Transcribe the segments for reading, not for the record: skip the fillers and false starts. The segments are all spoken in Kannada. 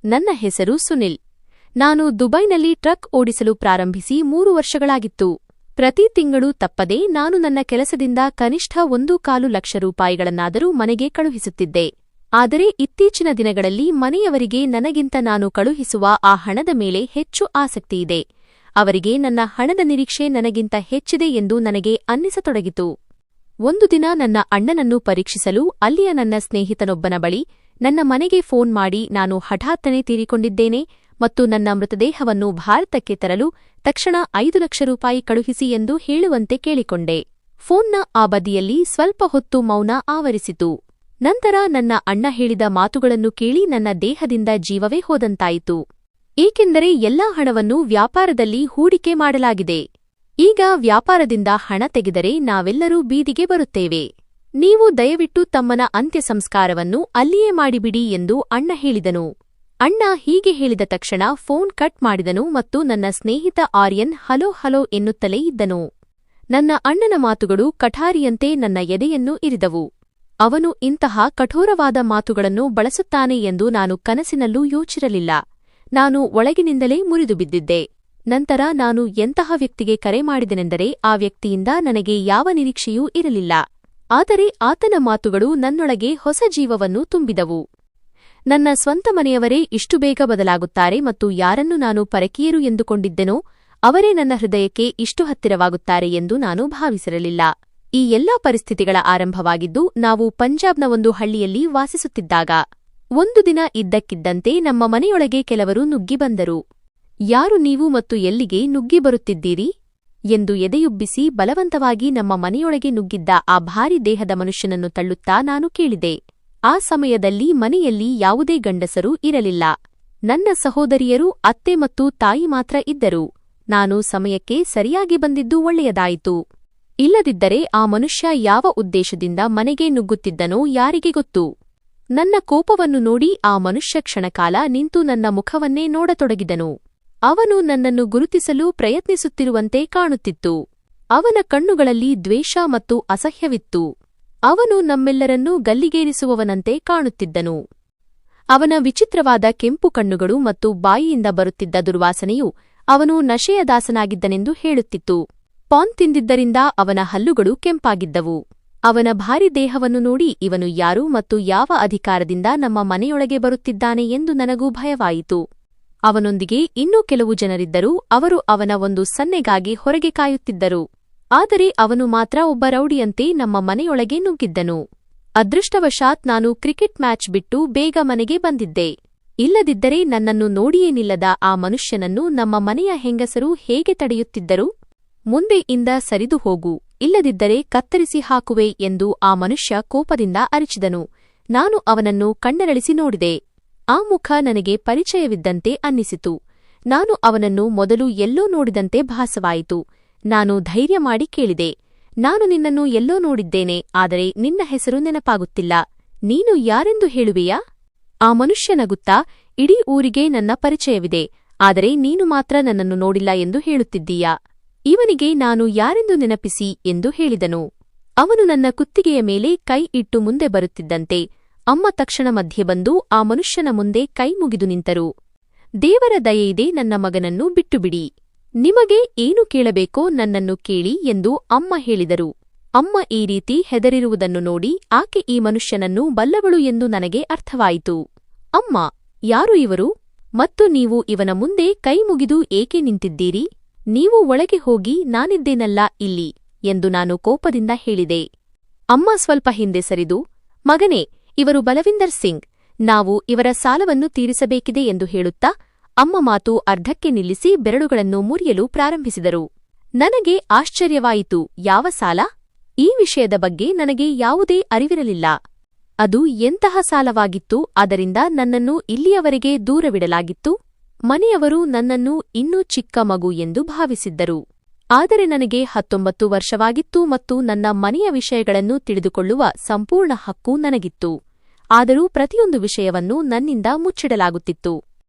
ನನ್ನ ಹೆಸರು ಸುನಿಲ್. ನಾನು ದುಬೈನಲ್ಲಿ ಟ್ರಕ್ ಓಡಿಸಲು ಪ್ರಾರಂಭಿಸಿ 3 ವರ್ಷಗಳಾಗಿತ್ತು. ಪ್ರತಿ ತಿಂಗಳು ತಪ್ಪದೆ ನಾನು ನನ್ನ ಕೆಲಸದಿಂದ ಕನಿಷ್ಠ 1.25 ಲಕ್ಷ ರೂಪಾಯಿಗಳನ್ನಾದರೂ ಮನೆಗೆ ಕಳುಹಿಸುತ್ತಿದ್ದೆ. ಆದರೆ ಇತ್ತೀಚಿನ ದಿನಗಳಲ್ಲಿ ಮನೆಯವರಿಗೆ ನನಗಿಂತ ನಾನು ಕಳುಹಿಸುವ ಆ ಹಣದ ಮೇಲೆ ಹೆಚ್ಚು ಆಸಕ್ತಿಯಿದೆ. ಅವರಿಗೆ ನನ್ನ ಹಣದ ನಿರೀಕ್ಷೆ ನನಗಿಂತ ಹೆಚ್ಚಿದೆ ಎಂದು ನನಗೆ ಅನ್ನಿಸತೊಡಗಿತು. ಒಂದು ದಿನ ನನ್ನ ಅಣ್ಣನನ್ನು ಪರೀಕ್ಷಿಸಲು ಅಲ್ಲಿಯ ನನ್ನ ಸ್ನೇಹಿತನೊಬ್ಬನ ಬಳಿ ನನ್ನ ಮನೆಗೆ ಫೋನ್ ಮಾಡಿ ನಾನು ಹಠಾತ್ತನೆ ತೀರಿಕೊಂಡಿದ್ದೇನೆ ಮತ್ತು ನನ್ನ ಮೃತದೇಹವನ್ನು ಭಾರತಕ್ಕೆ ತರಲು ತಕ್ಷಣ 5 ಲಕ್ಷ ರೂಪಾಯಿ ಕಳುಹಿಸಿ ಎಂದು ಹೇಳುವಂತೆ ಕೇಳಿಕೊಂಡೆ. ಫೋನ್ನ ಆ ಬದಿಯಲ್ಲಿ ಸ್ವಲ್ಪ ಹೊತ್ತು ಮೌನ ಆವರಿಸಿತು. ನಂತರ ನನ್ನ ಅಣ್ಣ ಹೇಳಿದ ಮಾತುಗಳನ್ನು ಕೇಳಿ ನನ್ನ ದೇಹದಿಂದ ಜೀವವೇ ಹೋದಂತಾಯಿತು. ಏಕೆಂದರೆ ಎಲ್ಲಾ ಹಣವನ್ನು ವ್ಯಾಪಾರದಲ್ಲಿ ಹೂಡಿಕೆ ಮಾಡಲಾಗಿದೆ. ಈಗ ವ್ಯಾಪಾರದಿಂದ ಹಣ ತೆಗೆದರೆ ನಾವೆಲ್ಲರೂ ಬೀದಿಗೆ ಬರುತ್ತೇವೆ. ನೀವು ದಯವಿಟ್ಟು ತಮ್ಮನ ಅಂತ್ಯ ಸಂಸ್ಕಾರವನ್ನು ಅಲ್ಲಿಯೇ ಮಾಡಿಬಿಡಿ ಎಂದು ಅಣ್ಣ ಹೇಳಿದನು. ಅಣ್ಣ ಹೀಗೆ ಹೇಳಿದ ತಕ್ಷಣ ಫೋನ್ ಕಟ್ ಮಾಡಿದನು ಮತ್ತು ನನ್ನ ಸ್ನೇಹಿತ ಆರ್ಯನ್ ಹಲೋ ಎನ್ನುತ್ತಲೇ ಇದ್ದನು. ನನ್ನ ಅಣ್ಣನ ಮಾತುಗಳು ಕಠಾರಿಯಂತೆ ನನ್ನ ಎದೆಯನ್ನು ಇರಿದವು. ಅವನು ಇಂತಹ ಕಠೋರವಾದ ಮಾತುಗಳನ್ನು ಬಳಸುತ್ತಾನೆ ಎಂದು ನಾನು ಕನಸಿನಲ್ಲೂ ಯೋಚಿರಲಿಲ್ಲ. ನಾನು ಒಳಗಿನಿಂದಲೇ ಮುರಿದು ಬಿದ್ದಿದ್ದೆ. ನಂತರ ನಾನು ಎಂತಹ ವ್ಯಕ್ತಿಗೆ ಕರೆ ಮಾಡಿದೆನೆಂದರೆ ಆ ವ್ಯಕ್ತಿಯಿಂದ ನನಗೆ ಯಾವ ನಿರೀಕ್ಷೆಯೂ ಇರಲಿಲ್ಲ. ಆದರೆ ಆತನ ಮಾತುಗಳು ನನ್ನೊಳಗೆ ಹೊಸ ಜೀವವನ್ನು ತುಂಬಿದವು. ನನ್ನ ಸ್ವಂತ ಮನೆಯವರೇ ಇಷ್ಟು ಬೇಗ ಬದಲಾಗುತ್ತಾರೆ ಮತ್ತು ಯಾರನ್ನು ನಾನು ಪರಕೀಯರು ಎಂದುಕೊಂಡಿದ್ದೆನೋ ಅವರೇ ನನ್ನ ಹೃದಯಕ್ಕೆ ಇಷ್ಟು ಹತ್ತಿರವಾಗುತ್ತಾರೆ ಎಂದು ನಾನು ಭಾವಿಸಿರಲಿಲ್ಲ. ಈ ಎಲ್ಲಾ ಪರಿಸ್ಥಿತಿಗಳ ಆರಂಭವಾಗಿದ್ದು ನಾವು ಪಂಜಾಬ್ನ ಒಂದು ಹಳ್ಳಿಯಲ್ಲಿ ವಾಸಿಸುತ್ತಿದ್ದಾಗ. ಒಂದು ದಿನ ಇದ್ದಕ್ಕಿದ್ದಂತೆ ನಮ್ಮ ಮನೆಯೊಳಗೆ ಕೆಲವರು ನುಗ್ಗಿ ಬಂದರು. ಯಾರು ನೀವು ಮತ್ತು ಎಲ್ಲಿಗೆ ನುಗ್ಗಿ ಬರುತ್ತಿದ್ದೀರಿ ಎಂದು ಎದೆಯುಬ್ಬಿಸಿ ಬಲವಂತವಾಗಿ ನಮ್ಮ ಮನೆಯೊಳಗೆ ನುಗ್ಗಿದ್ದ ಆ ಭಾರಿ ದೇಹದ ಮನುಷ್ಯನನ್ನು ತಳ್ಳುತ್ತಾ ನಾನು ಕೇಳಿದೆ. ಆ ಸಮಯದಲ್ಲಿ ಮನೆಯಲ್ಲಿ ಯಾವುದೇ ಗಂಡಸರೂ ಇರಲಿಲ್ಲ. ನನ್ನ ಸಹೋದರಿಯರು, ಅತ್ತೆ ಮತ್ತು ತಾಯಿ ಮಾತ್ರ ಇದ್ದರು. ನಾನು ಸಮಯಕ್ಕೆ ಸರಿಯಾಗಿ ಬಂದಿದ್ದು ಒಳ್ಳೆಯದಾಯಿತು. ಇಲ್ಲದಿದ್ದರೆ ಆ ಮನುಷ್ಯ ಯಾವ ಉದ್ದೇಶದಿಂದ ಮನೆಗೆ ನುಗ್ಗುತ್ತಿದ್ದನೋ ಯಾರಿಗೆ ಗೊತ್ತು. ನನ್ನ ಕೋಪವನ್ನು ನೋಡಿ ಆ ಮನುಷ್ಯ ಕ್ಷಣಕಾಲ ನಿಂತು ನನ್ನ ಮುಖವನ್ನೇ ನೋಡತೊಡಗಿದನು. ಅವನು ನನ್ನನ್ನು ಗುರುತಿಸಲು ಪ್ರಯತ್ನಿಸುತ್ತಿರುವಂತೆ ಕಾಣುತ್ತಿತ್ತು. ಅವನ ಕಣ್ಣುಗಳಲ್ಲಿ ದ್ವೇಷ ಮತ್ತು ಅಸಹ್ಯವಿತ್ತು. ಅವನು ನಮ್ಮೆಲ್ಲರನ್ನೂ ಗಲ್ಲಿಗೇರಿಸುವವನಂತೆ ಕಾಣುತ್ತಿದ್ದನು. ಅವನ ವಿಚಿತ್ರವಾದ ಕೆಂಪು ಕಣ್ಣುಗಳು ಮತ್ತು ಬಾಯಿಯಿಂದ ಬರುತ್ತಿದ್ದ ದುರ್ವಾಸನೆಯು ಅವನು ನಶೆಯ ದಾಸನಾಗಿದ್ದನೆಂದು ಹೇಳುತ್ತಿತ್ತು. ಪಾನ್ ತಿಂದಿದ್ದರಿಂದ ಅವನ ಹಲ್ಲುಗಳು ಕೆಂಪಾಗಿದ್ದವು. ಅವನ ಭಾರಿ ದೇಹವನ್ನು ನೋಡಿ ಇವನು ಯಾರು ಮತ್ತು ಯಾವ ಅಧಿಕಾರದಿಂದ ನಮ್ಮ ಮನೆಯೊಳಗೆ ಬರುತ್ತಿದ್ದಾನೆ ಎಂದು ನನಗೂ ಭಯವಾಯಿತು. ಅವನೊಂದಿಗೆ ಇನ್ನೂ ಕೆಲವು ಜನರಿದ್ದರು. ಅವರು ಅವನ ಒಂದು ಸನ್ನೆಗಾಗಿ ಹೊರಗೆ ಕಾಯುತ್ತಿದ್ದರು. ಆದರೆ ಅವನು ಮಾತ್ರ ಒಬ್ಬ ರೌಡಿಯಂತೆ ನಮ್ಮ ಮನೆಯೊಳಗೆ ನುಗ್ಗಿದ್ದನು. ಅದೃಷ್ಟವಶಾತ್ ನಾನು ಕ್ರಿಕೆಟ್ ಮ್ಯಾಚ್ ಬಿಟ್ಟು ಬೇಗ ಮನೆಗೆ ಬಂದಿದ್ದೆ. ಇಲ್ಲದಿದ್ದರೆ ನನ್ನನ್ನು ನೋಡಿಯೇ ನಿಲ್ಲದ ಆ ಮನುಷ್ಯನನ್ನು ನಮ್ಮ ಮನೆಯ ಹೆಂಗಸರು ಹೇಗೆ ತಡೆಯುತ್ತಿದ್ದರು? ಮುಂದೆ ಇಂದ ಸರಿದು ಹೋಗು, ಇಲ್ಲದಿದ್ದರೆ ಕತ್ತರಿಸಿ ಹಾಕುವೆ ಎಂದು ಆ ಮನುಷ್ಯ ಕೋಪದಿಂದ ಅರಚಿದನು. ನಾನು ಅವನನ್ನು ಕಣ್ಣರಳಿಸಿ ನೋಡಿದೆ. ಆ ಮುಖ ನನಗೆ ಪರಿಚಯವಿದ್ದಂತೆ ಅನ್ನಿಸಿತು. ನಾನು ಅವನನ್ನು ಮೊದಲು ಎಲ್ಲೋ ನೋಡಿದಂತೆ ಭಾಸವಾಯಿತು. ನಾನು ಧೈರ್ಯ ಮಾಡಿ ಕೇಳಿದೆ, ನಾನು ನಿನ್ನನ್ನು ಎಲ್ಲೋ ನೋಡಿದ್ದೇನೆ, ಆದರೆ ನಿನ್ನ ಹೆಸರು ನೆನಪಾಗುತ್ತಿಲ್ಲ. ನೀನು ಯಾರೆಂದು ಹೇಳುವೆಯಾ? ಆ ಮನುಷ್ಯ ನಗುತ್ತಾ, ಇಡೀ ಊರಿಗೆ ನನ್ನ ಪರಿಚಯವಿದೆ, ಆದರೆ ನೀನು ಮಾತ್ರ ನನ್ನನ್ನು ನೋಡಿಲ್ಲ ಎಂದು ಹೇಳುತ್ತಿದ್ದೀಯಾ? ಇವನಿಗೆ ನಾನು ಯಾರೆಂದು ನೆನಪಿಸಿ ಎಂದು ಹೇಳಿದನು. ಅವನು ನನ್ನ ಕುತ್ತಿಗೆಯ ಮೇಲೆ ಕೈ ಇಟ್ಟು ಮುಂದೆ ಬರುತ್ತಿದ್ದಂತೆ ಅಮ್ಮ ತಕ್ಷಣ ಮಧ್ಯೆ ಬಂದು ಆ ಮನುಷ್ಯನ ಮುಂದೆ ಕೈ ಮುಗಿದು ನಿಂತರು. ದೇವರ ದಯೆಯಿದೆ, ನನ್ನ ಮಗನನ್ನು ಬಿಟ್ಟುಬಿಡಿ. ನಿಮಗೆ ಏನು ಕೇಳಬೇಕೋ ನನ್ನನ್ನು ಕೇಳಿ ಎಂದು ಅಮ್ಮ ಹೇಳಿದರು. ಅಮ್ಮ ಈ ರೀತಿ ಹೆದರಿರುವುದನ್ನು ನೋಡಿ ಆಕೆ ಈ ಮನುಷ್ಯನನ್ನು ಬಲ್ಲವಳು ಎಂದು ನನಗೆ ಅರ್ಥವಾಯಿತು. ಅಮ್ಮ, ಯಾರು ಇವರು? ಮತ್ತು ನೀವು ಇವನ ಮುಂದೆ ಕೈ ಮುಗಿದು ಏಕೆ ನಿಂತಿದ್ದೀರಿ? ನೀವು ಒಳಗೆ ಹೋಗಿ, ನಾನಿದ್ದೇನಲ್ಲ ಇಲ್ಲಿ ಎಂದು ನಾನು ಕೋಪದಿಂದ ಹೇಳಿದೆ. ಅಮ್ಮ ಸ್ವಲ್ಪ ಹಿಂದೆ ಸರಿದು, ಮಗನೇ, ಇವರು ಬಲವಿಂದರ್ ಸಿಂಗ್, ನಾವು ಇವರ ಸಾಲವನ್ನು ತೀರಿಸಬೇಕಿದೆ ಎಂದು ಹೇಳುತ್ತಾ ಅಮ್ಮ ಮಾತು ಅರ್ಧಕ್ಕೆ ನಿಲ್ಲಿಸಿ ಬೆರಳುಗಳನ್ನು ಮುರಿಯಲು ಪ್ರಾರಂಭಿಸಿದರು. ನನಗೆ ಆಶ್ಚರ್ಯವಾಯಿತು. ಯಾವ ಸಾಲ? ಈ ವಿಷಯದ ಬಗ್ಗೆ ನನಗೆ ಯಾವುದೇ ಅರಿವಿರಲಿಲ್ಲ. ಅದು ಎಂತಹ ಸಾಲವಾಗಿತ್ತು? ಅದರಿಂದ ನನ್ನನ್ನು ಇಲ್ಲಿಯವರೆಗೆ ದೂರವಿಡಲಾಗಿತ್ತು. ಮನೆಯವರು ನನ್ನನ್ನು ಇನ್ನೂ ಚಿಕ್ಕ ಮಗು ಎಂದು ಭಾವಿಸಿದ್ದರು. ಆದರೆ ನನಗೆ 19 ವರ್ಷವಾಗಿತ್ತು ಮತ್ತು ನನ್ನ ಮನೆಯ ವಿಷಯಗಳನ್ನು ತಿಳಿದುಕೊಳ್ಳುವ ಸಂಪೂರ್ಣ ಹಕ್ಕು ನನಗಿತ್ತು. ಆದರೂ ಪ್ರತಿಯೊಂದು ವಿಷಯವನ್ನು ನನ್ನಿಂದ ಮುಚ್ಚಿಡಲಾಗುತ್ತಿತ್ತು.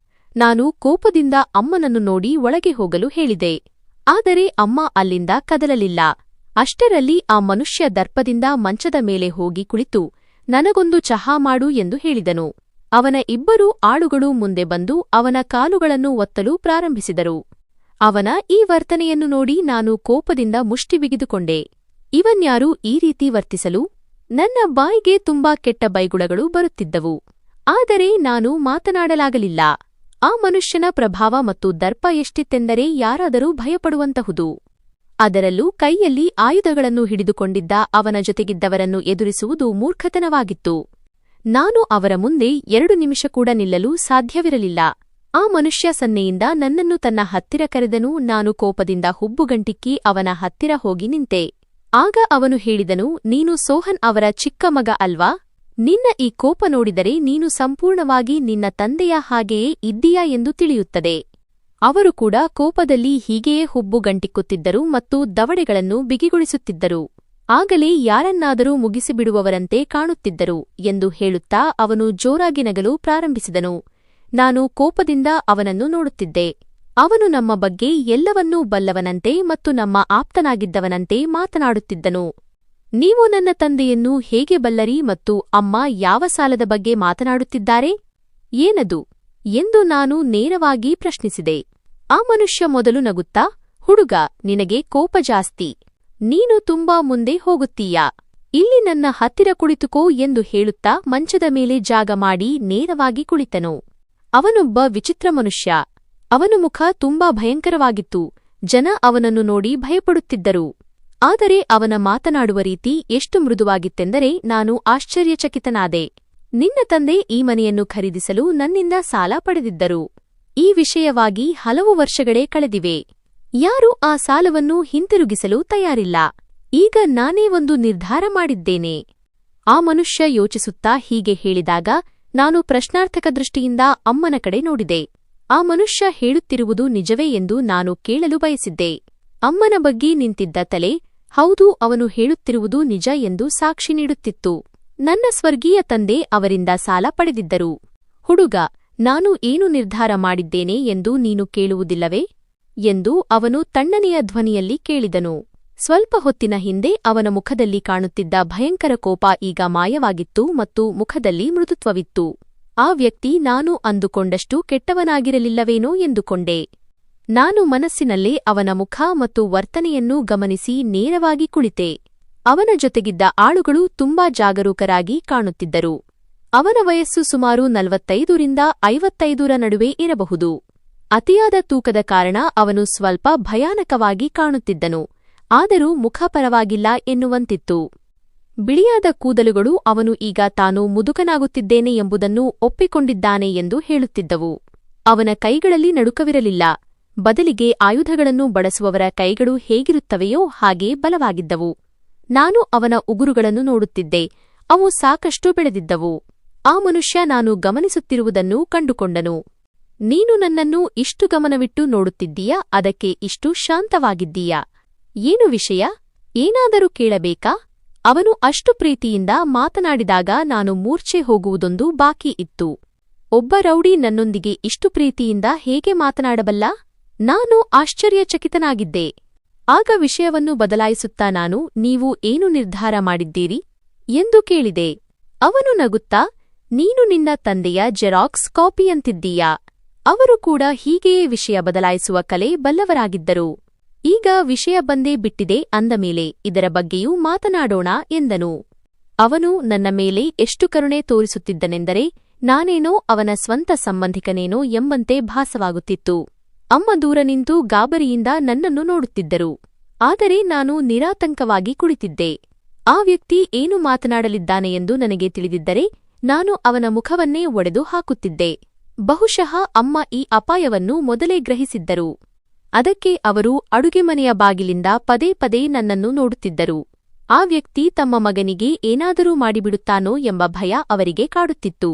ನಾನು ಕೋಪದಿಂದ ಅಮ್ಮನನ್ನು ನೋಡಿ ಒಳಗೆ ಹೋಗಲು ಹೇಳಿದೆ. ಆದರೆ ಅಮ್ಮ ಅಲ್ಲಿಂದ ಕದಲಲಿಲ್ಲ. ಅಷ್ಟರಲ್ಲಿ ಆ ಮನುಷ್ಯ ದರ್ಪದಿಂದ ಮಂಚದ ಮೇಲೆ ಹೋಗಿ ಕುಳಿತು ನನಗೊಂದು ಚಹಾ ಮಾಡು ಎಂದು ಹೇಳಿದನು. ಅವನ ಇಬ್ಬರು ಆಳುಗಳು ಮುಂದೆ ಬಂದು ಅವನ ಕಾಲುಗಳನ್ನು ಒತ್ತಲು ಪ್ರಾರಂಭಿಸಿದರು. ಅವನ ಈ ವರ್ತನೆಯನ್ನು ನೋಡಿ ನಾನು ಕೋಪದಿಂದ ಮುಷ್ಟಿ ಬಿಗಿದುಕೊಂಡೆ. ಇವನ್ಯಾರು ಈ ರೀತಿ ವರ್ತಿಸಲು? ನನ್ನ ಬಾಯಿಗೆ ತುಂಬಾ ಕೆಟ್ಟ ಬೈಗುಳಗಳು ಬರುತ್ತಿದ್ದವು. ಆದರೆ ನಾನು ಮಾತನಾಡಲಾಗಲಿಲ್ಲ. ಆ ಮನುಷ್ಯನ ಪ್ರಭಾವ ಮತ್ತು ದರ್ಪ ಎಷ್ಟಿತ್ತೆಂದರೆ ಯಾರಾದರೂ ಭಯಪಡುವಂತಹುದು. ಅದರಲ್ಲೂ ಕೈಯಲ್ಲಿ ಆಯುಧಗಳನ್ನು ಹಿಡಿದುಕೊಂಡಿದ್ದ ಅವನ ಜೊತೆಗಿದ್ದವರನ್ನು ಎದುರಿಸುವುದು ಮೂರ್ಖತನವಾಗಿತ್ತು. ನಾನು ಅವರ ಮುಂದೆ 2 ನಿಮಿಷ ಕೂಡ ನಿಲ್ಲಲು ಸಾಧ್ಯವಿರಲಿಲ್ಲ. ಆ ಮನುಷ್ಯ ಸನ್ನೆಯಿಂದ ನನ್ನನ್ನು ತನ್ನ ಹತ್ತಿರ ಕರೆದನು. ನಾನು ಕೋಪದಿಂದ ಹುಬ್ಬುಗಂಟಿಕ್ಕಿ ಅವನ ಹತ್ತಿರ ಹೋಗಿ ನಿಂತೆ. ಆಗ ಅವನು ಹೇಳಿದನು, ನೀನು ಸೋಹನ್ ಅವರ ಚಿಕ್ಕ ಮಗ ಅಲ್ವಾ? ನಿನ್ನ ಈ ಕೋಪ ನೋಡಿದರೆ ನೀನು ಸಂಪೂರ್ಣವಾಗಿ ನಿನ್ನ ತಂದೆಯ ಹಾಗೆಯೇ ಇದ್ದೀಯಾ ಎಂದು ತಿಳಿಯುತ್ತದೆ. ಅವರು ಕೂಡ ಕೋಪದಲ್ಲಿ ಹೀಗೆಯೇ ಹುಬ್ಬುಗಂಟಿಕ್ಕುತ್ತಿದ್ದರು ಮತ್ತು ದವಡೆಗಳನ್ನು ಬಿಗಿಗೊಳಿಸುತ್ತಿದ್ದರು. ಆಗಲೇ ಯಾರನ್ನಾದರೂ ಮುಗಿಸಿಬಿಡುವವರಂತೆ ಕಾಣುತ್ತಿದ್ದರು ಎಂದು ಹೇಳುತ್ತಾ ಅವನು ಜೋರಾಗಿ ನಗಲು ಪ್ರಾರಂಭಿಸಿದನು. ನಾನು ಕೋಪದಿಂದ ಅವನನ್ನು ನೋಡುತ್ತಿದ್ದೆ. ಅವನು ನಮ್ಮ ಬಗ್ಗೆ ಎಲ್ಲವನ್ನೂ ಬಲ್ಲವನಂತೆ ಮತ್ತು ನಮ್ಮ ಆಪ್ತನಾಗಿದ್ದವನಂತೆ ಮಾತನಾಡುತ್ತಿದ್ದನು. ನೀವು ನನ್ನ ತಂದೆಯನ್ನು ಹೇಗೆ ಬಲ್ಲರಿ ಮತ್ತು ಅಮ್ಮ ಯಾವ ಸಾಲದ ಬಗ್ಗೆ ಮಾತನಾಡುತ್ತಿದ್ದಾರೆ? ಏನದು ಎಂದು ನಾನು ನೇರವಾಗಿ ಪ್ರಶ್ನಿಸಿದೆ. ಆ ಮನುಷ್ಯ ಮೊದಲು ನಗುತ್ತಾ, ಹುಡುಗ, ನಿನಗೆ ಕೋಪ ಜಾಸ್ತಿ. ನೀನು ತುಂಬಾ ಮುಂದೆ ಹೋಗುತ್ತೀಯಾ? ಇಲ್ಲಿ ನನ್ನ ಹತ್ತಿರ ಕುಳಿತುಕೋ ಎಂದು ಹೇಳುತ್ತಾ ಮಂಚದ ಮೇಲೆ ಜಾಗ ಮಾಡಿ ನೇರವಾಗಿ ಕುಳಿತನು. ಅವನೊಬ್ಬ ವಿಚಿತ್ರ ಮನುಷ್ಯ. ಅವನ ಮುಖ ತುಂಬಾ ಭಯಂಕರವಾಗಿತ್ತು. ಜನ ಅವನನ್ನು ನೋಡಿ ಭಯಪಡುತ್ತಿದ್ದರು. ಆದರೆ ಅವನ ಮಾತನಾಡುವ ರೀತಿ ಎಷ್ಟು ಮೃದುವಾಗಿತ್ತೆಂದರೆ ನಾನು ಆಶ್ಚರ್ಯಚಕಿತನಾದೆ. ನಿನ್ನ ತಂದೆ ಈ ಮನೆಯನ್ನು ಖರೀದಿಸಲು ನನ್ನಿಂದ ಸಾಲ ಪಡೆದಿದ್ದರು. ಈ ವಿಷಯವಾಗಿ ಹಲವು ವರ್ಷಗಳೇ ಕಳೆದಿವೆ. ಯಾರೂ ಆ ಸಾಲವನ್ನು ಹಿಂತಿರುಗಿಸಲು ತಯಾರಿಲ್ಲ. ಈಗ ನಾನೇ ಒಂದು ನಿರ್ಧಾರ ಮಾಡಿದ್ದೇನೆ. ಆ ಮನುಷ್ಯ ಯೋಚಿಸುತ್ತಾ ಹೀಗೆ ಹೇಳಿದಾಗ ನಾನು ಪ್ರಶ್ನಾರ್ಥಕ ದೃಷ್ಟಿಯಿಂದ ಅಮ್ಮನ ಕಡೆ ನೋಡಿದೆ. ಆ ಮನುಷ್ಯ ಹೇಳುತ್ತಿರುವುದು ನಿಜವೇ ಎಂದು ನಾನು ಕೇಳಲು ಬಯಸಿದ್ದೆ. ಅಮ್ಮನ ಬಗ್ಗೆ ನಿಂತಿದ್ದ ತಲೆ, ಹೌದು, ಅವನು ಹೇಳುತ್ತಿರುವುದು ನಿಜ ಎಂದು ಸಾಕ್ಷಿ ನೀಡುತ್ತಿತ್ತು. ನನ್ನ ಸ್ವರ್ಗೀಯ ತಂದೆ ಅವರಿಂದ ಸಾಲ ಪಡೆದಿದ್ದರು. ಹುಡುಗ, ನಾನು ಏನು ನಿರ್ಧಾರ ಮಾಡಿದ್ದೇನೆ ಎಂದು ನೀನು ಕೇಳುವುದಿಲ್ಲವೇ ಎಂದು ಅವನು ತಣ್ಣನೆಯ ಧ್ವನಿಯಲ್ಲಿ ಕೇಳಿದನು. ಸ್ವಲ್ಪ ಹೊತ್ತಿನ ಹಿಂದೆ ಅವನ ಮುಖದಲ್ಲಿ ಕಾಣುತ್ತಿದ್ದ ಭಯಂಕರ ಕೋಪ ಈಗ ಮಾಯವಾಗಿತ್ತು ಮತ್ತು ಮುಖದಲ್ಲಿ ಮೃದುತ್ವವಿತ್ತು. ಆ ವ್ಯಕ್ತಿ ನಾನು ಅಂದುಕೊಂಡಷ್ಟು ಕೆಟ್ಟವನಾಗಿರಲಿಲ್ಲವೇನೋ ಎಂದುಕೊಂಡೆ. ನಾನು ಮನಸ್ಸಿನಲ್ಲೇ ಅವನ ಮುಖ ಮತ್ತು ವರ್ತನೆಯನ್ನೂ ಗಮನಿಸಿ ನೇರವಾಗಿ ಕುಳಿತೆ. ಅವನ ಜೊತೆಗಿದ್ದ ಆಳುಗಳು ತುಂಬಾ ಜಾಗರೂಕರಾಗಿ ಕಾಣುತ್ತಿದ್ದರು. ಅವನ ವಯಸ್ಸು ಸುಮಾರು 45ರಿಂದ 55ರ ನಡುವೆ ಇರಬಹುದು. ಅತಿಯಾದ ತೂಕದ ಕಾರಣ ಅವನು ಸ್ವಲ್ಪ ಭಯಾನಕವಾಗಿ ಕಾಣುತ್ತಿದ್ದನು. ಆದರೂ ಮುಖ ಪರವಾಗಿಲ್ಲ ಎನ್ನುವಂತಿತ್ತು. ಬಿಳಿಯಾದ ಕೂದಲುಗಳು ಅವನು ಈಗ ತಾನು ಮುದುಕನಾಗುತ್ತಿದ್ದೇನೆ ಎಂಬುದನ್ನು ಒಪ್ಪಿಕೊಂಡಿದ್ದಾನೆ ಎಂದು ಹೇಳುತ್ತಿದ್ದವು. ಅವನ ಕೈಗಳಲ್ಲಿ ನಡುಕವಿರಲಿಲ್ಲ. ಬದಲಿಗೆ ಆಯುಧಗಳನ್ನು ಬಳಸುವವರ ಕೈಗಳು ಹೇಗಿರುತ್ತವೆಯೋ ಹಾಗೇ ಬಲವಾಗಿದ್ದವು. ನಾನು ಅವನ ಉಗುರುಗಳನ್ನು ನೋಡುತ್ತಿದ್ದೆ. ಅವು ಸಾಕಷ್ಟು ಬೆಳೆದಿದ್ದವು. ಆ ಮನುಷ್ಯ ನಾನು ಗಮನಿಸುತ್ತಿರುವುದನ್ನು ಕಂಡುಕೊಂಡನು. ನೀನು ನನ್ನನ್ನು ಇಷ್ಟು ಗಮನವಿಟ್ಟು ನೋಡುತ್ತಿದ್ದೀಯಾ? ಅದಕ್ಕೆ ಇಷ್ಟು ಶಾಂತವಾಗಿದ್ದೀಯಾ? ಏನು ವಿಷಯ? ಏನಾದರೂ ಕೇಳಬೇಕಾ? ಅವನು ಅಷ್ಟು ಪ್ರೀತಿಯಿಂದ ಮಾತನಾಡಿದಾಗ ನಾನು ಮೂರ್ಛೆ ಹೋಗುವುದೊಂದು ಬಾಕಿ ಇತ್ತು. ಒಬ್ಬ ರೌಡಿ ನನ್ನೊಂದಿಗೆ ಇಷ್ಟು ಪ್ರೀತಿಯಿಂದ ಹೇಗೆ ಮಾತನಾಡಬಲ್ಲ? ನಾನು ಆಶ್ಚರ್ಯಚಕಿತನಾಗಿದ್ದೆ. ಆಗ ವಿಷಯವನ್ನು ಬದಲಾಯಿಸುತ್ತಾ ನಾನು, ನೀವು ಏನು ನಿರ್ಧಾರ ಮಾಡಿದ್ದೀರಿ ಎಂದು ಕೇಳಿದೆ. ಅವನು ನಗುತ್ತಾ, ನೀನು ನಿನ್ನ ತಂದೆಯ ಜೆರಾಕ್ಸ್ ಕಾಪಿಯಂತಿದ್ದೀಯಾ? ಅವರು ಕೂಡ ಹೀಗೆಯೇ ವಿಷಯ ಬದಲಾಯಿಸುವ ಕಲೆ ಬಲ್ಲವರಾಗಿದ್ದರು. ಈಗ ವಿಷಯ ಬಂದೇ ಬಿಟ್ಟಿದೆ ಅಂದ ಮೇಲೆ ಇದರ ಬಗ್ಗೆಯೂ ಮಾತನಾಡೋಣ ಎಂದನು. ಅವನು ನನ್ನ ಮೇಲೆ ಎಷ್ಟು ಕರುಣೆ ತೋರಿಸುತ್ತಿದ್ದನೆಂದರೆ ನಾನೇನೋ ಅವನ ಸ್ವಂತ ಸಂಬಂಧಿಕನೇನೋ ಎಂಬಂತೆ ಭಾಸವಾಗುತ್ತಿತ್ತು. ಅಮ್ಮ ದೂರ ನಿಂತು ಗಾಬರಿಯಿಂದ ನನ್ನನ್ನು ನೋಡುತ್ತಿದ್ದರು. ಆದರೆ ನಾನು ನಿರಾತಂಕವಾಗಿ ಕುಳಿತಿದ್ದೆ. ಆ ವ್ಯಕ್ತಿ ಏನು ಮಾತನಾಡಲಿದ್ದಾನೆ ಎಂದು ನನಗೆ ತಿಳಿದಿದ್ದರೆ ನಾನು ಅವನ ಮುಖವನ್ನೇ ಒಡೆದು ಹಾಕುತ್ತಿದ್ದೆ. ಬಹುಶಃ ಅಮ್ಮ ಈ ಅಪಾಯವನ್ನು ಮೊದಲೇ ಗ್ರಹಿಸಿದ್ದರು. ಅದಕ್ಕೆ ಅವರು ಅಡುಗೆಮನೆಯ ಬಾಗಿಲಿಂದ ಪದೇ ಪದೇ ನನ್ನನ್ನು ನೋಡುತ್ತಿದ್ದರು. ಆ ವ್ಯಕ್ತಿ ತಮ್ಮ ಮಗನಿಗೆ ಏನಾದರೂ ಮಾಡಿಬಿಡುತ್ತಾನೋ ಎಂಬ ಭಯ ಅವರಿಗೆ ಕಾಡುತ್ತಿತ್ತು.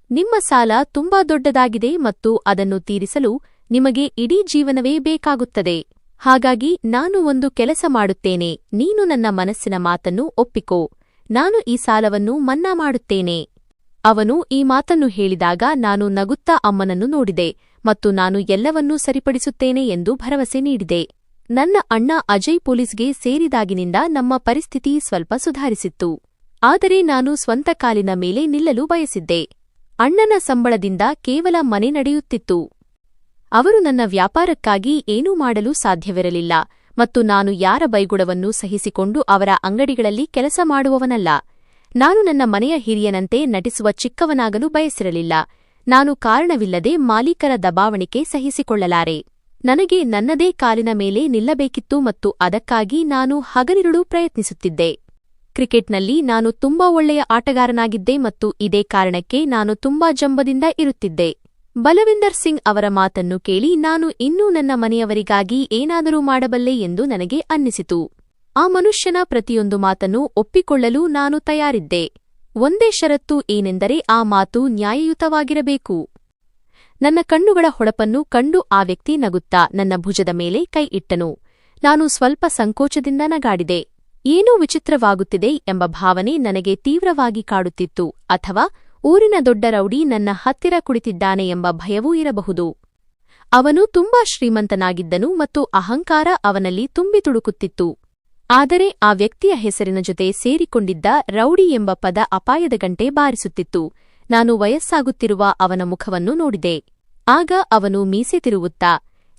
ನಿಮ್ಮ ಸಾಲ ತುಂಬಾ ದೊಡ್ಡದಾಗಿದೆ ಮತ್ತು ಅದನ್ನು ತೀರಿಸಲು ನಿಮಗೆ ಇಡೀ ಜೀವನವೇ ಬೇಕಾಗುತ್ತದೆ. ಹಾಗಾಗಿ ನಾನು ಒಂದು ಕೆಲಸ ಮಾಡುತ್ತೇನೆ. ನೀನು ನನ್ನ ಮನಸ್ಸಿನ ಮಾತನ್ನು ಒಪ್ಪಿಕೋ. ನಾನು ಈ ಸಾಲವನ್ನು ಮನ್ನಾ ಮಾಡುತ್ತೇನೆ. ಅವನು ಈ ಮಾತನ್ನು ಹೇಳಿದಾಗ ನಾನು ನಗುತ್ತಾ ಅಮ್ಮನನ್ನು ನೋಡಿದೆ ಮತ್ತು ನಾನು ಎಲ್ಲವನ್ನೂ ಸರಿಪಡಿಸುತ್ತೇನೆ ಎಂದು ಭರವಸೆ ನೀಡಿದೆ. ನನ್ನ ಅಣ್ಣ ಅಜಯ್ ಪೊಲೀಸ್ಗೆ ಸೇರಿದಾಗಿನಿಂದ ನಮ್ಮ ಪರಿಸ್ಥಿತಿ ಸ್ವಲ್ಪ ಸುಧಾರಿಸಿತ್ತು. ಆದರೆ ನಾನು ಸ್ವಂತ ಕಾಲಿನ ಮೇಲೆ ನಿಲ್ಲಲು ಬಯಸಿದ್ದೆ. ಅಣ್ಣನ ಸಂಬಳದಿಂದ ಕೇವಲ ಮನೆ ನಡೆಯುತ್ತಿತ್ತು. ಅವರು ನನ್ನ ವ್ಯಾಪಾರಕ್ಕಾಗಿ ಏನೂ ಮಾಡಲು ಸಾಧ್ಯವಿರಲಿಲ್ಲ ಮತ್ತು ನಾನು ಯಾರ ಬೈಗುಳವನ್ನೂ ಸಹಿಸಿಕೊಂಡು ಅವರ ಅಂಗಡಿಗಳಲ್ಲಿ ಕೆಲಸ ಮಾಡುವವನಲ್ಲ. ನಾನು ನನ್ನ ಮನೆಯ ಹಿರಿಯನಂತೆ ನಟಿಸುವ ಚಿಕ್ಕವನಾಗಲು ಬಯಸಿರಲಿಲ್ಲ. ನಾನು ಕಾರಣವಿಲ್ಲದೆ ಮಾಲೀಕರ ದಬಾವಣಿಕೆ ಸಹಿಸಿಕೊಳ್ಳಲಾರೆ. ನನಗೆ ನನ್ನದೇ ಕಾಲಿನ ಮೇಲೆ ನಿಲ್ಲಬೇಕಿತ್ತು ಮತ್ತು ಅದಕ್ಕಾಗಿ ನಾನು ಹಗಲಿರುಳು ಪ್ರಯತ್ನಿಸುತ್ತಿದ್ದೆ. ಕ್ರಿಕೆಟ್ನಲ್ಲಿ ನಾನು ತುಂಬಾ ಒಳ್ಳೆಯ ಆಟಗಾರನಾಗಿದ್ದೆ ಮತ್ತು ಇದೇ ಕಾರಣಕ್ಕೆ ನಾನು ತುಂಬಾ ಜಂಬದಿಂದ ಇರುತ್ತಿದ್ದೆ. ಬಲವಿಂದರ್ ಸಿಂಗ್ ಅವರ ಮಾತನ್ನು ಕೇಳಿ ನಾನು ಇನ್ನೂ ನನ್ನ ಮನೆಯವರಿಗಾಗಿ ಏನಾದರೂ ಮಾಡಬಲ್ಲೆ ಎಂದು ನನಗೆ ಅನ್ನಿಸಿತು. ಆ ಮನುಷ್ಯನ ಪ್ರತಿಯೊಂದು ಮಾತನ್ನು ಒಪ್ಪಿಕೊಳ್ಳಲು ನಾನು ತಯಾರಿದ್ದೆ. ಒಂದೇ ಷರತ್ತು ಏನೆಂದರೆ ಆ ಮಾತು ನ್ಯಾಯಯುತವಾಗಿರಬೇಕು. ನನ್ನ ಕಣ್ಣುಗಳ ಹೊಳಪನ್ನು ಕಂಡು ಆ ವ್ಯಕ್ತಿ ನಗುತ್ತಾ ನನ್ನ ಭುಜದ ಮೇಲೆ ಕೈ ಇಟ್ಟನು. ನಾನು ಸ್ವಲ್ಪ ಸಂಕೋಚದಿಂದ ನಗಾಡಿದೆ. ಏನೋ ವಿಚಿತ್ರವಾಗುತ್ತಿದೆ ಎಂಬ ಭಾವನೆ ನನಗೆ ತೀವ್ರವಾಗಿ ಕಾಡುತ್ತಿತ್ತು. ಅಥವಾ ಊರಿನ ದೊಡ್ಡ ರೌಡಿ ನನ್ನ ಹತ್ತಿರ ಕುಳಿತಿದ್ದಾನೆ ಎಂಬ ಭಯವೂ ಇರಬಹುದು. ಅವನು ತುಂಬಾ ಶ್ರೀಮಂತನಾಗಿದ್ದನು ಮತ್ತು ಅಹಂಕಾರ ಅವನಲ್ಲಿ ತುಂಬಿ ತುಳುಕುತ್ತಿತ್ತು. ಆದರೆ ಆ ವ್ಯಕ್ತಿಯ ಹೆಸರಿನ ಜೊತೆ ಸೇರಿಕೊಂಡಿದ್ದ ರೌಡಿ ಎಂಬ ಪದ ಅಪಾಯದ ಗಂಟೆ ಬಾರಿಸುತ್ತಿತ್ತು. ನಾನು ವಯಸ್ಸಾಗುತ್ತಿರುವ ಅವನ ಮುಖವನ್ನು ನೋಡಿದೆ. ಆಗ ಅವನು ಮೀಸೆ ತಿರುವುತ್ತಾ,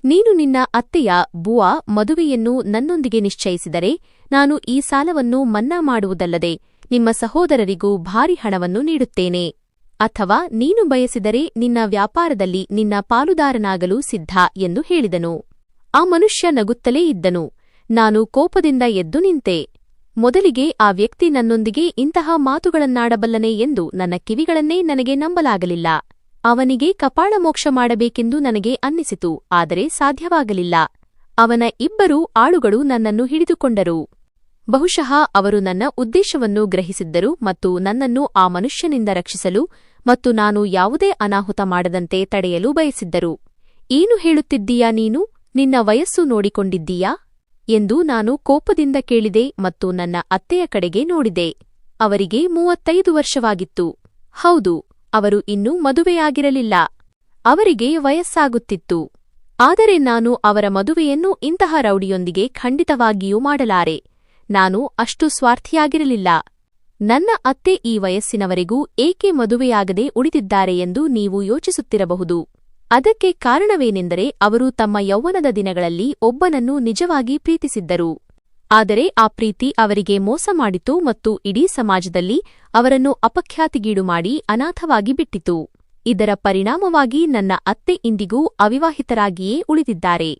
ನೀನು ನಿನ್ನ ಅತ್ತೆಯ ಬುವಾ ಮದುವೆಯನ್ನು ನನ್ನೊಂದಿಗೆ ನಿಶ್ಚಯಿಸಿದರೆ ನಾನು ಈ ಸಾಲವನ್ನು ಮನ್ನಾ ಮಾಡುವುದಲ್ಲದೆ ನಿಮ್ಮ ಸಹೋದರರಿಗೂ ಭಾರಿ ಹಣವನ್ನು ನೀಡುತ್ತೇನೆ. ಅಥವಾ ನೀನು ಬಯಸಿದರೆ ನಿನ್ನ ವ್ಯಾಪಾರದಲ್ಲಿ ನಿನ್ನ ಪಾಲುದಾರನಾಗಲು ಸಿದ್ಧ ಎಂದು ಹೇಳಿದನು. ಆ ಮನುಷ್ಯ ನಗುತ್ತಲೇ ಇದ್ದನು. ನಾನು ಕೋಪದಿಂದ ಎದ್ದು ನಿಂತೆ. ಮೊದಲಿಗೆ ಆ ವ್ಯಕ್ತಿ ನನ್ನೊಂದಿಗೆ ಇಂತಹ ಮಾತುಗಳನ್ನಾಡಬಲ್ಲನೆ ಎಂದು ನನ್ನ ಕಿವಿಗಳನ್ನೇ ನನಗೆ ನಂಬಲಾಗಲಿಲ್ಲ. ಅವನಿಗೆ ಕಪಾಳಮೋಕ್ಷ ಮಾಡಬೇಕೆಂದು ನನಗೆ ಅನ್ನಿಸಿತು, ಆದರೆ ಸಾಧ್ಯವಾಗಲಿಲ್ಲ. ಅವನ ಇಬ್ಬರು ಆಳುಗಳು ನನ್ನನ್ನು ಹಿಡಿದುಕೊಂಡರು. ಬಹುಶಃ ಅವರು ನನ್ನ ಉದ್ದೇಶವನ್ನು ಗ್ರಹಿಸಿದ್ದರು ಮತ್ತು ನನ್ನನ್ನು ಆ ಮನುಷ್ಯನಿಂದ ರಕ್ಷಿಸಲು ಮತ್ತು ನಾನು ಯಾವುದೇ ಅನಾಹುತ ಮಾಡದಂತೆ ತಡೆಯಲು ಬಯಸಿದ್ದರು. ಏನು ಹೇಳುತ್ತಿದ್ದೀಯಾ ನೀನು? ನಿನ್ನ ವಯಸ್ಸು ನೋಡಿಕೊಂಡಿದ್ದೀಯಾ ಎಂದು ನಾನು ಕೋಪದಿಂದ ಕೇಳಿದೆ ಮತ್ತು ನನ್ನ ಅತ್ತೆಯ ಕಡೆಗೆ ನೋಡಿದೆ. ಅವರಿಗೆ 35 ವರ್ಷವಾಗಿತ್ತು. ಹೌದು, ಅವರು ಇನ್ನೂ ಮದುವೆಯಾಗಿರಲಿಲ್ಲ. ಅವರಿಗೆ ವಯಸ್ಸಾಗುತ್ತಿತ್ತು. ಆದರೆ ನಾನು ಅವರ ಮದುವೆಯನ್ನು ಇಂತಹ ರೌಡಿಯೊಂದಿಗೆ ಖಂಡಿತವಾಗಿಯೂ ಮಾಡಲಾರೆ. ನಾನು ಅಷ್ಟು ಸ್ವಾರ್ಥಿಯಾಗಿರಲಿಲ್ಲ. ನನ್ನ ಅತ್ತೆ ಈ ವಯಸ್ಸಿನವರೆಗೂ ಏಕೆ ಮದುವೆಯಾಗದೆ ಉಳಿದಿದ್ದಾರೆ ಎಂದು ನೀವು ಯೋಚಿಸುತ್ತಿರಬಹುದು. ಅದಕ್ಕೆ ಕಾರಣವೇನೆಂದರೆ ಅವರು ತಮ್ಮ ಯೌವನದ ದಿನಗಳಲ್ಲಿ ಒಬ್ಬನನ್ನು ನಿಜವಾಗಿ ಪ್ರೀತಿಸಿದ್ದರು. ಆದರೆ ಆ ಪ್ರೀತಿ ಅವರಿಗೆ ಮೋಸ ಮಾಡಿತು ಮತ್ತು ಇಡೀ ಸಮಾಜದಲ್ಲಿ ಅವರನ್ನು ಅಪಖ್ಯಾತಿಗೀಡು ಮಾಡಿ ಅನಾಥವಾಗಿ ಬಿಟ್ಟಿತು. ಇದರ ಪರಿಣಾಮವಾಗಿ ನನ್ನ ಅತ್ತೆ ಇಂದಿಗೂ ಅವಿವಾಹಿತರಾಗಿಯೇ ಉಳಿದಿದ್ದಾರೆ.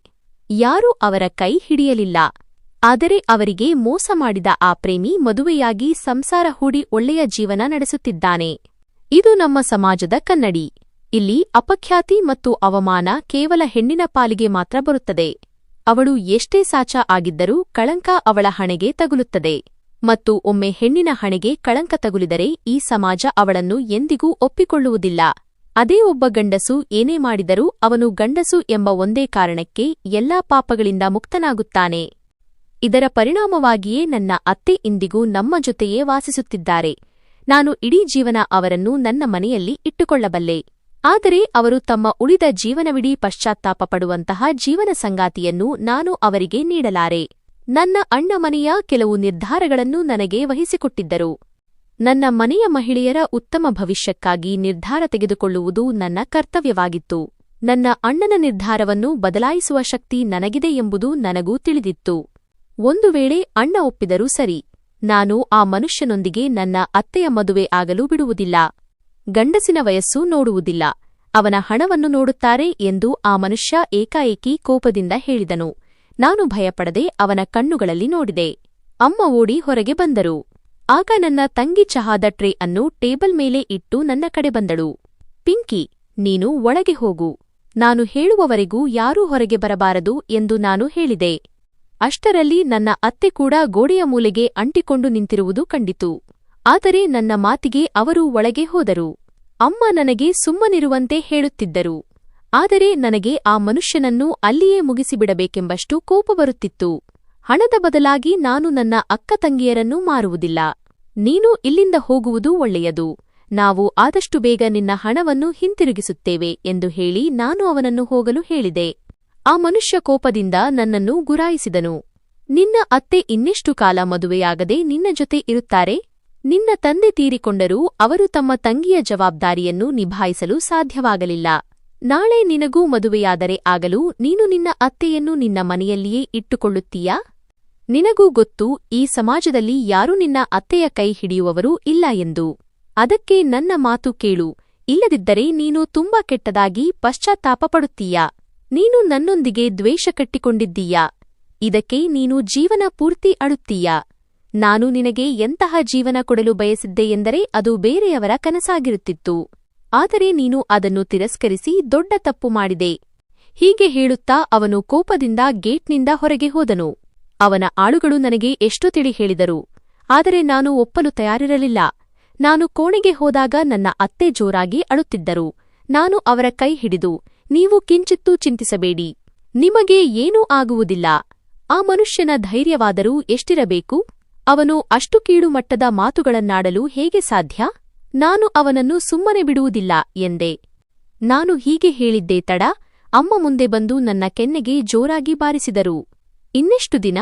ಯಾರೂ ಅವರ ಕೈ ಹಿಡಿಯಲಿಲ್ಲ. ಆದರೆ ಅವರಿಗೆ ಮೋಸ ಮಾಡಿದ ಆ ಪ್ರೇಮಿ ಮದುವೆಯಾಗಿ ಸಂಸಾರ ಹೂಡಿ ಒಳ್ಳೆಯ ಜೀವನ ನಡೆಸುತ್ತಿದ್ದಾನೆ. ಇದು ನಮ್ಮ ಸಮಾಜದ ಕನ್ನಡಿ. ಇಲ್ಲಿ ಅಪಖ್ಯಾತಿ ಮತ್ತು ಅವಮಾನ ಕೇವಲ ಹೆಣ್ಣಿನ ಪಾಲಿಗೆ ಮಾತ್ರ ಬರುತ್ತದೆ. ಅವಳು ಎಷ್ಟೇ ಸಾಚ ಆಗಿದ್ದರೂ ಕಳಂಕ ಅವಳ ಹಣೆಗೆ ತಗುಲುತ್ತದೆ. ಮತ್ತು ಒಮ್ಮೆ ಹೆಣ್ಣಿನ ಹಣೆಗೆ ಕಳಂಕ ತಗುಲಿದರೆ ಈ ಸಮಾಜ ಅವಳನ್ನು ಎಂದಿಗೂ ಒಪ್ಪಿಕೊಳ್ಳುವುದಿಲ್ಲ. ಅದೇ ಒಬ್ಬ ಗಂಡಸು ಏನೇ ಮಾಡಿದರೂ ಅವನು ಗಂಡಸು ಎಂಬ ಒಂದೇ ಕಾರಣಕ್ಕೆ ಎಲ್ಲಾ ಪಾಪಗಳಿಂದ ಮುಕ್ತನಾಗುತ್ತಾನೆ. ಇದರ ಪರಿಣಾಮವಾಗಿಯೇ ನನ್ನ ಅತ್ತೆ ಇಂದಿಗೂ ನಮ್ಮ ಜೊತೆಯೇ ವಾಸಿಸುತ್ತಿದ್ದಾರೆ. ನಾನು ಇಡೀ ಜೀವನ ಅವರನ್ನು ನನ್ನ ಮನೆಯಲ್ಲಿ ಇಟ್ಟುಕೊಳ್ಳಬಲ್ಲೆ. ಆದರೆ ಅವರು ತಮ್ಮ ಉಳಿದ ಜೀವನವಿಡೀ ಪಶ್ಚಾತ್ತಾಪ ಪಡುವಂತಹ ಜೀವನ ಸಂಗಾತಿಯನ್ನು ನಾನು ಅವರಿಗೆ ನೀಡಲಾರೆ. ನನ್ನ ಅಣ್ಣ ಮನೆಯ ಕೆಲವು ನಿರ್ಧಾರಗಳನ್ನು ನನಗೆ ವಹಿಸಿಕೊಟ್ಟಿದ್ದರು. ನನ್ನ ಮನೆಯ ಮಹಿಳೆಯರ ಉತ್ತಮ ಭವಿಷ್ಯಕ್ಕಾಗಿ ನಿರ್ಧಾರ ತೆಗೆದುಕೊಳ್ಳುವುದು ನನ್ನ ಕರ್ತವ್ಯವಾಗಿತ್ತು. ನನ್ನ ಅಣ್ಣನ ನಿರ್ಧಾರವನ್ನು ಬದಲಾಯಿಸುವ ಶಕ್ತಿ ನನಗಿದೆ ಎಂಬುದು ನನಗೂ ತಿಳಿದಿತ್ತು. ಒಂದು ವೇಳೆ ಅಣ್ಣ ಒಪ್ಪಿದರೂ ಸರಿ, ನಾನು ಆ ಮನುಷ್ಯನೊಂದಿಗೆ ನನ್ನ ಅತ್ತೆಯ ಮದುವೆ ಆಗಲು ಬಿಡುವುದಿಲ್ಲ. ಗಂಡಸಿನ ವಯಸ್ಸು ನೋಡುವುದಿಲ್ಲ, ಅವನ ಹಣವನ್ನು ನೋಡುತ್ತಾರೆ ಎಂದು ಆ ಮನುಷ್ಯ ಏಕಾಏಕಿ ಕೋಪದಿಂದ ಹೇಳಿದನು. ನಾನು ಭಯಪಡದೆ ಅವನ ಕಣ್ಣುಗಳಲ್ಲಿ ನೋಡಿದೆ. ಅಮ್ಮ ಓಡಿ ಹೊರಗೆ ಬಂದರು. ಆಗ ನನ್ನ ತಂಗಿ ಚಹಾದ ಟ್ರೇ ಅನ್ನು ಟೇಬಲ್ ಮೇಲೆ ಇಟ್ಟು ನನ್ನ ಕಡೆ ಬಂದಳು. ಪಿಂಕಿ, ನೀನು ಒಳಗೆ ಹೋಗು. ನಾನು ಹೇಳುವವರೆಗೂ ಯಾರೂ ಹೊರಗೆ ಬರಬಾರದು ಎಂದು ನಾನು ಹೇಳಿದೆ. ಅಷ್ಟರಲ್ಲಿ ನನ್ನ ಅತ್ತೆ ಕೂಡ ಗೋಡೆಯ ಮೂಲೆಗೆ ಅಂಟಿಕೊಂಡು ನಿಂತಿರುವುದು ಕಂಡಿತು. ಆದರೆ ನನ್ನ ಮಾತಿಗೆ ಅವರು ಒಳಗೆ ಹೋದರು. ಅಮ್ಮ ನನಗೆ ಸುಮ್ಮನಿರುವಂತೆ ಹೇಳುತ್ತಿದ್ದರು. ಆದರೆ ನನಗೆ ಆ ಮನುಷ್ಯನನ್ನು ಅಲ್ಲಿಯೇ ಮುಗಿಸಿಬಿಡಬೇಕೆಂಬಷ್ಟು ಕೋಪ ಬರುತ್ತಿತ್ತು. ಹಣದ ಬದಲಾಗಿ ನಾನು ನನ್ನ ಅಕ್ಕ ತಂಗಿಯರನ್ನು ಮಾರುವುದಿಲ್ಲ. ನೀನು ಇಲ್ಲಿಂದ ಹೋಗುವುದು ಒಳ್ಳೆಯದು. ನಾವು ಆದಷ್ಟು ಬೇಗ ನಿನ್ನ ಹಣವನ್ನು ಹಿಂತಿರುಗಿಸುತ್ತೇವೆ ಎಂದು ಹೇಳಿ ನಾನು ಅವನನ್ನು ಹೋಗಲು ಹೇಳಿದೆ. ಆ ಮನುಷ್ಯ ಕೋಪದಿಂದ ನನ್ನನ್ನು ಗುರಾಯಿಸಿದನು. ನಿನ್ನ ಅತ್ತೆ ಇನ್ನೆಷ್ಟು ಕಾಲ ಮದುವೆಯಾಗದೆ ನಿನ್ನ ಜೊತೆ ಇರುತ್ತಾರೆ? ನಿನ್ನ ತಂದೆ ತೀರಿಕೊಂಡರೂ ಅವರು ತಮ್ಮ ತಂಗಿಯ ಜವಾಬ್ದಾರಿಯನ್ನು ನಿಭಾಯಿಸಲು ಸಾಧ್ಯವಾಗಲಿಲ್ಲ. ನಾಳೆ ನಿನಗೂ ಮದುವೆಯಾದರೆ ಆಗಲೂ ನೀನು ನಿನ್ನ ಅತ್ತೆಯನ್ನು ನಿನ್ನ ಮನೆಯಲ್ಲಿಯೇ ಇಟ್ಟುಕೊಳ್ಳುತ್ತೀಯಾ? ನಿನಗೂ ಗೊತ್ತು, ಈ ಸಮಾಜದಲ್ಲಿ ಯಾರೂ ನಿನ್ನ ಅತ್ತೆಯ ಕೈ ಹಿಡಿಯುವವರೂ ಇಲ್ಲ ಎಂದು. ಅದಕ್ಕೆ ನನ್ನ ಮಾತು ಕೇಳು, ಇಲ್ಲದಿದ್ದರೆ ನೀನು ತುಂಬಾ ಕೆಟ್ಟದಾಗಿ ಪಶ್ಚಾತ್ತಾಪ ಪಡುತ್ತೀಯಾ. ನೀನು ನನ್ನೊಂದಿಗೆ ದ್ವೇಷ ಕಟ್ಟಿಕೊಂಡಿದ್ದೀಯಾ. ಇದಕ್ಕೆ ನೀನು ಜೀವನ ಪೂರ್ತಿ ಅಳುತ್ತೀಯಾ. ನಾನು ನಿನಗೆ ಎಂತಹ ಜೀವನ ಕೊಡಲು ಬಯಸಿದ್ದೆ ಎಂದರೆ ಅದು ಬೇರೆಯವರ ಕನಸಾಗಿರುತ್ತಿತ್ತು. ಆದರೆ ನೀನು ಅದನ್ನು ತಿರಸ್ಕರಿಸಿ ದೊಡ್ಡ ತಪ್ಪು ಮಾಡಿದೆ. ಹೀಗೆ ಹೇಳುತ್ತಾ ಅವನು ಕೋಪದಿಂದ ಗೇಟ್ನಿಂದ ಹೊರಗೆ ಹೋದನು. ಅವನ ಆಳುಗಳು ನನಗೆ ಎಷ್ಟು ತಿಳಿ ಹೇಳಿದರು, ಆದರೆ ನಾನು ಒಪ್ಪಲು ತಯಾರಿರಲಿಲ್ಲ. ನಾನು ಕೋಣೆಗೆ ಹೋದಾಗ ನನ್ನ ಅತ್ತೆ ಜೋರಾಗಿ ಅಳುತ್ತಿದ್ದರು. ನಾನು ಅವರ ಕೈ ಹಿಡಿದು, ನೀವು ಕಿಂಚಿತ್ತೂ ಚಿಂತಿಸಬೇಡಿ, ನಿಮಗೆ ಏನೂ ಆಗುವುದಿಲ್ಲ. ಆ ಮನುಷ್ಯನ ಧೈರ್ಯವಾದರೂ ಎಷ್ಟಿರಬೇಕು? ಅವನು ಅಷ್ಟು ಕೀಳುಮಟ್ಟದ ಮಾತುಗಳನ್ನಾಡಲು ಹೇಗೆ ಸಾಧ್ಯ? ನಾನು ಅವನನ್ನು ಸುಮ್ಮನೆ ಬಿಡುವುದಿಲ್ಲ ಎಂದೆ. ನಾನು ಹೀಗೆ ಹೇಳಿದ್ದೇ ತಡ, ಅಮ್ಮ ಮುಂದೆ ಬಂದು ನನ್ನ ಕೆನ್ನೆಗೆ ಜೋರಾಗಿ ಬಾರಿಸಿದರು. ಇನ್ನೆಷ್ಟು ದಿನ?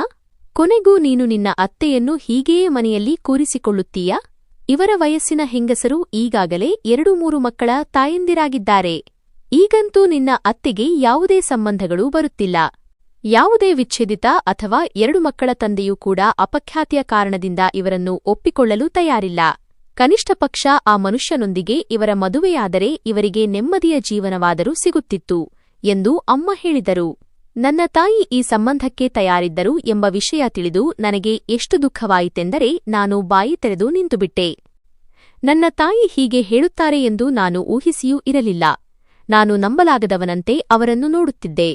ಕೊನೆಗೂ ನೀನು ನಿನ್ನ ಅತ್ತೆಯನ್ನು ಹೀಗೆಯೇ ಮನೆಯಲ್ಲಿ ಕೂರಿಸಿಕೊಳ್ಳುತ್ತೀಯಾ? ಇವರ ವಯಸ್ಸಿನ ಹೆಂಗಸರು ಈಗಾಗಲೇ 2-3 ಮಕ್ಕಳ ತಾಯಂದಿರಾಗಿದ್ದಾರೆ. ಈಗಂತೂ ನಿನ್ನ ಅತ್ತೆಗೆ ಯಾವುದೇ ಸಂಬಂಧಗಳು ಬರುತ್ತಿಲ್ಲ. ಯಾವುದೇ ವಿಚ್ಛೇದಿತ ಅಥವಾ 2 ಮಕ್ಕಳ ತಂದೆಯೂ ಕೂಡ ಅಪಖ್ಯಾತಿಯ ಕಾರಣದಿಂದ ಇವರನ್ನು ಒಪ್ಪಿಕೊಳ್ಳಲು ತಯಾರಿಲ್ಲ. ಕನಿಷ್ಠ ಪಕ್ಷ ಆ ಮನುಷ್ಯನೊಂದಿಗೆ ಇವರ ಮದುವೆಯಾದರೆ ಇವರಿಗೆ ನೆಮ್ಮದಿಯ ಜೀವನವಾದರೂ ಸಿಗುತ್ತಿತ್ತು ಎಂದು ಅಮ್ಮ ಹೇಳಿದರು. ನನ್ನ ತಾಯಿ ಈ ಸಂಬಂಧಕ್ಕೆ ತಯಾರಿದ್ದರು ಎಂಬ ವಿಷಯ ತಿಳಿದು ನನಗೆ ಎಷ್ಟು ದುಃಖವಾಯಿತೆಂದರೆ ನಾನು ಬಾಯಿ ತೆರೆದು ನಿಂತುಬಿಟ್ಟೆ. ನನ್ನ ತಾಯಿ ಹೀಗೆ ಹೇಳುತ್ತಾರೆ ಎಂದು ನಾನು ಊಹಿಸಿಯೂ ಇರಲಿಲ್ಲ. ನಾನು ನಂಬಲಾಗದವನಂತೆ ಅವರನ್ನು ನೋಡುತ್ತಿದ್ದೆ.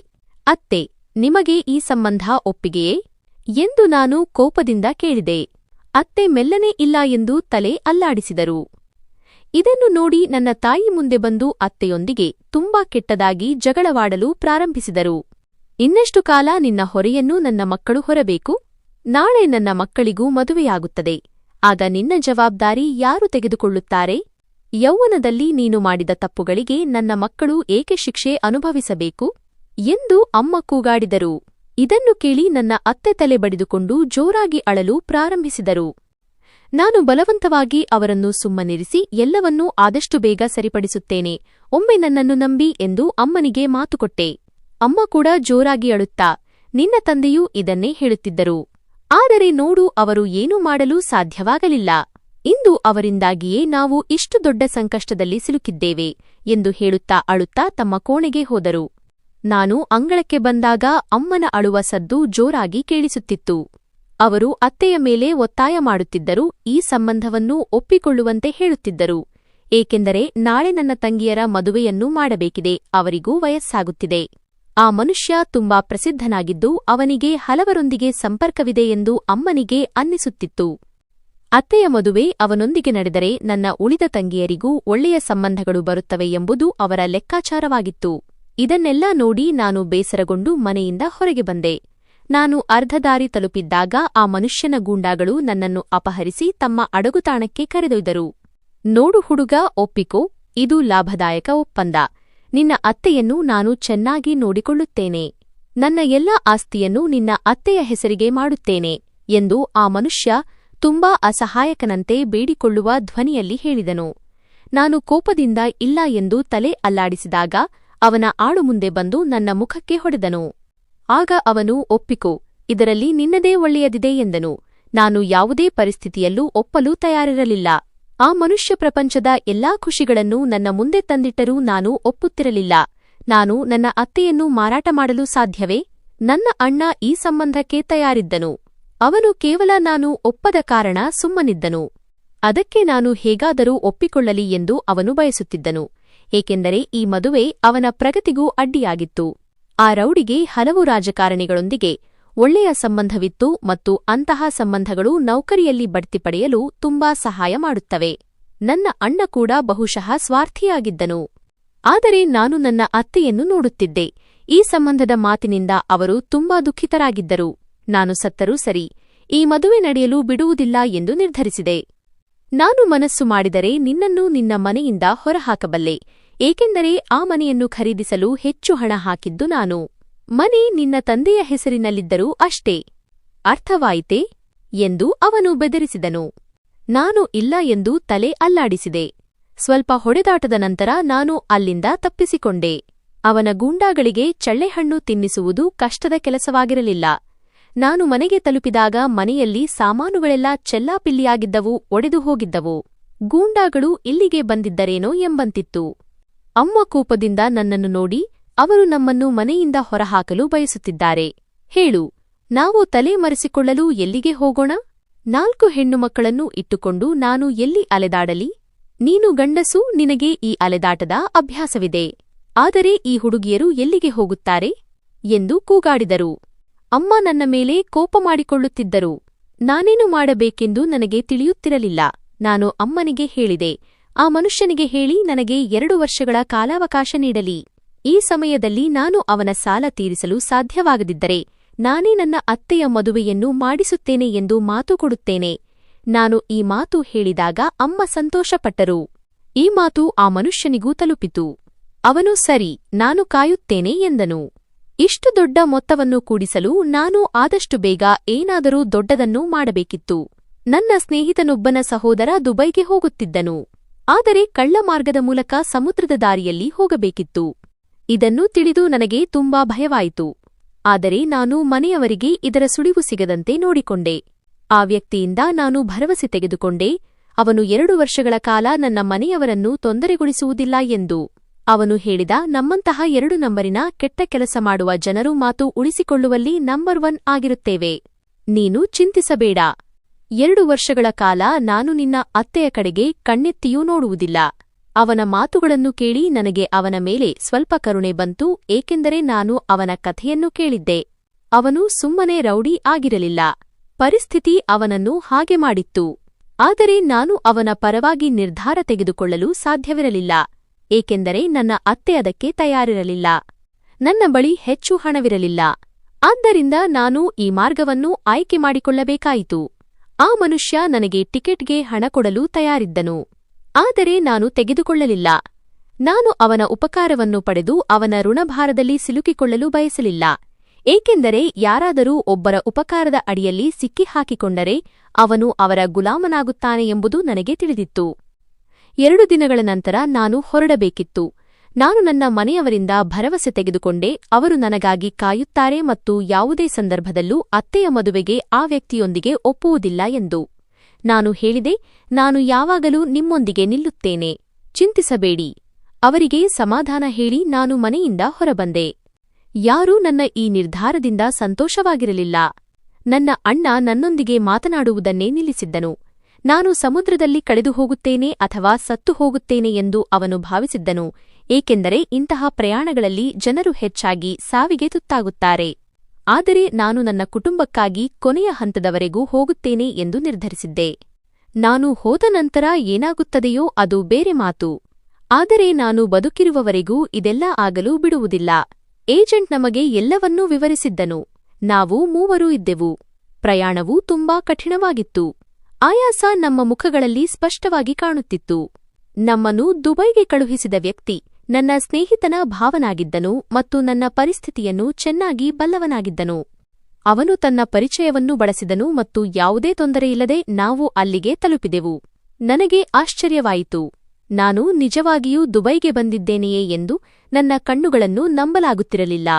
ಅತ್ತೆ, ನಿಮಗೆ ಈ ಸಂಬಂಧ ಒಪ್ಪಿಗೆಯೇ ಎಂದು ನಾನು ಕೋಪದಿಂದ ಕೇಳಿದೆ. ಅತ್ತೆ ಮೆಲ್ಲನೆ ಇಲ್ಲ ಎಂದು ತಲೆ ಅಲ್ಲಾಡಿಸಿದರು. ಇದನ್ನು ನೋಡಿ ನನ್ನ ತಾಯಿ ಮುಂದೆ ಬಂದು ಅತ್ತೆಯೊಂದಿಗೆ ತುಂಬಾ ಕೆಟ್ಟದಾಗಿ ಜಗಳವಾಡಲು ಪ್ರಾರಂಭಿಸಿದರು. ಇನ್ನೆಷ್ಟು ಕಾಲ ನಿನ್ನ ಹೊರೆಯನ್ನು ನನ್ನ ಮಕ್ಕಳು ಹೊರಬೇಕು? ನಾಳೆ ನನ್ನ ಮಕ್ಕಳಿಗೂ ಮದುವೆಯಾಗುತ್ತದೆ. ಆಗ ನಿನ್ನ ಜವಾಬ್ದಾರಿ ಯಾರು ತೆಗೆದುಕೊಳ್ಳುತ್ತಾರೆ? ಯೌವನದಲ್ಲಿ ನೀನು ಮಾಡಿದ ತಪ್ಪುಗಳಿಗೆ ನನ್ನ ಮಕ್ಕಳು ಏಕೆ ಶಿಕ್ಷೆ ಅನುಭವಿಸಬೇಕು ಎಂದು ಅಮ್ಮ ಕೂಗಾಡಿದರು. ಇದನ್ನು ಕೇಳಿ ನನ್ನ ಅತ್ತೆ ತಲೆ ಬಡಿದುಕೊಂಡು ಜೋರಾಗಿ ಅಳಲು ಪ್ರಾರಂಭಿಸಿದರು. ನಾನು ಬಲವಂತವಾಗಿ ಅವರನ್ನು ಸುಮ್ಮನಿರಿಸಿ ಎಲ್ಲವನ್ನೂ ಆದಷ್ಟು ಬೇಗ ಸರಿಪಡಿಸುತ್ತೇನೆ, ಒಮ್ಮೆ ನನ್ನನ್ನು ನಂಬಿ ಎಂದು ಅಮ್ಮನಿಗೆ ಮಾತುಕೊಟ್ಟೆ. ಅಮ್ಮ ಕೂಡ ಜೋರಾಗಿ ಅಳುತ್ತಾ, ನಿನ್ನ ತಂದೆಯೂ ಇದನ್ನೇ ಹೇಳುತ್ತಿದ್ದರು. ಆದರೆ ನೋಡು, ಅವರು ಏನೂ ಮಾಡಲು ಸಾಧ್ಯವಾಗಲಿಲ್ಲ. ಇಂದು ಅವರಿಂದಾಗಿಯೇ ನಾವು ಇಷ್ಟು ದೊಡ್ಡ ಸಂಕಷ್ಟದಲ್ಲಿ ಸಿಲುಕಿದ್ದೇವೆ ಎಂದು ಹೇಳುತ್ತಾ ಅಳುತ್ತಾ ತಮ್ಮ ಕೋಣೆಗೆ ಹೋದರು. ನಾನು ಅಂಗಳಕ್ಕೆ ಬಂದಾಗ ಅಮ್ಮನ ಅಳುವ ಸದ್ದು ಜೋರಾಗಿ ಕೇಳಿಸುತ್ತಿತ್ತು. ಅವರು ಅತ್ತೆಯ ಮೇಲೆ ಒತ್ತಾಯ ಮಾಡುತ್ತಿದ್ದರು, ಈ ಸಂಬಂಧವನ್ನು ಒಪ್ಪಿಕೊಳ್ಳುವಂತೆ ಹೇಳುತ್ತಿದ್ದರು. ಏಕೆಂದರೆ ನಾಳೆ ನನ್ನ ತಂಗಿಯರ ಮದುವೆಯನ್ನೂ ಮಾಡಬೇಕಿದೆ, ಅವರಿಗೂ ವಯಸ್ಸಾಗುತ್ತಿದೆ. ಆ ಮನುಷ್ಯ ತುಂಬಾ ಪ್ರಸಿದ್ಧನಾಗಿದ್ದು ಅವನಿಗೆ ಹಲವರೊಂದಿಗೆ ಸಂಪರ್ಕವಿದೆ ಎಂದು ಅಮ್ಮನಿಗೆ ಅನ್ನಿಸುತ್ತಿತ್ತು. ಅತ್ತೆಯ ಮದುವೆ ಅವನೊಂದಿಗೆ ನಡೆದರೆ ನನ್ನ ಉಳಿದ ತಂಗಿಯರಿಗೂ ಒಳ್ಳೆಯ ಸಂಬಂಧಗಳು ಬರುತ್ತವೆ ಎಂಬುದು ಅವರ ಲೆಕ್ಕಾಚಾರವಾಗಿತ್ತು. ಇದನ್ನೆಲ್ಲ ನೋಡಿ ನಾನು ಬೇಸರಗೊಂಡು ಮನೆಯಿಂದ ಹೊರಗೆ ಬಂದೆ. ನಾನು ಅರ್ಧ ದಾರಿ ತಲುಪಿದ್ದಾಗ ಆ ಮನುಷ್ಯನ ಗೂಂಡಾಗಳು ನನ್ನನ್ನು ಅಪಹರಿಸಿ ತಮ್ಮ ಅಡಗುತಾಣಕ್ಕೆ ಕರೆದೊಯ್ದರು. ನೋಡು ಹುಡುಗ, ಒಪ್ಪಿಕೋ, ಇದು ಲಾಭದಾಯಕ ಒಪ್ಪಂದ. ನಿನ್ನ ಅತ್ತೆಯನ್ನು ನಾನು ಚೆನ್ನಾಗಿ ನೋಡಿಕೊಳ್ಳುತ್ತೇನೆ. ನನ್ನ ಎಲ್ಲಾ ಆಸ್ತಿಯನ್ನು ನಿನ್ನ ಅತ್ತೆಯ ಹೆಸರಿಗೆ ಮಾಡುತ್ತೇನೆ ಎಂದು ಆ ಮನುಷ್ಯ ತುಂಬಾ ಅಸಹಾಯಕನಂತೆ ಬೇಡಿಕೊಳ್ಳುವ ಧ್ವನಿಯಲ್ಲಿ ಹೇಳಿದನು. ನಾನು ಕೋಪದಿಂದ ಇಲ್ಲ ಎಂದು ತಲೆ ಅಲ್ಲಾಡಿಸಿದಾಗ ಅವನ ಆಳು ಮುಂದೆ ಬಂದು ನನ್ನ ಮುಖಕ್ಕೆ ಹೊಡೆದನು. ಆಗ ಅವನು, ಒಪ್ಪಿಕೋ, ಇದರಲ್ಲಿ ನಿನ್ನದೇ ಒಳ್ಳೆಯದಿದೆ ಎಂದನು. ನಾನು ಯಾವುದೇ ಪರಿಸ್ಥಿತಿಯಲ್ಲೂ ಒಪ್ಪಲು ತಯಾರಿರಲಿಲ್ಲ. ಆ ಮನುಷ್ಯ ಪ್ರಪಂಚದ ಎಲ್ಲಾ ಖುಷಿಗಳನ್ನು ನನ್ನ ಮುಂದೆ ತಂದಿಟ್ಟರೂ ನಾನು ಒಪ್ಪುತ್ತಿರಲಿಲ್ಲ. ನಾನು ನನ್ನ ಅತ್ತೆಯನ್ನು ಮಾರಾಟ ಮಾಡಲು ಸಾಧ್ಯವೇ? ನನ್ನ ಅಣ್ಣ ಈ ಸಂಬಂಧಕ್ಕೆ ತಯಾರಿದ್ದನು. ಅವನು ಕೇವಲ ನಾನು ಒಪ್ಪದ ಕಾರಣ ಸುಮ್ಮನಿದ್ದನು. ಅದಕ್ಕೆ ನಾನು ಹೇಗಾದರೂ ಒಪ್ಪಿಕೊಳ್ಳಲಿ ಎಂದು ಅವನು ಬಯಸುತ್ತಿದ್ದನು. ಏಕೆಂದರೆ ಈ ಮದುವೆ ಅವನ ಪ್ರಗತಿಗೂ ಅಡ್ಡಿಯಾಗಿತ್ತು. ಆ ರೌಡಿಗೆ ಹಲವು ರಾಜಕಾರಣಿಗಳೊಂದಿಗೆ ಒಳ್ಳೆಯ ಸಂಬಂಧವಿತ್ತು ಮತ್ತು ಅಂತಹ ಸಂಬಂಧಗಳು ನೌಕರಿಯಲ್ಲಿ ಬಡ್ತಿ ಪಡೆಯಲು ತುಂಬಾ ಸಹಾಯ ಮಾಡುತ್ತವೆ. ನನ್ನ ಅಣ್ಣ ಕೂಡ ಬಹುಶಃ ಸ್ವಾರ್ಥಿಯಾಗಿದ್ದನು. ಆದರೆ ನಾನು ನನ್ನ ಅತ್ತೆಯನ್ನು ನೋಡುತ್ತಿದ್ದೆ. ಈ ಸಂಬಂಧದ ಮಾತಿನಿಂದ ಅವರು ತುಂಬಾ ದುಃಖಿತರಾಗಿದ್ದರು. ನಾನು ಸತ್ತರೂ ಸರಿ, ಈ ಮದುವೆ ನಡೆಯಲು ಬಿಡುವುದಿಲ್ಲ ಎಂದು ನಿರ್ಧರಿಸಿದೆ. ನಾನು ಮನಸ್ಸು ಮಾಡಿದರೆ ನಿನ್ನನ್ನು ನಿನ್ನ ಮನೆಯಿಂದ ಹೊರಹಾಕಬಲ್ಲೆ, ಏಕೆಂದರೆ ಆ ಮನೆಯನ್ನು ಖರೀದಿಸಲು ಹೆಚ್ಚು ಹಣ ಹಾಕಿದ್ದು ನಾನು. ಮನೆ ನಿನ್ನ ತಂದೆಯ ಹೆಸರಿನಲ್ಲಿದ್ದರೂ ಅಷ್ಟೇ. ಅರ್ಥವಾಯಿತೇ ಎಂದು ಅವನು ಬೆದರಿಸಿದನು. ನಾನು ಇಲ್ಲ ಎಂದು ತಲೆ ಅಲ್ಲಾಡಿಸಿದೆ. ಸ್ವಲ್ಪ ಹೊಡೆದಾಟದ ನಂತರ ನಾನು ಅಲ್ಲಿಂದ ತಪ್ಪಿಸಿಕೊಂಡೆ. ಅವನ ಗೂಂಡಾಗಳಿಗೆ ಚಳ್ಳೆಹಣ್ಣು ತಿನ್ನಿಸುವುದು ಕಷ್ಟದ ಕೆಲಸವಾಗಿರಲಿಲ್ಲ. ನಾನು ಮನೆಗೆ ತಲುಪಿದಾಗ ಮನೆಯಲ್ಲಿ ಸಾಮಾನುಗಳೆಲ್ಲ ಚೆಲ್ಲಾಪಿಲ್ಲಿಯಾಗಿದ್ದವು, ಒಡೆದು ಹೋಗಿದ್ದವು. ಗೂಂಡಾಗಳು ಇಲ್ಲಿಗೆ ಬಂದಿದ್ದರೇನೋ ಎಂಬಂತಿತ್ತು. ಅಮ್ಮ ಕೋಪದಿಂದ ನನ್ನನ್ನು ನೋಡಿ, ಅವರು ನಮ್ಮನ್ನು ಮನೆಯಿಂದ ಹೊರಹಾಕಲು ಬಯಸುತ್ತಿದ್ದಾರೆ. ಹೇಳು, ನಾವು ತಲೆ ಮರೆಸಿಕೊಳ್ಳಲು ಎಲ್ಲಿಗೆ ಹೋಗೋಣ? 4 ಹೆಣ್ಣು ಮಕ್ಕಳನ್ನು ಇಟ್ಟುಕೊಂಡು ನಾನು ಎಲ್ಲಿ ಅಲೆದಾಡಲಿ? ನೀನು ಗಂಡಸು, ನಿನಗೆ ಈ ಅಲೆದಾಟದ ಅಭ್ಯಾಸವಿದೆ. ಆದರೆ ಈ ಹುಡುಗಿಯರು ಎಲ್ಲಿಗೆ ಹೋಗುತ್ತಾರೆ? ಎಂದು ಕೂಗಾಡಿದರು. ಅಮ್ಮ ನನ್ನ ಮೇಲೆ ಕೋಪ ಮಾಡಿಕೊಳ್ಳುತ್ತಿದ್ದರು. ನಾನೇನು ಮಾಡಬೇಕೆಂದು ನನಗೆ ತಿಳಿಯುತ್ತಿರಲಿಲ್ಲ. ನಾನು ಅಮ್ಮನಿಗೆ ಹೇಳಿದೆ, ಆ ಮನುಷ್ಯನಿಗೆ ಹೇಳಿ ನನಗೆ 2 ವರ್ಷಗಳ ಕಾಲಾವಕಾಶ ನೀಡಲಿ. ಈ ಸಮಯದಲ್ಲಿ ನಾನು ಅವನ ಸಾಲ ತೀರಿಸಲು ಸಾಧ್ಯವಾಗದಿದ್ದರೆ ನಾನೇ ನನ್ನ ಅತ್ತೆಯ ಮದುವೆಯನ್ನು ಮಾಡಿಸುತ್ತೇನೆ ಎಂದು ಮಾತು ಕೊಡುತ್ತೇನೆ. ನಾನು ಈ ಮಾತು ಹೇಳಿದಾಗ ಅಮ್ಮ ಸಂತೋಷಪಟ್ಟರು. ಈ ಮಾತು ಆ ಮನುಷ್ಯನಿಗೂ ತಲುಪಿತು. ಅವನು ಸರಿ, ನಾನು ಕಾಯುತ್ತೇನೆ ಎಂದನು. ಇಷ್ಟು ದೊಡ್ಡ ಮೊತ್ತವನ್ನು ಕೂಡಿಸಲು ನಾನು ಆದಷ್ಟು ಬೇಗ ಏನಾದರೂ ದೊಡ್ಡದನ್ನು ಮಾಡಬೇಕಿತ್ತು. ನನ್ನ ಸ್ನೇಹಿತನೊಬ್ಬನ ಸಹೋದರ ದುಬೈಗೆ ಹೋಗುತ್ತಿದ್ದನು. ಆದರೆ ಕಳ್ಳ ಮಾರ್ಗದ ಮೂಲಕ ಸಮುದ್ರದ ದಾರಿಯಲ್ಲಿ ಹೋಗಬೇಕಿತ್ತು. ಇದನ್ನು ತಿಳಿದು ನನಗೆ ತುಂಬಾ ಭಯವಾಯಿತು. ಆದರೆ ನಾನು ಮನೆಯವರಿಗೆ ಇದರ ಸುಳಿವು ಸಿಗದಂತೆ ನೋಡಿಕೊಂಡೆ. ಆ ವ್ಯಕ್ತಿಯಿಂದ ನಾನು ಭರವಸೆ ತೆಗೆದುಕೊಂಡೆ, ಅವನು 2 ವರ್ಷಗಳ ಕಾಲ ನನ್ನ ಮನೆಯವರನ್ನು ತೊಂದರೆಗೊಳಿಸುವುದಿಲ್ಲ ಎಂದು. ಅವನು ಹೇಳಿದ, ನಮ್ಮಂತಹ 2 ನಂಬರಿನ ಕೆಟ್ಟ ಕೆಲಸ ಮಾಡುವ ಜನರು ಮಾತು ಉಳಿಸಿಕೊಳ್ಳುವಲ್ಲಿ ನಂಬರ್ 1 ಆಗಿರುತ್ತೇವೆ. ನೀನು ಚಿಂತಿಸಬೇಡ. 2 ವರ್ಷಗಳ ಕಾಲ ನಾನು ನಿನ್ನ ಅತ್ತೆಯ ಕಡೆಗೆ ಕಣ್ಣೆತ್ತಿಯೂ ನೋಡುವುದಿಲ್ಲ. ಅವನ ಮಾತುಗಳನ್ನು ಕೇಳಿ ನನಗೆ ಅವನ ಮೇಲೆ ಸ್ವಲ್ಪ ಕರುಣೆ ಬಂತು, ಏಕೆಂದರೆ ನಾನು ಅವನ ಕಥೆಯನ್ನು ಕೇಳಿದ್ದೆ. ಅವನು ಸುಮ್ಮನೆ ರೌಡಿ ಆಗಿರಲಿಲ್ಲ. ಪರಿಸ್ಥಿತಿ ಅವನನ್ನು ಹಾಗೆ ಮಾಡಿತ್ತು. ಆದರೆ ನಾನು ಅವನ ಪರವಾಗಿ ನಿರ್ಧಾರ ತೆಗೆದುಕೊಳ್ಳಲು ಸಾಧ್ಯವಿರಲಿಲ್ಲ, ಏಕೆಂದರೆ ನನ್ನ ಅತ್ತೆ ಅದಕ್ಕೆ ತಯಾರಿರಲಿಲ್ಲ. ನನ್ನ ಬಳಿ ಹೆಚ್ಚು ಹಣವಿರಲಿಲ್ಲ. ಆದ್ದರಿಂದ ನಾನು ಈ ಮಾರ್ಗವನ್ನು ಆಯ್ಕೆ ಮಾಡಿಕೊಳ್ಳಬೇಕಾಯಿತು. ಆ ಮನುಷ್ಯ ನನಗೆ ಟಿಕೆಟ್ಗೆ ಹಣ ಕೊಡಲು ತಯಾರಿದ್ದನು. ಆದರೆ ನಾನು ತೆಗೆದುಕೊಳ್ಳಲಿಲ್ಲ. ನಾನು ಅವನ ಉಪಕಾರವನ್ನು ಪಡೆದು ಅವನ ಋಣಭಾರದಲ್ಲಿ ಸಿಲುಕಿಕೊಳ್ಳಲು ಬಯಸಲಿಲ್ಲ, ಏಕೆಂದರೆ ಯಾರಾದರೂ ಒಬ್ಬರ ಉಪಕಾರದ ಅಡಿಯಲ್ಲಿ ಸಿಕ್ಕಿಹಾಕಿಕೊಂಡರೆ ಅವನು ಅವರ ಗುಲಾಮನಾಗುತ್ತಾನೆ ಎಂಬುದು ನನಗೆ ತಿಳಿದಿತ್ತು. 2 ದಿನಗಳ ನಂತರ ನಾನು ಹೊರಡಬೇಕಿತ್ತು. ನಾನು ನನ್ನ ಮನೆಯವರಿಂದ ಭರವಸೆ ತೆಗೆದುಕೊಂಡೆ, ಅವರು ನನಗಾಗಿ ಕಾಯುತ್ತಾರೆ ಮತ್ತು ಯಾವುದೇ ಸಂದರ್ಭದಲ್ಲೂ ಅತ್ತೆಯ ಮದುವೆಗೆ ಆ ವ್ಯಕ್ತಿಯೊಂದಿಗೆ ಒಪ್ಪುವುದಿಲ್ಲ ಎಂದು. ನಾನು ಹೇಳಿದೆ, ನಾನು ಯಾವಾಗಲೂ ನಿಮ್ಮೊಂದಿಗೆ ನಿಲ್ಲುತ್ತೇನೆ, ಚಿಂತಿಸಬೇಡಿ. ಅವರಿಗೆ ಸಮಾಧಾನ ಹೇಳಿ ನಾನು ಮನೆಯಿಂದ ಹೊರಬಂದೆ. ಯಾರೂ ನನ್ನ ಈ ನಿರ್ಧಾರದಿಂದ ಸಂತೋಷವಾಗಿರಲಿಲ್ಲ. ನನ್ನ ಅಣ್ಣ ನನ್ನೊಂದಿಗೆ ಮಾತನಾಡುವುದನ್ನೇ ನಿಲ್ಲಿಸಿದ್ದನು. ನಾನು ಸಮುದ್ರದಲ್ಲಿ ಕಳೆದು ಹೋಗುತ್ತೇನೆ ಅಥವಾ ಸತ್ತು ಹೋಗುತ್ತೇನೆ ಎಂದು ಅವನು ಭಾವಿಸಿದ್ದನು, ಏಕೆಂದರೆ ಇಂತಹ ಪ್ರಯಾಣಗಳಲ್ಲಿ ಜನರು ಹೆಚ್ಚಾಗಿ ಸಾವಿಗೆ ತುತ್ತಾಗುತ್ತಾರೆ. ಆದರೆ ನಾನು ನನ್ನ ಕುಟುಂಬಕ್ಕಾಗಿ ಕೊನೆಯ ಹಂತದವರೆಗೂ ಹೋಗುತ್ತೇನೆ ಎಂದು ನಿರ್ಧರಿಸಿದ್ದೆ. ನಾನು ಹೋದ ನಂತರ ಏನಾಗುತ್ತದೆಯೋ ಅದು ಬೇರೆ ಮಾತು. ಆದರೆ ನಾನು ಬದುಕಿರುವವರೆಗೂ ಇದೆಲ್ಲ ಆಗಲು ಬಿಡುವುದಿಲ್ಲ. ಏಜೆಂಟ್ ನಮಗೆ ಎಲ್ಲವನ್ನೂ ವಿವರಿಸಿದ್ದನು. ನಾವು 3 ಇದ್ದೆವು. ಪ್ರಯಾಣವೂ ತುಂಬಾ ಕಠಿಣವಾಗಿತ್ತು. ಆಯಾಸ ನಮ್ಮ ಮುಖಗಳಲ್ಲಿ ಸ್ಪಷ್ಟವಾಗಿ ಕಾಣುತ್ತಿತ್ತು. ನಮ್ಮನ್ನು ದುಬೈಗೆ ಕಳುಹಿಸಿದ ವ್ಯಕ್ತಿ ನನ್ನ ಸ್ನೇಹಿತನ ಭಾವನಾಗಿದ್ದನು ಮತ್ತು ನನ್ನ ಪರಿಸ್ಥಿತಿಯನ್ನು ಚೆನ್ನಾಗಿ ಬಲ್ಲವನಾಗಿದ್ದನು. ಅವನು ತನ್ನ ಪರಿಚಯವನ್ನು ಬಳಸಿದನು ಮತ್ತು ಯಾವುದೇ ತೊಂದರೆಯಿಲ್ಲದೆ ನಾವು ಅಲ್ಲಿಗೆ ತಲುಪಿದೆವು. ನನಗೆ ಆಶ್ಚರ್ಯವಾಯಿತು. ನಾನು ನಿಜವಾಗಿಯೂ ದುಬೈಗೆ ಬಂದಿದ್ದೇನೆಯೇ ಎಂದು ನನ್ನ ಕಣ್ಣುಗಳನ್ನು ನಂಬಲಾಗುತ್ತಿರಲಿಲ್ಲ.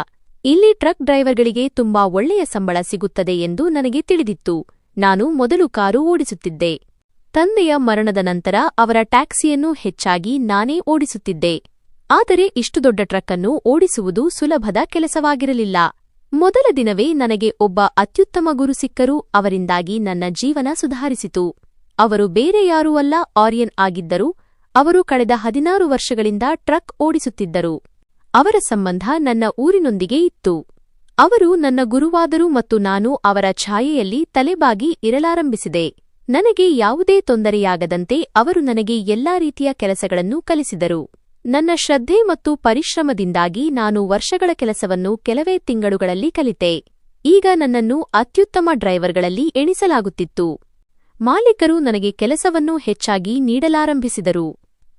ಇಲ್ಲಿ ಟ್ರಕ್ ಡ್ರೈವರ್ಗಳಿಗೆ ತುಂಬಾ ಒಳ್ಳೆಯ ಸಂಬಳ ಸಿಗುತ್ತದೆ ಎಂದು ನನಗೆ ತಿಳಿದಿತ್ತು. ನಾನು ಮೊದಲು ಕಾರು ಓಡಿಸುತ್ತಿದ್ದೆ. ತಂದೆಯ ಮರಣದ ನಂತರ ಅವರ ಟ್ಯಾಕ್ಸಿಯನ್ನು ಹೆಚ್ಚಾಗಿ ನಾನೇ ಓಡಿಸುತ್ತಿದ್ದೆ. ಆದರೆ ಇಷ್ಟು ದೊಡ್ಡ ಟ್ರಕ್ಕನ್ನು ಓಡಿಸುವುದು ಸುಲಭದ ಕೆಲಸವಾಗಿರಲಿಲ್ಲ. ಮೊದಲ ದಿನವೇ ನನಗೆ ಒಬ್ಬ ಅತ್ಯುತ್ತಮ ಗುರು ಸಿಕ್ಕರು. ಅವರಿಂದಾಗಿ ನನ್ನ ಜೀವನ ಸುಧಾರಿಸಿತು. ಅವರು ಬೇರೆ ಯಾರೂ ಅಲ್ಲ, ಆರ್ಯನ್ ಆಗಿದ್ದರು. ಅವರು ಕಳೆದ 16 ವರ್ಷಗಳಿಂದ ಟ್ರಕ್ ಓಡಿಸುತ್ತಿದ್ದರು. ಅವರ ಸಂಬಂಧ ನನ್ನ ಊರಿನೊಂದಿಗೆ ಇತ್ತು. ಅವರು ನನ್ನ ಗುರುವಾದರು ಮತ್ತು ನಾನು ಅವರ ಛಾಯೆಯಲ್ಲಿ ತಲೆಬಾಗಿ ಇರಲಾರಂಭಿಸಿದೆ. ನನಗೆ ಯಾವುದೇ ತೊಂದರೆಯಾಗದಂತೆ ಅವರು ನನಗೆ ಎಲ್ಲಾ ರೀತಿಯ ಕೆಲಸಗಳನ್ನು ಕಲಿಸಿದರು. ನನ್ನ ಶ್ರದ್ಧೆ ಮತ್ತು ಪರಿಶ್ರಮದಿಂದಾಗಿ ನಾನು ವರ್ಷಗಳ ಕೆಲಸವನ್ನು ಕೆಲವೇ ತಿಂಗಳುಗಳಲ್ಲಿ ಕಲಿತೆ. ಈಗ ನನ್ನನ್ನು ಅತ್ಯುತ್ತಮ ಡ್ರೈವರ್ಗಳಲ್ಲಿ ಎಣಿಸಲಾಗುತ್ತಿತ್ತು. ಮಾಲೀಕರು ನನಗೆ ಕೆಲಸವನ್ನು ಹೆಚ್ಚಾಗಿ ನೀಡಲಾರಂಭಿಸಿದರು.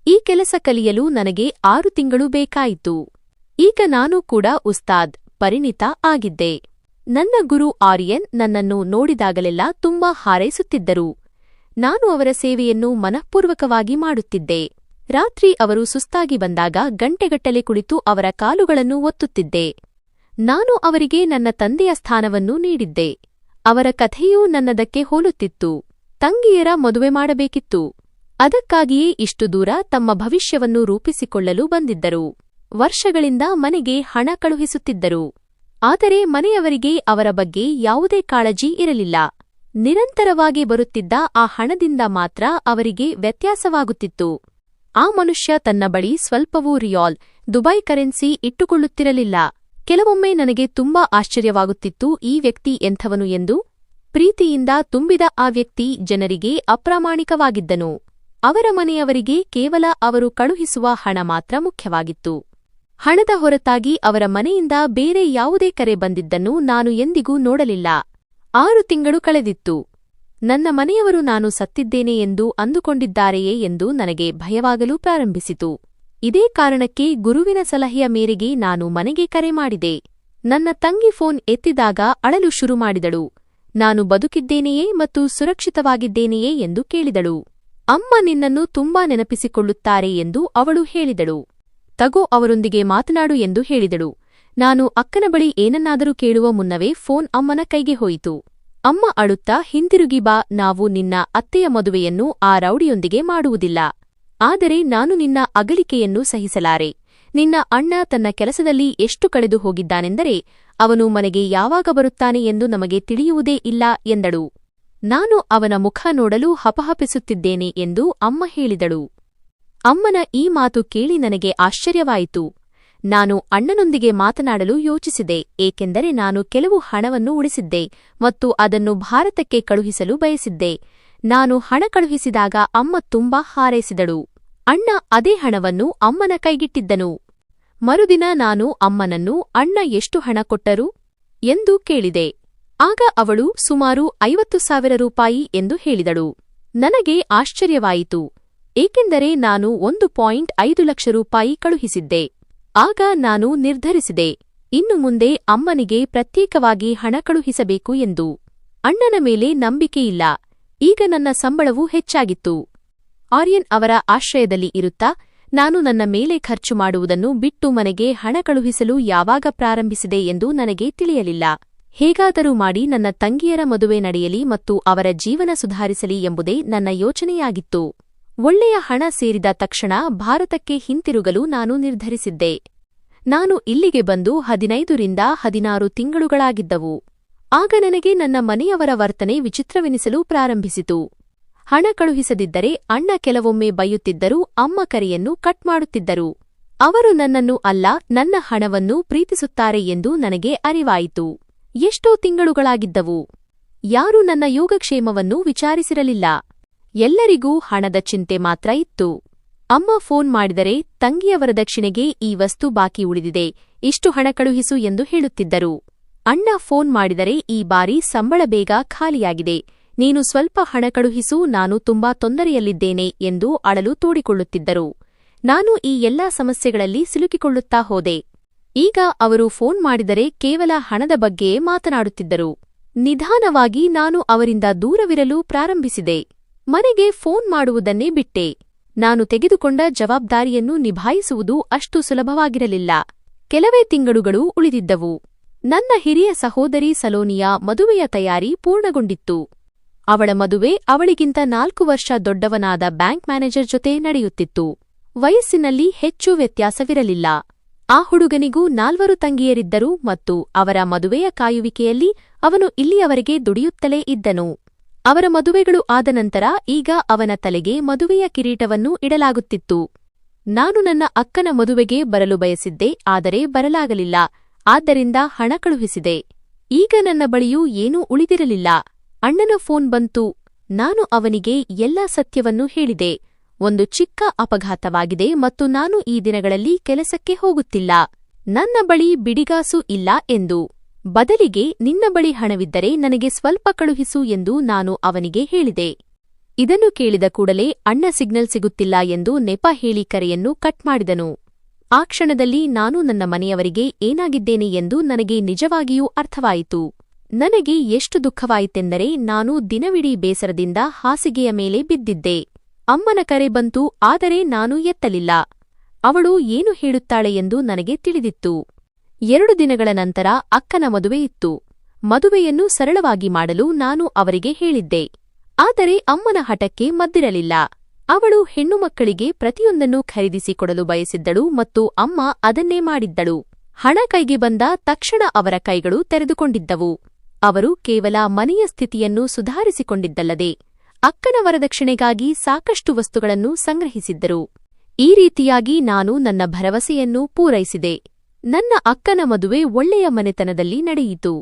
ಈ ಕೆಲಸ ಕಲಿಯಲು ನನಗೆ 6 ತಿಂಗಳು ಬೇಕಾಯಿತು. ಈಗ ನಾನು ಕೂಡ ಉಸ್ತಾದ್, ಪರಿಣಿತ ಆಗಿದ್ದೆ. ನನ್ನ ಗುರು ಆರ್ಯನ್ ನನ್ನನ್ನು ನೋಡಿದಾಗಲೆಲ್ಲ ತುಂಬಾ ಹಾರೈಸುತ್ತಿದ್ದರು. ನಾನು ಅವರ ಸೇವೆಯನ್ನು ಮನಃಪೂರ್ವಕವಾಗಿ ಮಾಡುತ್ತಿದ್ದೆ. ರಾತ್ರಿ ಅವರು ಸುಸ್ತಾಗಿ ಬಂದಾಗ ಗಂಟೆಗಟ್ಟಲೆ ಕುಳಿತು ಅವರ ಕಾಲುಗಳನ್ನು ಒತ್ತುತ್ತಿದ್ದೆ. ನಾನು ಅವರಿಗೆ ನನ್ನ ತಂದೆಯ ಸ್ಥಾನವನ್ನು ನೀಡಿದ್ದೆ. ಅವರ ಕಥೆಯೂ ನನ್ನದಕ್ಕೆ ಹೋಲುತ್ತಿತ್ತು. ತಂಗಿಯರ ಮದುವೆ ಮಾಡಬೇಕಿತ್ತು. ಅದಕ್ಕಾಗಿಯೇ ಇಷ್ಟು ದೂರ ತಮ್ಮ ಭವಿಷ್ಯವನ್ನು ರೂಪಿಸಿಕೊಳ್ಳಲು ಬಂದಿದ್ದರು. ವರ್ಷಗಳಿಂದ ಮನೆಗೆ ಹಣ ಕಳುಹಿಸುತ್ತಿದ್ದರು. ಆದರೆ ಮನೆಯವರಿಗೆ ಅವರ ಬಗ್ಗೆ ಯಾವುದೇ ಕಾಳಜಿ ಇರಲಿಲ್ಲ. ನಿರಂತರವಾಗಿ ಬರುತ್ತಿದ್ದ ಆ ಹಣದಿಂದ ಮಾತ್ರ ಅವರಿಗೆ ವ್ಯತ್ಯಾಸವಾಗುತ್ತಿತ್ತು. ಆ ಮನುಷ್ಯ ತನ್ನ ಬಳಿ ಸ್ವಲ್ಪವೂ ರಿಯಾಲ್, ದುಬೈ ಕರೆನ್ಸಿ ಇಟ್ಟುಕೊಳ್ಳುತ್ತಿರಲಿಲ್ಲ. ಕೆಲವೊಮ್ಮೆ ನನಗೆ ತುಂಬಾ ಆಶ್ಚರ್ಯವಾಗುತ್ತಿತ್ತು, ಈ ವ್ಯಕ್ತಿ ಎಂಥವನು ಎಂದು. ಪ್ರೀತಿಯಿಂದ ತುಂಬಿದ ಆ ವ್ಯಕ್ತಿ ಜನರಿಗೆ ಅಪ್ರಾಮಾಣಿಕವಾಗಿದ್ದನು. ಅವರ ಮನೆಯವರಿಗೆ ಕೇವಲ ಅವರು ಕಳುಹಿಸುವ ಹಣ ಮಾತ್ರ ಮುಖ್ಯವಾಗಿತ್ತು. ಹಣದ ಹೊರತಾಗಿ ಅವರ ಮನೆಯಿಂದ ಬೇರೆ ಯಾವುದೇ ಕರೆ ಬಂದಿದ್ದನ್ನು ನಾನು ಎಂದಿಗೂ ನೋಡಲಿಲ್ಲ. 6 ತಿಂಗಳು ಕಳೆದಿತ್ತು. ನನ್ನ ಮನೆಯವರು ನಾನು ಸತ್ತಿದ್ದೇನೆ ಎಂದು ಅಂದುಕೊಂಡಿದ್ದಾರೆಯೇ ಎಂದು ನನಗೆ ಭಯವಾಗಲು ಪ್ರಾರಂಭಿಸಿತು. ಇದೇ ಕಾರಣಕ್ಕೆ ಗುರುವಿನ ಸಲಹೆಯ ಮೇರೆಗೆ ನಾನು ಮನೆಗೆ ಕರೆ ಮಾಡಿದೆ. ನನ್ನ ತಂಗಿ ಫೋನ್ ಎತ್ತಿದಾಗ ಅಳಲು ಶುರು ಮಾಡಿದಳು. ನಾನು ಬದುಕಿದ್ದೇನೆಯೇ ಮತ್ತು ಸುರಕ್ಷಿತವಾಗಿದ್ದೇನೆಯೇ ಎಂದು ಕೇಳಿದಳು. ಅಮ್ಮ ನಿನ್ನನ್ನು ತುಂಬಾ ನೆನಪಿಸಿಕೊಳ್ಳುತ್ತಾರೆ ಎಂದು ಅವಳು ಹೇಳಿದಳು. ತಗೋ, ಅವರೊಂದಿಗೆ ಮಾತನಾಡು ಎಂದು ಹೇಳಿದಳು. ನಾನು ಅಕ್ಕನ ಬಳಿ ಏನನ್ನಾದರೂ ಕೇಳುವ ಮುನ್ನವೇ ಫೋನ್ ಅಮ್ಮನ ಕೈಗೆ ಹೋಯಿತು. ಅಮ್ಮ ಅಳುತ್ತಾ, ಹಿಂದಿರುಗಿ ಬಾ, ನಾವು ನಿನ್ನ ಅತ್ತೆಯ ಮದುವೆಯನ್ನು ಆ ರೌಡಿಯೊಂದಿಗೆ ಮಾಡುವುದಿಲ್ಲ. ಆದರೆ ನಾನು ನಿನ್ನ ಅಗಲಿಕೆಯನ್ನು ಸಹಿಸಲಾರೆ. ನಿನ್ನ ಅಣ್ಣ ತನ್ನ ಕೆಲಸದಲ್ಲಿ ಎಷ್ಟು ಕಳೆದು ಹೋಗಿದ್ದಾನೆಂದರೆ ಅವನು ಮನೆಗೆ ಯಾವಾಗ ಬರುತ್ತಾನೆ ಎಂದು ನಮಗೆ ತಿಳಿಯುವುದೇ ಇಲ್ಲ ಎಂದಳು. ನಾನು ಅವನ ಮುಖ ನೋಡಲು ಹಪಹಪಿಸುತ್ತಿದ್ದೇನೆ ಎಂದು ಅಮ್ಮ ಹೇಳಿದಳು. ಅಮ್ಮನ ಈ ಮಾತು ಕೇಳಿ ನನಗೆ ಆಶ್ಚರ್ಯವಾಯಿತು. ನಾನು ಅಣ್ಣನೊಂದಿಗೆ ಮಾತನಾಡಲು ಯೋಚಿಸಿದೆ, ಏಕೆಂದರೆ ನಾನು ಕೆಲವು ಹಣವನ್ನು ಉಳಿಸಿದ್ದೆ ಮತ್ತು ಅದನ್ನು ಭಾರತಕ್ಕೆ ಕಳುಹಿಸಲು ಬಯಸಿದ್ದೆ. ನಾನು ಹಣ ಕಳುಹಿಸಿದಾಗ ಅಮ್ಮ ತುಂಬಾ ಹಾರೈಸಿದಳು. ಅಣ್ಣ ಅದೇ ಹಣವನ್ನು ಅಮ್ಮನ ಕೈಗಿಟ್ಟಿದ್ದನು. ಮರುದಿನ ನಾನು ಅಮ್ಮನನ್ನು, ಅಣ್ಣ ಎಷ್ಟು ಹಣ ಕೊಟ್ಟರು ಎಂದು ಕೇಳಿದೆ. ಆಗ ಅವಳು ಸುಮಾರು 50,000 ರೂಪಾಯಿ ಎಂದು ಹೇಳಿದಳು. ನನಗೆ ಆಶ್ಚರ್ಯವಾಯಿತು, ಏಕೆಂದರೆ ನಾನು 1.5 ಲಕ್ಷ ರೂಪಾಯಿ ಕಳುಹಿಸಿದ್ದೆ. ಆಗ ನಾನು ನಿರ್ಧರಿಸಿದೆ, ಇನ್ನು ಮುಂದೆ ಅಮ್ಮನಿಗೆ ಪ್ರತ್ಯೇಕವಾಗಿ ಹಣ ಕಳುಹಿಸಬೇಕು ಎಂದು. ಅಣ್ಣನ ಮೇಲೆ ನಂಬಿಕೆಯಿಲ್ಲ. ಈಗ ನನ್ನ ಸಂಬಳವೂ ಹೆಚ್ಚಾಗಿತ್ತು. ಆರ್ಯನ್ ಅವರ ಆಶ್ರಯದಲ್ಲಿ ಇರುತ್ತಾ ನಾನು ನನ್ನ ಮೇಲೆ ಖರ್ಚು ಮಾಡುವುದನ್ನು ಬಿಟ್ಟು ಮನೆಗೆ ಹಣ ಕಳುಹಿಸಲು ಯಾವಾಗ ಪ್ರಾರಂಭಿಸಿದೆ ಎಂದು ನನಗೆ ತಿಳಿಯಲಿಲ್ಲ. ಹೇಗಾದರೂ ಮಾಡಿ ನನ್ನ ತಂಗಿಯರ ಮದುವೆ ನಡೆಯಲಿ ಮತ್ತು ಅವರ ಜೀವನ ಸುಧಾರಿಸಲಿ ಎಂಬುದೇ ನನ್ನ ಯೋಚನೆಯಾಗಿತ್ತು. ಒಳ್ಳೆಯ ಹಣ ಸೇರಿದ ತಕ್ಷಣ ಭಾರತಕ್ಕೆ ಹಿಂತಿರುಗಲು ನಾನು ನಿರ್ಧರಿಸಿದ್ದೆ. ನಾನು ಇಲ್ಲಿಗೆ ಬಂದು 15 ರಿಂದ 16 ತಿಂಗಳುಗಳಾಗಿದ್ದವು. ಆಗ ನನಗೆ ನನ್ನ ಮನೆಯವರ ವರ್ತನೆ ವಿಚಿತ್ರವೆನಿಸಲು ಪ್ರಾರಂಭಿಸಿತು. ಹಣ ಕಳುಹಿಸದಿದ್ದರೆ ಅಣ್ಣ ಕೆಲವೊಮ್ಮೆ ಬೈಯುತ್ತಿದ್ದರೂ ಅಮ್ಮ ಕರೆಯನ್ನು ಕಟ್ ಮಾಡುತ್ತಿದ್ದರು. ಅವರು ನನ್ನನ್ನು ಅಲ್ಲ, ನನ್ನ ಹಣವನ್ನು ಪ್ರೀತಿಸುತ್ತಾರೆ ಎಂದು ನನಗೆ ಅರಿವಾಯಿತು. ಎಷ್ಟೋ ತಿಂಗಳುಗಳಾಗಿದ್ದವು. ಯಾರೂ ನನ್ನ ಯೋಗಕ್ಷೇಮವನ್ನು ವಿಚಾರಿಸಿರಲಿಲ್ಲ. ಎಲ್ಲರಿಗೂ ಹಣದ ಚಿಂತೆ ಮಾತ್ರ ಇತ್ತು. ಅಮ್ಮ ಫೋನ್ ಮಾಡಿದರೆ, ತಂಗಿಯವರ ದಕ್ಷಿಣೆಗೆ ಈ ವಸ್ತು ಬಾಕಿ ಉಳಿದಿದೆ, ಇಷ್ಟು ಹಣ ಕಳುಹಿಸು ಎಂದು ಹೇಳುತ್ತಿದ್ದರು. ಅಣ್ಣ ಫೋನ್ ಮಾಡಿದರೆ, ಈ ಬಾರಿ ಸಂಬಳ ಬೇಗ ಖಾಲಿಯಾಗಿದೆ, ನೀನು ಸ್ವಲ್ಪ ಹಣ ಕಳುಹಿಸು, ನಾನು ತುಂಬಾ ತೊಂದರೆಯಲ್ಲಿದ್ದೇನೆ ಎಂದು ಅಳಲು ತೋಡಿಕೊಳ್ಳುತ್ತಿದ್ದರು. ನಾನು ಈ ಎಲ್ಲಾ ಸಮಸ್ಯೆಗಳಲ್ಲಿ ಸಿಲುಕಿಕೊಳ್ಳುತ್ತಾ ಹೋದೆ. ಈಗ ಅವರು ಫೋನ್ ಮಾಡಿದರೆ ಕೇವಲ ಹಣದ ಬಗ್ಗೆಯೇ ಮಾತನಾಡುತ್ತಿದ್ದರು. ನಿಧಾನವಾಗಿ ನಾನು ಅವರಿಂದ ದೂರವಿರಲು ಪ್ರಾರಂಭಿಸಿದೆ. ಮನೆಗೆ ಫೋನ್ ಮಾಡುವುದನ್ನೇ ಬಿಟ್ಟೆ. ನಾನು ತೆಗೆದುಕೊಂಡ ಜವಾಬ್ದಾರಿಯನ್ನು ನಿಭಾಯಿಸುವುದು ಅಷ್ಟು ಸುಲಭವಾಗಿರಲಿಲ್ಲ. ಕೆಲವೇ ತಿಂಗಳುಗಳು ಉಳಿದಿದ್ದವು. ನನ್ನ ಹಿರಿಯ ಸಹೋದರಿ ಸಲೋನಿಯ ಮದುವೆಯ ತಯಾರಿ ಪೂರ್ಣಗೊಂಡಿತ್ತು. ಅವಳ ಮದುವೆ ಅವಳಿಗಿಂತ 4 ವರ್ಷ ದೊಡ್ಡವನಾದ ಬ್ಯಾಂಕ್ ಮ್ಯಾನೇಜರ್ ಜೊತೆ ನಡೆಯುತ್ತಿತ್ತು. ವಯಸ್ಸಿನಲ್ಲಿ ಹೆಚ್ಚು ವ್ಯತ್ಯಾಸವಿರಲಿಲ್ಲ. ಆ ಹುಡುಗನಿಗೂ 4 ತಂಗಿಯರಿದ್ದರು ಮತ್ತು ಅವರ ಮದುವೆಯ ಕಾಯುವಿಕೆಯಲ್ಲಿ ಅವನು ಇಲ್ಲಿಯವರೆಗೆ ದುಡಿಯುತ್ತಲೇ ಇದ್ದನು. ಅವರ ಮದುವೆಗಳು ಆದ ನಂತರ ಈಗ ಅವನ ತಲೆಗೆ ಮದುವೆಯ ಕಿರೀಟವನ್ನು ಇಡಲಾಗುತ್ತಿತ್ತು. ನಾನು ನನ್ನ ಅಕ್ಕನ ಮದುವೆಗೆ ಬರಲು ಬಯಸಿದ್ದೆ, ಆದರೆ ಬರಲಾಗಲಿಲ್ಲ. ಆದ್ದರಿಂದ ಹಣ ಕಳುಹಿಸಿದೆ. ಈಗ ನನ್ನ ಬಳಿಯೂ ಏನೂ ಉಳಿದಿರಲಿಲ್ಲ. ಅಣ್ಣನ ಫೋನ್ ಬಂತು. ನಾನು ಅವನಿಗೆ ಎಲ್ಲಾ ಸತ್ಯವನ್ನು ಹೇಳಿದೆ. ಒಂದು ಚಿಕ್ಕ ಅಪಘಾತವಾಗಿದೆ ಮತ್ತು ನಾನು ಈ ದಿನಗಳಲ್ಲಿ ಕೆಲಸಕ್ಕೆ ಹೋಗುತ್ತಿಲ್ಲ. ನನ್ನ ಬಳಿ ಬಿಡಿಗಾಸು ಇಲ್ಲ ಎಂದು. ಬದಲಿಗೆ ನಿನ್ನ ಬಳಿ ಹಣವಿದ್ದರೆ ನನಗೆ ಸ್ವಲ್ಪ ಕಳುಹಿಸು ಎಂದು ನಾನು ಅವನಿಗೆ ಹೇಳಿದೆ. ಇದನ್ನು ಕೇಳಿದ ಕೂಡಲೇ ಅಣ್ಣ ಸಿಗ್ನಲ್ ಸಿಗುತ್ತಿಲ್ಲ ಎಂದು ನೆಪ ಹೇಳಿ ಕರೆಯನ್ನು ಕಟ್ ಮಾಡಿದನು. ಆ ಕ್ಷಣದಲ್ಲಿ ನಾನು ನನ್ನ ಮನೆಯವರಿಗೆ ಏನಾಗಿದ್ದೇನೆ ಎಂದು ನನಗೆ ನಿಜವಾಗಿಯೂ ಅರ್ಥವಾಯಿತು. ನನಗೆ ಎಷ್ಟು ದುಃಖವಾಯಿತೆಂದರೆ ನಾನು ದಿನವಿಡೀ ಬೇಸರದಿಂದ ಹಾಸಿಗೆಯ ಮೇಲೆ ಬಿದ್ದಿದ್ದೆ. ಅಮ್ಮನ ಕರೆ ಬಂತು, ಆದರೆ ನಾನು ಎತ್ತಲಿಲ್ಲ. ಅವಳು ಏನು ಹೇಳುತ್ತಾಳೆ ಎಂದು ನನಗೆ ತಿಳಿದಿತ್ತು. 2 ದಿನಗಳ ನಂತರ ಅಕ್ಕನ ಮದುವೆ ಇತ್ತು. ಮದುವೆಯನ್ನು ಸರಳವಾಗಿ ಮಾಡಲು ನಾನು ಅವರಿಗೆ ಹೇಳಿದ್ದೆ. ಆದರೆ ಅಮ್ಮನ ಹಠಕ್ಕೆ ಮದ್ದಿರಲಿಲ್ಲ. ಅವಳು ಹೆಣ್ಣುಮಕ್ಕಳಿಗೆ ಪ್ರತಿಯೊಂದನ್ನು ಖರೀದಿಸಿಕೊಡಲು ಬಯಸಿದ್ದಳು ಮತ್ತು ಅಮ್ಮ ಅದನ್ನೇ ಮಾಡಿದ್ದಳು. ಹಣ ಕೈಗೆ ಬಂದ ತಕ್ಷಣ ಅವರ ಕೈಗಳು ತೆರೆದುಕೊಂಡಿದ್ದವು. ಅವರು ಕೇವಲ ಮನೆಯ ಸ್ಥಿತಿಯನ್ನು ಸುಧಾರಿಸಿಕೊಂಡಿದ್ದಲ್ಲದೆ ಅಕ್ಕನ ವರದಕ್ಷಿಣೆಗಾಗಿ ಸಾಕಷ್ಟು ವಸ್ತುಗಳನ್ನು ಸಂಗ್ರಹಿಸಿದ್ದರು. ಈ ರೀತಿಯಾಗಿ ನಾನು ನನ್ನ ಭರವಸೆಯನ್ನು ಪೂರೈಸಿದೆ. ನನ್ನ ಅಕ್ಕನ ಮದುವೆ ಒಳ್ಳೆಯ ಮನೆತನದಲ್ಲಿ ನಡೆಯಿತು.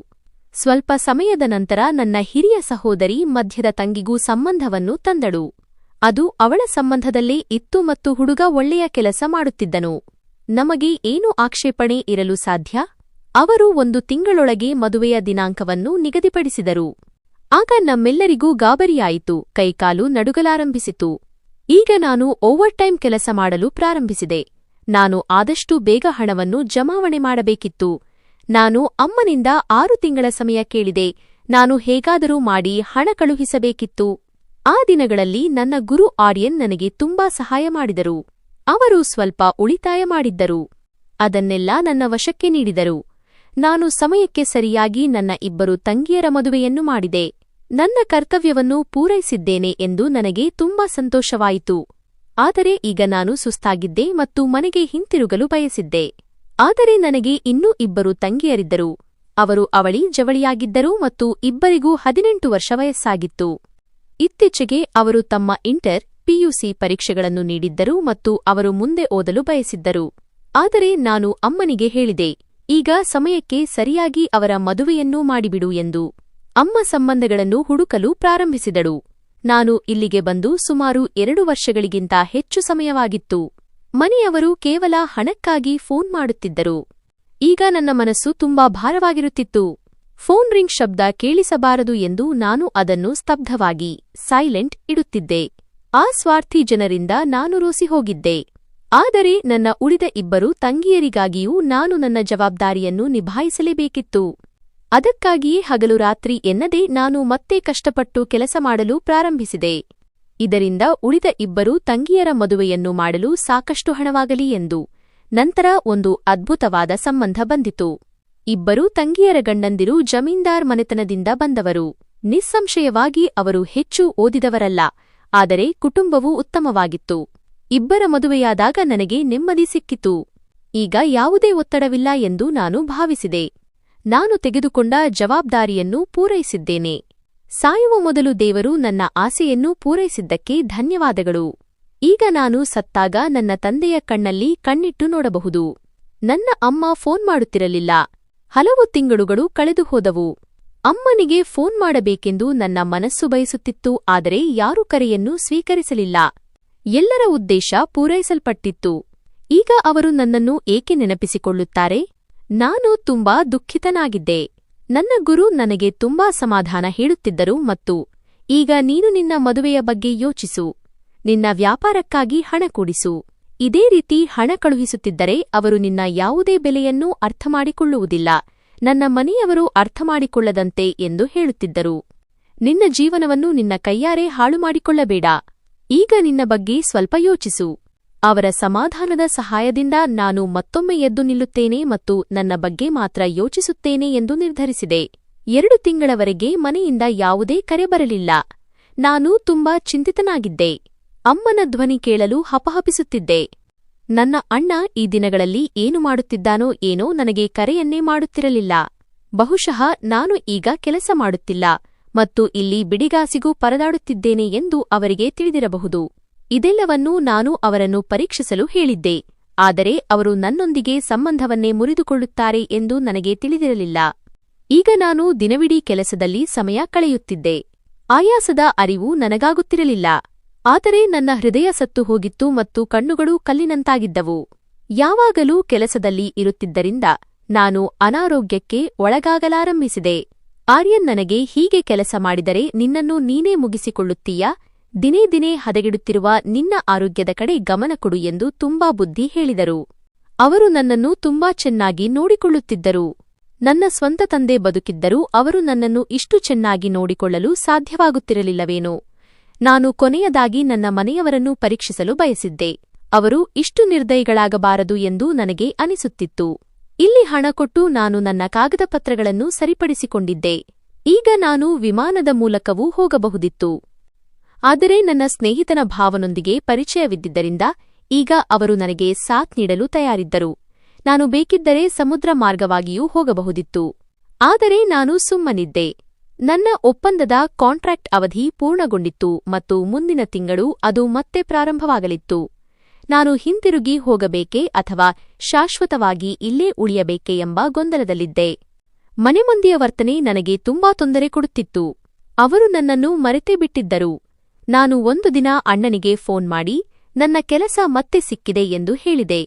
ಸ್ವಲ್ಪ ಸಮಯದ ನಂತರ ನನ್ನ ಹಿರಿಯ ಸಹೋದರಿ ಮಧ್ಯದ ತಂಗಿಗೂ ಸಂಬಂಧವನ್ನು ತಂದಳು. ಅದು ಅವಳ ಸಂಬಂಧದಲ್ಲೇ ಇತ್ತು ಮತ್ತು ಹುಡುಗ ಒಳ್ಳೆಯ ಕೆಲಸ ಮಾಡುತ್ತಿದ್ದನು. ನಮಗೆ ಏನು ಆಕ್ಷೇಪಣೆ ಇರಲು ಸಾಧ್ಯ? ಅವರು 1 ತಿಂಗಳೊಳಗೆ ಮದುವೆಯ ದಿನಾಂಕವನ್ನು ನಿಗದಿಪಡಿಸಿದರು. ಆಗ ನಮ್ಮೆಲ್ಲರಿಗೂ ಗಾಬರಿಯಾಯಿತು, ಕೈಕಾಲು ನಡುಗಲಾರಂಭಿಸಿತು. ಈಗ ನಾನು ಓವರ್ಟೈಮ್ ಕೆಲಸ ಮಾಡಲು ಪ್ರಾರಂಭಿಸಿದೆ. ನಾನು ಆದಷ್ಟು ಬೇಗ ಹಣವನ್ನು ಜಮಾವಣೆ ಮಾಡಬೇಕಿತ್ತು. ನಾನು ಅಮ್ಮನಿಂದ 6 ತಿಂಗಳ ಸಮಯ ಕೇಳಿದೆ. ನಾನು ಹೇಗಾದರೂ ಮಾಡಿ ಹಣ ಕಳುಹಿಸಬೇಕಿತ್ತು. ಆ ದಿನಗಳಲ್ಲಿ ನನ್ನ ಗುರು ಆರ್ಯನ್ ನನಗೆ ತುಂಬಾ ಸಹಾಯ ಮಾಡಿದರು. ಅವರು ಸ್ವಲ್ಪ ಉಳಿತಾಯ ಮಾಡಿದ್ದರು. ಅದನ್ನೆಲ್ಲ ನನ್ನ ವಶಕ್ಕೆ ನೀಡಿದರು. ನಾನು ಸಮಯಕ್ಕೆ ಸರಿಯಾಗಿ ನನ್ನ 2 ತಂಗಿಯರ ಮದುವೆಯನ್ನು ಮಾಡಿದೆ. ನನ್ನ ಕರ್ತವ್ಯವನ್ನು ಪೂರೈಸಿದ್ದೇನೆ ಎಂದು ನನಗೆ ತುಂಬಾ ಸಂತೋಷವಾಯಿತು. ಆದರೆ ಈಗ ನಾನು ಸುಸ್ತಾಗಿದ್ದೆ ಮತ್ತು ಮನೆಗೆ ಹಿಂತಿರುಗಲು ಬಯಸಿದ್ದೆ. ಆದರೆ ನನಗೆ ಇನ್ನೂ 2 ತಂಗಿಯರಿದ್ದರು. ಅವರು ಅವಳಿ ಜವಳಿಯಾಗಿದ್ದರು ಮತ್ತು ಇಬ್ಬರಿಗೂ 18 ವರ್ಷ ವಯಸ್ಸಾಗಿತ್ತು. ಇತ್ತೀಚೆಗೆ ಅವರು ತಮ್ಮ ಇಂಟರ್, ಪಿಯುಸಿ ಪರೀಕ್ಷೆಗಳನ್ನು ನೀಡಿದ್ದರು ಮತ್ತು ಅವರು ಮುಂದೆ ಓದಲು ಬಯಸಿದ್ದರು. ಆದರೆ ನಾನು ಅಮ್ಮನಿಗೆ ಹೇಳಿದೆ, ಈಗ ಸಮಯಕ್ಕೆ ಸರಿಯಾಗಿ ಅವರ ಮದುವೆಯನ್ನೂ ಮಾಡಿಬಿಡು ಎಂದು. ಅಮ್ಮ ಸಂಬಂಧಗಳನ್ನು ಹುಡುಕಲು ಪ್ರಾರಂಭಿಸಿದಳು. ನಾನು ಇಲ್ಲಿಗೆ ಬಂದು ಸುಮಾರು 2 ವರ್ಷಗಳಿಗಿಂತ ಹೆಚ್ಚು ಸಮಯವಾಗಿತ್ತು. ಮನೆಯವರು ಕೇವಲ ಹಣಕ್ಕಾಗಿ ಫೋನ್ ಮಾಡುತ್ತಿದ್ದರು. ಈಗ ನನ್ನ ಮನಸ್ಸು ತುಂಬಾ ಭಾರವಾಗಿರುತ್ತಿತ್ತು. ಫೋನ್ ರಿಂಗ್ ಶಬ್ದ ಕೇಳಿಸಬಾರದು ಎಂದು ನಾನು ಅದನ್ನು ಸ್ತಬ್ಧವಾಗಿ ಸೈಲೆಂಟ್ ಇಡುತ್ತಿದ್ದೆ. ಆ ಸ್ವಾರ್ಥಿ ಜನರಿಂದ ನಾನು ರೋಸಿ ಹೋಗಿದ್ದೆ. ಆದರೆ ನನ್ನ ಉಳಿದ 2 ತಂಗಿಯರಿಗಾಗಿಯೂ ನಾನು ನನ್ನ ಜವಾಬ್ದಾರಿಯನ್ನು ನಿಭಾಯಿಸಲೇಬೇಕಿತ್ತು. ಅದಕ್ಕಾಗಿಯೇ ಹಗಲು ರಾತ್ರಿ ಎನ್ನದೆ ನಾನು ಮತ್ತೆ ಕಷ್ಟಪಟ್ಟು ಕೆಲಸ ಮಾಡಲು ಪ್ರಾರಂಭಿಸಿದೆ. ಇದರಿಂದ ಉಳಿದ 2 ತಂಗಿಯರ ಮದುವೆಯನ್ನು ಮಾಡಲು ಸಾಕಷ್ಟು ಹಣವಾಗಲಿ ಎಂದು. ನಂತರ ಒಂದು ಅದ್ಭುತವಾದ ಸಂಬಂಧ ಬಂದಿತು. 2 ತಂಗಿಯರ ಗಂಡಂದಿರು ಜಮೀನ್ದಾರ್ ಮನೆತನದಿಂದ ಬಂದವರು. ನಿಸ್ಸಂಶಯವಾಗಿ ಅವರು ಹೆಚ್ಚು ಓದಿದವರಲ್ಲ, ಆದರೆ ಕುಟುಂಬವೂ ಉತ್ತಮವಾಗಿತ್ತು. 2 ಮದುವೆಯಾದಾಗ ನನಗೆ ನೆಮ್ಮದಿ ಸಿಕ್ಕಿತು. ಈಗ ಯಾವುದೇ ಒತ್ತಡವಿಲ್ಲ ಎಂದು ನಾನು ಭಾವಿಸಿದೆ. ನಾನು ತೆಗೆದುಕೊಂಡ ಜವಾಬ್ದಾರಿಯನ್ನು ಪೂರೈಸಿದ್ದೇನೆ. ಸಾಯುವ ಮೊದಲು ದೇವರು ನನ್ನ ಆಸೆಯನ್ನು ಪೂರೈಸಿದ್ದಕ್ಕೆ ಧನ್ಯವಾದಗಳು. ಈಗ ನಾನು ಸತ್ತಾಗ ನನ್ನ ತಂದೆಯ ಕಣ್ಣಲ್ಲಿ ಕಣ್ಣಿಟ್ಟು ನೋಡಬಹುದು. ನನ್ನ ಅಮ್ಮ ಫೋನ್ ಮಾಡುತ್ತಿರಲಿಲ್ಲ. ಹಲವು ತಿಂಗಳುಗಳು ಕಳೆದು ಹೋದವು. ಅಮ್ಮನಿಗೆ ಫೋನ್ ಮಾಡಬೇಕೆಂದು ನನ್ನ ಮನಸ್ಸು ಬಯಸುತ್ತಿತ್ತು, ಆದರೆ ಯಾರೂ ಕರೆಯನ್ನು ಸ್ವೀಕರಿಸಲಿಲ್ಲ. ಎಲ್ಲರ ಉದ್ದೇಶ ಪೂರೈಸಲ್ಪಟ್ಟಿತ್ತು. ಈಗ ಅವರು ನನ್ನನ್ನು ಏಕೆ ನೆನಪಿಸಿಕೊಳ್ಳುತ್ತಾರೆ? ನಾನು ತುಂಬಾ ದುಃಖಿತನಾಗಿದ್ದೆ. ನನ್ನ ಗುರು ನನಗೆ ತುಂಬಾ ಸಮಾಧಾನ ಹೇಳುತ್ತಿದ್ದರು ಮತ್ತು ಈಗ ನೀನು ನಿನ್ನ ಮದುವೆಯ ಬಗ್ಗೆ ಯೋಚಿಸು, ನಿನ್ನ ವ್ಯಾಪಾರಕ್ಕಾಗಿ ಹಣ ಕೂಡಿಸು. ಇದೇ ರೀತಿ ಹಣ ಕಳುಹಿಸುತ್ತಿದ್ದರೆ ಅವರು ನಿನ್ನ ಯಾವುದೇ ಬೆಲೆಯನ್ನೂ ಅರ್ಥಮಾಡಿಕೊಳ್ಳುವುದಿಲ್ಲ, ನನ್ನ ಮನೆಯವರು ಅರ್ಥಮಾಡಿಕೊಳ್ಳದಂತೆ ಎಂದು ಹೇಳುತ್ತಿದ್ದರು. ನಿನ್ನ ಜೀವನವನ್ನು ನಿನ್ನ ಕೈಯಾರೆ ಹಾಳು ಮಾಡಿಕೊಳ್ಳಬೇಡ. ಈಗ ನಿನ್ನ ಬಗ್ಗೆ ಸ್ವಲ್ಪ ಯೋಚಿಸು. ಅವರ ಸಮಾಧಾನದ ಸಹಾಯದಿಂದ ನಾನು ಮತ್ತೊಮ್ಮೆ ಎದ್ದು ನಿಲ್ಲುತ್ತೇನೆ ಮತ್ತು ನನ್ನ ಬಗ್ಗೆ ಮಾತ್ರ ಯೋಚಿಸುತ್ತೇನೆ ಎಂದು ನಿರ್ಧರಿಸಿದೆ. 2 ತಿಂಗಳವರೆಗೆ ಮನೆಯಿಂದ ಯಾವುದೇ ಕರೆ ಬರಲಿಲ್ಲ. ನಾನು ತುಂಬಾ ಚಿಂತಿತನಾಗಿದ್ದೆ. ಅಮ್ಮನ ಧ್ವನಿ ಕೇಳಲು ಹಪಹಪಿಸುತ್ತಿದ್ದೆ. ನನ್ನ ಅಣ್ಣ ಈ ದಿನಗಳಲ್ಲಿ ಏನು ಮಾಡುತ್ತಿದ್ದಾನೋ ಏನೋ, ನನಗೆ ಕರೆಯನ್ನೇ ಮಾಡುತ್ತಿರಲಿಲ್ಲ. ಬಹುಶಃ ನಾನು ಈಗ ಕೆಲಸ ಮಾಡುತ್ತಿಲ್ಲ ಮತ್ತು ಇಲ್ಲಿ ಬಿಡಿಗಾಸಿಗೂ ಪರದಾಡುತ್ತಿದ್ದೇನೆ ಎಂದು ಅವರಿಗೆ ತಿಳಿದಿರಬಹುದು. ಇದೆಲ್ಲವನ್ನೂ ನಾನು ಅವರನ್ನು ಪರೀಕ್ಷಿಸಲು ಹೇಳಿದ್ದೆ, ಆದರೆ ಅವರು ನನ್ನೊಂದಿಗೆ ಸಂಬಂಧವನ್ನೇ ಮುರಿದುಕೊಳ್ಳುತ್ತಾರೆ ಎಂದು ನನಗೆ ತಿಳಿದಿರಲಿಲ್ಲ. ಈಗ ನಾನು ದಿನವಿಡೀ ಕೆಲಸದಲ್ಲಿ ಸಮಯ ಕಳೆಯುತ್ತಿದ್ದೆ. ಆಯಾಸದ ಅರಿವು ನನಗಾಗುತ್ತಿರಲಿಲ್ಲ. ಆದರೆ ನನ್ನ ಹೃದಯ ಸತ್ತು ಹೋಗಿತ್ತು ಮತ್ತು ಕಣ್ಣುಗಳು ಕಲ್ಲಿನಂತಾಗಿದ್ದವು. ಯಾವಾಗಲೂ ಕೆಲಸದಲ್ಲಿ ಇರುತ್ತಿದ್ದರಿಂದ ನಾನು ಅನಾರೋಗ್ಯಕ್ಕೆ ಒಳಗಾಗಲಾರಂಭಿಸಿದೆ. ಆರ್ಯನ್ ನನಗೆ, ಹೀಗೆ ಕೆಲಸ ಮಾಡಿದರೆ ನಿನ್ನನ್ನು ನೀನೇ ಮುಗಿಸಿಕೊಳ್ಳುತ್ತೀಯಾ? ದಿನೇ ದಿನೇ ಹದಗೆಡುತ್ತಿರುವ ನಿನ್ನ ಆರೋಗ್ಯದ ಕಡೆ ಗಮನ ಕೊಡು ಎಂದು ತುಂಬಾ ಬುದ್ಧಿ ಹೇಳಿದರು. ಅವರು ನನ್ನನ್ನು ತುಂಬಾ ಚೆನ್ನಾಗಿ ನೋಡಿಕೊಳ್ಳುತ್ತಿದ್ದರು. ನನ್ನ ಸ್ವಂತ ತಂದೆ ಬದುಕಿದ್ದರೂ ಅವರು ನನ್ನನ್ನು ಇಷ್ಟು ಚೆನ್ನಾಗಿ ನೋಡಿಕೊಳ್ಳಲು ಸಾಧ್ಯವಾಗುತ್ತಿರಲಿಲ್ಲವೇನೋ. ನಾನು ಕೊನೆಯದಾಗಿ ನನ್ನ ಮನೆಯವರನ್ನು ಪರೀಕ್ಷಿಸಲು ಬಯಸಿದ್ದೆ. ಅವರು ಇಷ್ಟು ನಿರ್ದಯಿಗಳಾಗಬಾರದು ಎಂದು ನನಗೆ ಅನಿಸುತ್ತಿತ್ತು. ಇಲ್ಲಿ ಹಣ ಕೊಟ್ಟು ನಾನು ನನ್ನ ಕಾಗದಪತ್ರಗಳನ್ನು ಸರಿಪಡಿಸಿಕೊಂಡಿದ್ದೆ. ಈಗ ನಾನು ವಿಮಾನದ ಮೂಲಕವೂ ಹೋಗಬಹುದಿತ್ತು. ಆದರೆ ನನ್ನ ಸ್ನೇಹಿತನ ಭಾವನೊಂದಿಗೆ ಪರಿಚಯವಿದ್ದಿದ್ದರಿಂದ ಈಗ ಅವರು ನನಗೆ ಸಾಥ್ ನೀಡಲು ತಯಾರಿದ್ದರು. ನಾನು ಬೇಕಿದ್ದರೆ ಸಮುದ್ರ ಮಾರ್ಗವಾಗಿಯೂ ಹೋಗಬಹುದಿತ್ತು. ಆದರೆ ನಾನು ಸುಮ್ಮನಿದ್ದೆ. ನನ್ನ ಒಪ್ಪಂದದ ಕಾಂಟ್ರಾಕ್ಟ್ ಅವಧಿ ಪೂರ್ಣಗೊಂಡಿತ್ತು ಮತ್ತು ಮುಂದಿನ ತಿಂಗಳು ಅದು ಮತ್ತೆ ಪ್ರಾರಂಭವಾಗಲಿತ್ತು. ನಾನು ಹಿಂತಿರುಗಿ ಹೋಗಬೇಕೇ ಅಥವಾ ಶಾಶ್ವತವಾಗಿ ಇಲ್ಲೇ ಉಳಿಯಬೇಕೇ ಎಂಬ ಗೊಂದಲದಲ್ಲಿದ್ದೆ. ಮನೆಮಂದಿಯ ವರ್ತನೆ ನನಗೆ ತುಂಬಾ ತೊಂದರೆ ಕೊಡುತ್ತಿತ್ತು. ಅವರು ನನ್ನನ್ನು ಮರೆತೇ ಬಿಟ್ಟಿದ್ದರು. ನಾನು ಒಂದು ದಿನ ಅಣ್ಣನಿಗೆ ಫೋನ್ ಮಾಡಿ ನನ್ನ ಕೆಲಸ ಮತ್ತೆ ಸಿಕ್ಕಿದೆ ಎಂದು ಹೇಳಿದೆ.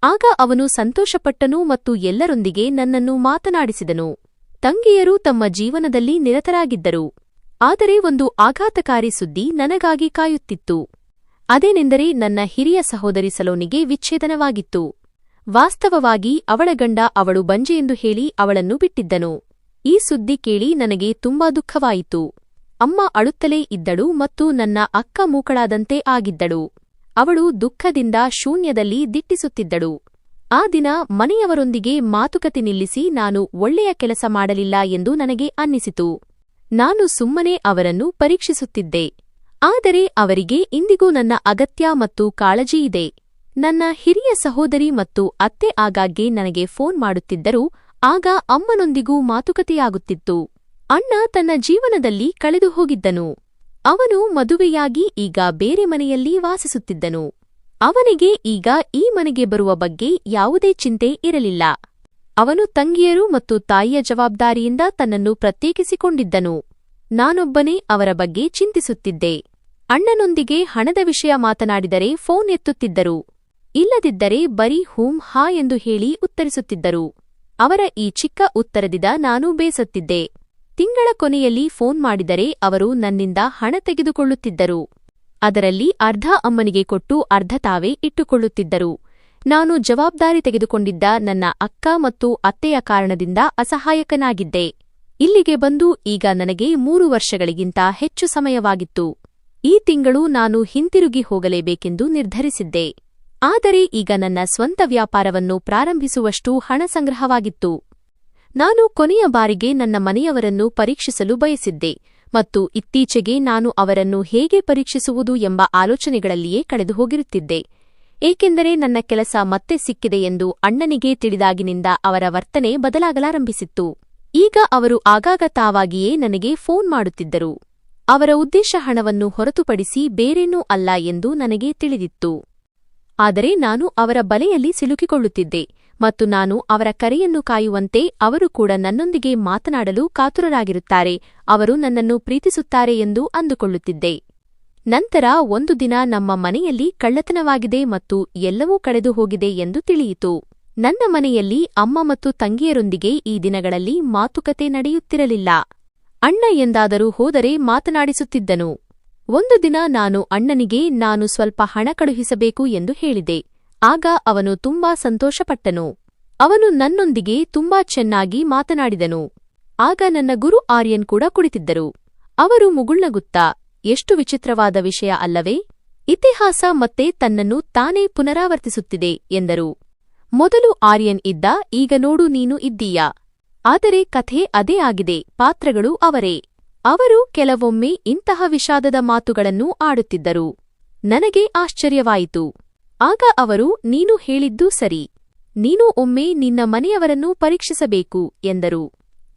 ಆಗ ಅವನು ಸಂತೋಷಪಟ್ಟನು ಮತ್ತು ಎಲ್ಲರೊಂದಿಗೆ ನನ್ನನ್ನು ಮಾತನಾಡಿಸಿದನು. ತಂಗಿಯರು ತಮ್ಮ ಜೀವನದಲ್ಲಿ ನಿರತರಾಗಿದ್ದರು. ಆದರೆ ಒಂದು ಆಘಾತಕಾರಿ ಸುದ್ದಿ ನನಗಾಗಿ ಕಾಯುತ್ತಿತ್ತು. ಅದೇನೆಂದರೆ ನನ್ನ ಹಿರಿಯ ಸಹೋದರಿ ಸಲೋನಿಗೆ ವಿಚ್ಛೇದನವಾಗಿತ್ತು. ವಾಸ್ತವವಾಗಿ ಅವಳ ಗಂಡ ಅವಳು ಬಂಜೆಯೆಂದು ಹೇಳಿ ಅವಳನ್ನು ಬಿಟ್ಟಿದ್ದನು. ಈ ಸುದ್ದಿ ಕೇಳಿ ನನಗೆ ತುಂಬಾ ದುಃಖವಾಯಿತು. ಅಮ್ಮ ಅಳುತ್ತಲೇ ಇದ್ದಳು ಮತ್ತು ನನ್ನ ಅಕ್ಕ ಮೂಕಳಾದಂತೆ ಆಗಿದ್ದಳು. ಅವಳು ದುಃಖದಿಂದ ಶೂನ್ಯದಲ್ಲಿ ದಿಟ್ಟಿಸುತ್ತಿದ್ದಳು. ಆ ದಿನ ಮನೆಯವರೊಂದಿಗೆ ಮಾತುಕತೆ ನಿಲ್ಲಿಸಿ ನಾನು ಒಳ್ಳೆಯ ಕೆಲಸ ಮಾಡಲಿಲ್ಲ ಎಂದು ನನಗೆ ಅನ್ನಿಸಿತು. ನಾನು ಸುಮ್ಮನೆ ಅವರನ್ನು ಪರೀಕ್ಷಿಸುತ್ತಿದ್ದೆ. ಆದರೆ ಅವರಿಗೆ ಇಂದಿಗೂ ನನ್ನ ಅಗತ್ಯ ಮತ್ತು ಕಾಳಜಿ ಇದೆ. ನನ್ನ ಹಿರಿಯ ಸಹೋದರಿ ಮತ್ತು ಅತ್ತೆ ಆಗಾಗ್ಗೆ ನನಗೆ ಫೋನ್ ಮಾಡುತ್ತಿದ್ದರೂ ಆಗ ಅಮ್ಮನೊಂದಿಗೂ ಮಾತುಕತೆಯಾಗುತ್ತಿತ್ತು. ಅಣ್ಣ ತನ್ನ ಜೀವನದಲ್ಲಿ ಕಳೆದು ಹೋಗಿದ್ದನು. ಅವನು ಮದುವೆಯಾಗಿ ಈಗ ಬೇರೆ ಮನೆಯಲ್ಲಿ ವಾಸಿಸುತ್ತಿದ್ದನು. ಅವನಿಗೆ ಈಗ ಈ ಮನೆಗೆ ಬರುವ ಬಗ್ಗೆ ಯಾವುದೇ ಚಿಂತೆ ಇರಲಿಲ್ಲ. ಅವನು ತಂಗಿಯರು ಮತ್ತು ತಾಯಿಯ ಜವಾಬ್ದಾರಿಯಿಂದ ತನ್ನನ್ನು ಪ್ರತ್ಯೇಕಿಸಿಕೊಂಡಿದ್ದನು. ನಾನೊಬ್ಬನೇ ಅವರ ಬಗ್ಗೆ ಚಿಂತಿಸುತ್ತಿದ್ದೆ. ಅಣ್ಣನೊಂದಿಗೆ ಹಣದ ವಿಷಯ ಮಾತನಾಡಿದರೆ ಫೋನ್ ಎತ್ತುತ್ತಿದ್ದರು. ಇಲ್ಲದಿದ್ದರೆ ಬರೀ ಹೂಂ ಹಾ ಎಂದು ಹೇಳಿ ಉತ್ತರಿಸುತ್ತಿದ್ದರು. ಅವರ ಈ ಚಿಕ್ಕ ಉತ್ತರದಿಂದ ನಾನು ಬೇಸತ್ತಿದ್ದೆ. ತಿಂಗಳ ಕೊನೆಯಲ್ಲಿ ಫೋನ್ ಮಾಡಿದರೆ ಅವರು ನನ್ನಿಂದ ಹಣ ತೆಗೆದುಕೊಳ್ಳುತ್ತಿದ್ದರು. ಅದರಲ್ಲಿ ಅರ್ಧ ಅಮ್ಮನಿಗೆ ಕೊಟ್ಟು ಅರ್ಧ ತಾವೇ ಇಟ್ಟುಕೊಳ್ಳುತ್ತಿದ್ದರು. ನಾನು ಜವಾಬ್ದಾರಿ ತೆಗೆದುಕೊಂಡಿದ್ದ ನನ್ನ ಅಕ್ಕ ಮತ್ತು ಅತ್ತೆಯ ಕಾರಣದಿಂದ ಅಸಹಾಯಕನಾಗಿದ್ದೆ. ಇಲ್ಲಿಗೆ ಬಂದು ಈಗ ನನಗೆ 3 ವರ್ಷಗಳಿಗಿಂತ ಹೆಚ್ಚು ಸಮಯವಾಗಿತ್ತು. ಈ ತಿಂಗಳು ನಾನು ಹಿಂತಿರುಗಿ ಹೋಗಲೇಬೇಕೆಂದು ನಿರ್ಧರಿಸಿದ್ದೆ. ಆದರೆ ಈಗ ನನ್ನ ಸ್ವಂತ ವ್ಯಾಪಾರವನ್ನು ಪ್ರಾರಂಭಿಸುವಷ್ಟು ಹಣ ಸಂಗ್ರಹವಾಗಿತ್ತು. ನಾನು ಕೊನೆಯ ಬಾರಿಗೆ ನನ್ನ ಮನೆಯವರನ್ನು ಪರೀಕ್ಷಿಸಲು ಬಯಸಿದ್ದೆ ಮತ್ತು ಇತ್ತೀಚೆಗೆ ನಾನು ಅವರನ್ನು ಹೇಗೆ ಪರೀಕ್ಷಿಸುವುದು ಎಂಬ ಆಲೋಚನೆಗಳಲ್ಲಿಯೇ ಕಳೆದುಹೋಗಿರುತ್ತಿದ್ದೆ. ಏಕೆಂದರೆ ನನ್ನ ಕೆಲಸ ಮತ್ತೆ ಸಿಕ್ಕಿದೆ ಎಂದು ಅಣ್ಣನಿಗೆ ತಿಳಿದಾಗಿನಿಂದ ಅವರ ವರ್ತನೆ ಬದಲಾಗಲಾರಂಭಿಸಿತ್ತು. ಈಗ ಅವರು ಆಗಾಗ ತಾವಾಗಿಯೇ ನನಗೆ ಫೋನ್ ಮಾಡುತ್ತಿದ್ದರು. ಅವರ ಉದ್ದೇಶ ಹಣವನ್ನು ಹೊರತುಪಡಿಸಿ ಬೇರೇನೂ ಅಲ್ಲ ಎಂದು ನನಗೆ ತಿಳಿದಿತ್ತು. ಆದರೆ ನಾನು ಅವರ ಬಲೆಯಲ್ಲಿ ಸಿಲುಕಿಕೊಳ್ಳುತ್ತಿದ್ದೆ ಮತ್ತು ನಾನು ಅವರ ಕರೆಯನ್ನು ಕಾಯುವಂತೆ ಅವರು ಕೂಡ ನನ್ನೊಂದಿಗೆ ಮಾತನಾಡಲು ಕಾತುರರಾಗಿರುತ್ತಾರೆ, ಅವರು ನನ್ನನ್ನು ಪ್ರೀತಿಸುತ್ತಾರೆ ಎಂದು ಅಂದುಕೊಳ್ಳುತ್ತಿದ್ದೆ. ನಂತರ ಒಂದು ದಿನ ನಮ್ಮ ಮನೆಯಲ್ಲಿ ಕಳ್ಳತನವಾಗಿದೆ ಮತ್ತು ಎಲ್ಲವೂ ಕಳೆದು ಹೋಗಿದೆ ಎಂದು ತಿಳಿಯಿತು. ನನ್ನ ಮನೆಯಲ್ಲಿ ಅಮ್ಮ ಮತ್ತು ತಂಗಿಯರೊಂದಿಗೆ ಈ ದಿನಗಳಲ್ಲಿ ಮಾತುಕತೆ ನಡೆಯುತ್ತಿರಲಿಲ್ಲ. ಅಣ್ಣ ಎಂದಾದರೂ ಹೋದರೆ ಮಾತನಾಡಿಸುತ್ತಿದ್ದನು. ಒಂದು ದಿನ ನಾನು ಅಣ್ಣನಿಗೆ ನಾನು ಸ್ವಲ್ಪ ಹಣ ಕಳುಹಿಸಬೇಕು ಎಂದು ಹೇಳಿದೆ. ಆಗ ಅವನು ತುಂಬಾ ಸಂತೋಷಪಟ್ಟನು. ಅವನು ನನ್ನೊಂದಿಗೆ ತುಂಬಾ ಚೆನ್ನಾಗಿ ಮಾತನಾಡಿದನು. ಆಗ ನನ್ನ ಗುರು ಆರ್ಯನ್ ಕೂಡ ಕುಳಿತಿದ್ದರು. ಅವರು ಮುಗುಳ್ನಗುತ್ತಾ, ಎಷ್ಟು ವಿಚಿತ್ರವಾದ ವಿಷಯ ಅಲ್ಲವೇ? ಇತಿಹಾಸ ಮತ್ತೆ ತನ್ನನ್ನು ತಾನೇ ಪುನರಾವರ್ತಿಸುತ್ತಿದೆ ಎಂದರು. ಮೊದಲು ಆರ್ಯನ್ ಇದ್ದ, ಈಗ ನೋಡು ನೀನು ಇದ್ದೀಯಾ. ಆದರೆ ಕಥೆ ಅದೇ ಆಗಿದೆ, ಪಾತ್ರಗಳು ಅವರೇ. ಅವರು ಕೆಲವೊಮ್ಮೆ ಇಂತಹ ವಿಷಾದದ ಮಾತುಗಳನ್ನು ಆಡುತ್ತಿದ್ದರು. ನನಗೆ ಆಶ್ಚರ್ಯವಾಯಿತು. ಆಗ ಅವರು, ನೀನು ಹೇಳಿದ್ದು ಸರಿ, ನೀನು ಒಮ್ಮೆ ನಿನ್ನ ಮನೆಯವರನ್ನು ಪರೀಕ್ಷಿಸಬೇಕು ಎಂದರು.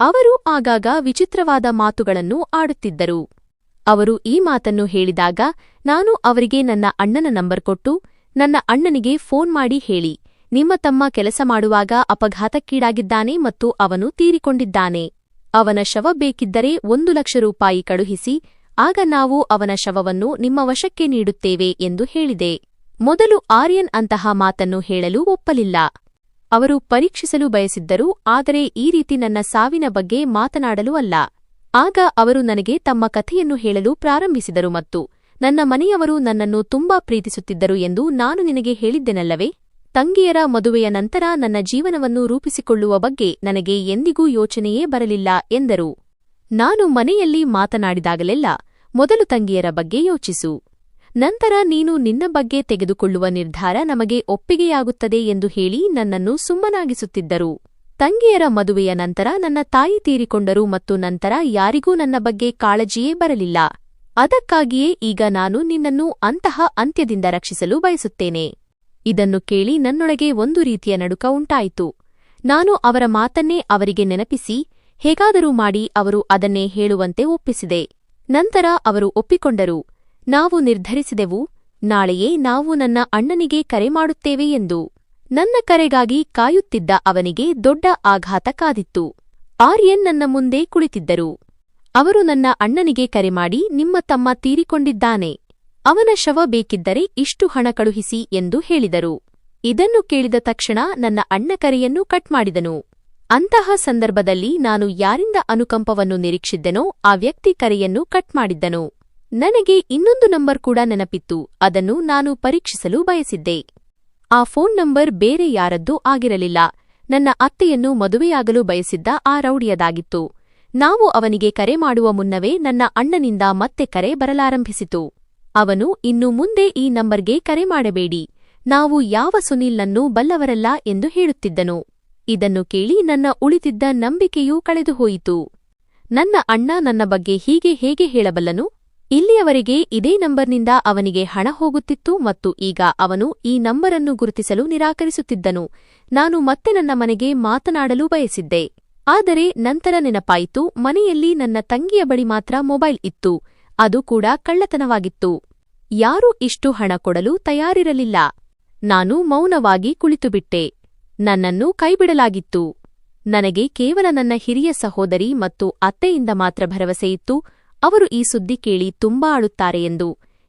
ಅವರು ಆಗಾಗ ವಿಚಿತ್ರವಾದ ಮಾತುಗಳನ್ನು ಆಡುತ್ತಿದ್ದರು. ಅವರು ಈ ಮಾತನ್ನು ಹೇಳಿದಾಗ ನಾನು ಅವರಿಗೆ ನನ್ನ ಅಣ್ಣನ ನಂಬರ್ ಕೊಟ್ಟು, ನನ್ನ ಅಣ್ಣನಿಗೆ ಫೋನ್ ಮಾಡಿ ಹೇಳಿ, ನಿಮ್ಮ ತಮ್ಮ ಕೆಲಸ ಮಾಡುವಾಗ ಅಪಘಾತಕ್ಕೀಡಾಗಿದ್ದಾನೆ ಮತ್ತು ಅವನು ತೀರಿಕೊಂಡಿದ್ದಾನೆ. ಅವನ ಶವ ಬೇಕಿದ್ದರೆ 1 ಲಕ್ಷ ರೂಪಾಯಿ ಕಳುಹಿಸಿ, ಆಗ ನಾವು ಅವನ ಶವವನ್ನು ನಿಮ್ಮ ವಶಕ್ಕೆ ನೀಡುತ್ತೇವೆ ಎಂದು ಹೇಳಿದೆ. ಮೊದಲು ಆರ್ಯನ್ ಅಂತಹ ಮಾತನ್ನು ಹೇಳಲು ಒಪ್ಪಲಿಲ್ಲ. ಅವರು ಪರೀಕ್ಷಿಸಲು ಬಯಸಿದ್ದರು, ಆದರೆ ಈ ರೀತಿ ನನ್ನ ಸಾವಿನ ಬಗ್ಗೆ ಮಾತನಾಡಲು ಅಲ್ಲ. ಆಗ ಅವರು ನನಗೆ ತಮ್ಮ ಕಥೆಯನ್ನು ಹೇಳಲು ಪ್ರಾರಂಭಿಸಿದರು ಮತ್ತು ನನ್ನ ಮನೆಯವರು ನನ್ನನ್ನು ತುಂಬಾ ಪ್ರೀತಿಸುತ್ತಿದ್ದರು ಎಂದು ನಾನು ನಿನಗೆ ಹೇಳಿದ್ದೆನಲ್ಲವೇ? ತಂಗಿಯರ ಮದುವೆಯ ನಂತರ ನನ್ನ ಜೀವನವನ್ನು ರೂಪಿಸಿಕೊಳ್ಳುವ ಬಗ್ಗೆ ನನಗೆ ಎಂದಿಗೂ ಯೋಚನೆಯೇ ಬರಲಿಲ್ಲ ಎಂದರು. ನಾನು ಮನೆಯಲ್ಲಿ ಮಾತನಾಡಿದಾಗಲೆಲ್ಲ ಮೊದಲು ತಂಗಿಯರ ಬಗ್ಗೆ ಯೋಚಿಸು, ನಂತರ ನೀನು ನಿನ್ನ ಬಗ್ಗೆ ತೆಗೆದುಕೊಳ್ಳುವ ನಿರ್ಧಾರ ನಮಗೆ ಒಪ್ಪಿಗೆಯಾಗುತ್ತದೆ ಎಂದು ಹೇಳಿ ನನ್ನನ್ನು ಸುಮ್ಮನಾಗಿಸುತ್ತಿದ್ದರು. ತಂಗಿಯರ ಮದುವೆಯ ನಂತರ ನನ್ನ ತಾಯಿ ತೀರಿಕೊಂಡರು ಮತ್ತು ನಂತರ ಯಾರಿಗೂ ನನ್ನ ಬಗ್ಗೆ ಕಾಳಜಿಯೇ ಬರಲಿಲ್ಲ. ಅದಕ್ಕಾಗಿಯೇ ಈಗ ನಾನು ನಿನ್ನನ್ನು ಅಂತಹ ಅಂತ್ಯದಿಂದ ರಕ್ಷಿಸಲು ಬಯಸುತ್ತೇನೆ. ಇದನ್ನು ಕೇಳಿ ನನ್ನೊಳಗೆ ಒಂದು ರೀತಿಯ ನಡುಕ ಉಂಟಾಯಿತು. ನಾನು ಅವರ ಮಾತನ್ನೇ ಅವರಿಗೆ ನೆನಪಿಸಿ ಹೇಗಾದರೂ ಮಾಡಿ ಅವರು ಅದನ್ನೇ ಹೇಳುವಂತೆ ಒಪ್ಪಿಸಿದೆ. ನಂತರ ಅವರು ಒಪ್ಪಿಕೊಂಡರು. ನಾವು ನಿರ್ಧರಿಸಿದೆವು, ನಾಳೆಯೇ ನಾವು ನನ್ನ ಅಣ್ಣನಿಗೆ ಕರೆ ಮಾಡುತ್ತೇವೆ ಎಂದು. ನನ್ನ ಕರೆಗಾಗಿ ಕಾಯುತ್ತಿದ್ದ ಅವನಿಗೆ ದೊಡ್ಡ ಆಘಾತ ಕಾದಿತ್ತು. ಆರ್ಯನ್ ನನ್ನ ಮುಂದೆ ಕುಳಿತಿದ್ದರು. ಅವರು ನನ್ನ ಅಣ್ಣನಿಗೆ ಕರೆ ಮಾಡಿ, ನಿಮ್ಮ ತಮ್ಮ ತೀರಿಕೊಂಡಿದ್ದಾನೆ, ಅವನ ಶವ ಬೇಕಿದ್ದರೆ ಇಷ್ಟು ಹಣ ಕಳುಹಿಸಿ ಎಂದು ಹೇಳಿದರು. ಇದನ್ನು ಕೇಳಿದ ತಕ್ಷಣ ನನ್ನ ಅಣ್ಣ ಕರೆಯನ್ನು ಕಟ್ ಮಾಡಿದನು. ಅಂತಹ ಸಂದರ್ಭದಲ್ಲಿ ನಾನು ಯಾರಿಂದ ಅನುಕಂಪವನ್ನು ನಿರೀಕ್ಷಿದ್ದೆನೋ ಆ ವ್ಯಕ್ತಿ ಕರೆಯನ್ನು ಕಟ್ ಮಾಡಿದ್ದನು. ನನಗೆ ಇನ್ನೊಂದು ನಂಬರ್ ಕೂಡ ನೆನಪಿತ್ತು. ಅದನ್ನು ನಾನು ಪರೀಕ್ಷಿಸಲು ಬಯಸಿದ್ದೆ. ಆ ಫೋನ್ ನಂಬರ್ ಬೇರೆ ಯಾರದ್ದೂ ಆಗಿರಲಿಲ್ಲ. ನನ್ನ ಅತ್ತೆಯನ್ನು ಮದುವೆಯಾಗಲು ಬಯಸಿದ್ದ ಆ ರೌಡಿಯದಾಗಿತ್ತು. ನಾವು ಅವನಿಗೆ ಕರೆ ಮಾಡುವ ಮುನ್ನವೇ ನನ್ನ ಅಣ್ಣನಿಂದ ಮತ್ತೆ ಕರೆ ಬರಲಾರಂಭಿಸಿತು. ಅವನು, ಇನ್ನು ಮುಂದೆ ಈ ನಂಬರ್ಗೆ ಕರೆ ಮಾಡಬೇಡಿ, ನಾವು ಯಾವ ಸುನೀಲ್ನನ್ನೂ ಬಲ್ಲವರಲ್ಲ ಎಂದು ಹೇಳುತ್ತಿದ್ದನು. ಇದನ್ನು ಕೇಳಿ ನನ್ನ ಉಳಿದಿದ್ದ ನಂಬಿಕೆಯೂ ಕಳೆದುಹೋಯಿತು. ನನ್ನ ಅಣ್ಣ ನನ್ನ ಬಗ್ಗೆ ಹೀಗೆ ಹೇಗೆ ಹೇಳಬಲ್ಲನು? ಇಲ್ಲಿಯವರೆಗೆ ಇದೇ ನಂಬರ್ನಿಂದ ಅವನಿಗೆ ಹಣ ಹೋಗುತ್ತಿತ್ತು ಮತ್ತು ಈಗ ಅವನು ಈ ನಂಬರನ್ನು ಗುರುತಿಸಲು ನಿರಾಕರಿಸುತ್ತಿದ್ದನು. ನಾನು ಮತ್ತೆ ನನ್ನ ಮನೆಗೆ ಮಾತನಾಡಲು ಬಯಸಿದ್ದೆ. ಆದರೆ ನಂತರ ನೆನಪಾಯಿತು, ಮನೆಯಲ್ಲಿ ನನ್ನ ತಂಗಿಯ ಬಳಿ ಮಾತ್ರ ಮೊಬೈಲ್ ಇತ್ತು, ಅದು ಕೂಡ ಕಳ್ಳತನವಾಗಿತ್ತು. ಯಾರೂ ಇಷ್ಟು ಹಣ ಕೊಡಲು ತಯಾರಿರಲಿಲ್ಲ. ನಾನು ಮೌನವಾಗಿ ಕುಳಿತುಬಿಟ್ಟೆ. ನನ್ನನ್ನು ಕೈಬಿಡಲಾಗಿತ್ತು. ನನಗೆ ಕೇವಲ ನನ್ನ ಹಿರಿಯ ಸಹೋದರಿ ಮತ್ತು ಅತ್ತೆಯಿಂದ ಮಾತ್ರ ಭರವಸೆಯಿತ್ತು. ಅವರು ಈ ಸುದ್ದಿ ಕೇಳಿ ತುಂಬಾ ಅಳುತ್ತಾರೆ ಎಂದು,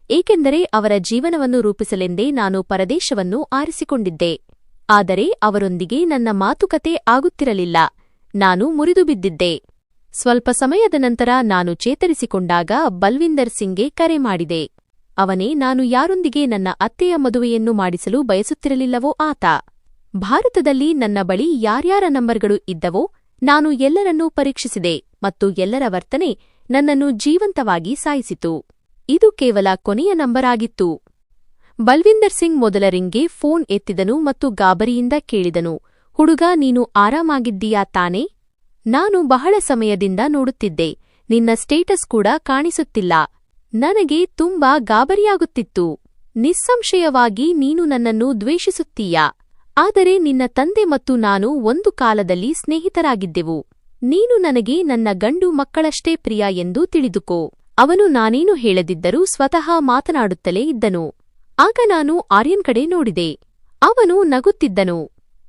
ಏಕೆಂದರೆ ಅವರ ಜೀವನವನ್ನು ರೂಪಿಸಲೆಂದೇ ನಾನು ಪರದೇಶವನ್ನು ಆರಿಸಿಕೊಂಡಿದ್ದೆ. ಆದರೆ ಅವರೊಂದಿಗೆ ನನ್ನ ಮಾತುಕತೆ ಆಗುತ್ತಿರಲಿಲ್ಲ. ನಾನು ಮುರಿದುಬಿದ್ದಿದ್ದೆ. ಸ್ವಲ್ಪ ಸಮಯದ ನಂತರ ನಾನು ಚೇತರಿಸಿಕೊಂಡಾಗ ಬಲ್ವಿಂದರ್ ಸಿಂಗ್ಗೆ ಕರೆ ಮಾಡಿದೆ. ಅವನೇ ನಾನು ಯಾರೊಂದಿಗೆ ನನ್ನ ಅತ್ತೆಯ ಮದುವೆಯನ್ನು ಮಾಡಿಸಲು ಬಯಸುತ್ತಿರಲಿಲ್ಲವೋ ಆತ. ಭಾರತದಲ್ಲಿ ನನ್ನ ಬಳಿ ಯಾರ್ಯಾರ ನಂಬರ್ಗಳು ಇದ್ದವೋ ನಾನು ಎಲ್ಲರನ್ನೂ ಪರೀಕ್ಷಿಸಿದೆ ಮತ್ತು ಎಲ್ಲರ ವರ್ತನೆ ನನ್ನನ್ನು ಜೀವಂತವಾಗಿ ಸಾಯಿಸಿತು. ಇದು ಕೇವಲ ಕೊನೆಯ ನಂಬರ್ ಆಗಿತ್ತು. ಬಲ್ವಿಂದರ್ ಸಿಂಗ್ ಮೊದಲ ರಿಂಗ್ಗೆ ಫೋನ್ ಎತ್ತಿದನು ಮತ್ತು ಗಾಬರಿಯಿಂದ ಕೇಳಿದನು, ಹುಡುಗ, ನೀನು ಆರಾಮಾಗಿದ್ದೀಯಾ ತಾನೇ? ನಾನು ಬಹಳ ಸಮಯದಿಂದ ನೋಡುತ್ತಿದ್ದೆ. ನಿನ್ನ ಸ್ಟೇಟಸ್ ಕೂಡ ಕಾಣಿಸುತ್ತಿಲ್ಲ. ನನಗೆ ತುಂಬಾ ಗಾಬರಿಯಾಗುತ್ತಿತ್ತು. ನಿಸ್ಸಂಶಯವಾಗಿ ನೀನು ನನ್ನನ್ನು ದ್ವೇಷಿಸುತ್ತೀಯಾ? ಆದರೆ ನಿನ್ನ ತಂದೆ ಮತ್ತು ನಾನು ಒಂದು ಕಾಲದಲ್ಲಿ ಸ್ನೇಹಿತರಾಗಿದ್ದೆವು. ನೀನು ನನಗೆ ನನ್ನ ಗಂಡು ಮಕ್ಕಳಷ್ಟೇ ಪ್ರಿಯ ಎಂದು ತಿಳಿದುಕೋ. ಅವನು ನಾನೇನು ಹೇಳದಿದ್ದರೂ ಸ್ವತಃ ಮಾತನಾಡುತ್ತಲೇ ಇದ್ದನು. ಆಗ ನಾನು ಆರ್ಯನ್ ಕಡೆ ನೋಡಿದೆ. ಅವನು ನಗುತ್ತಿದ್ದನು.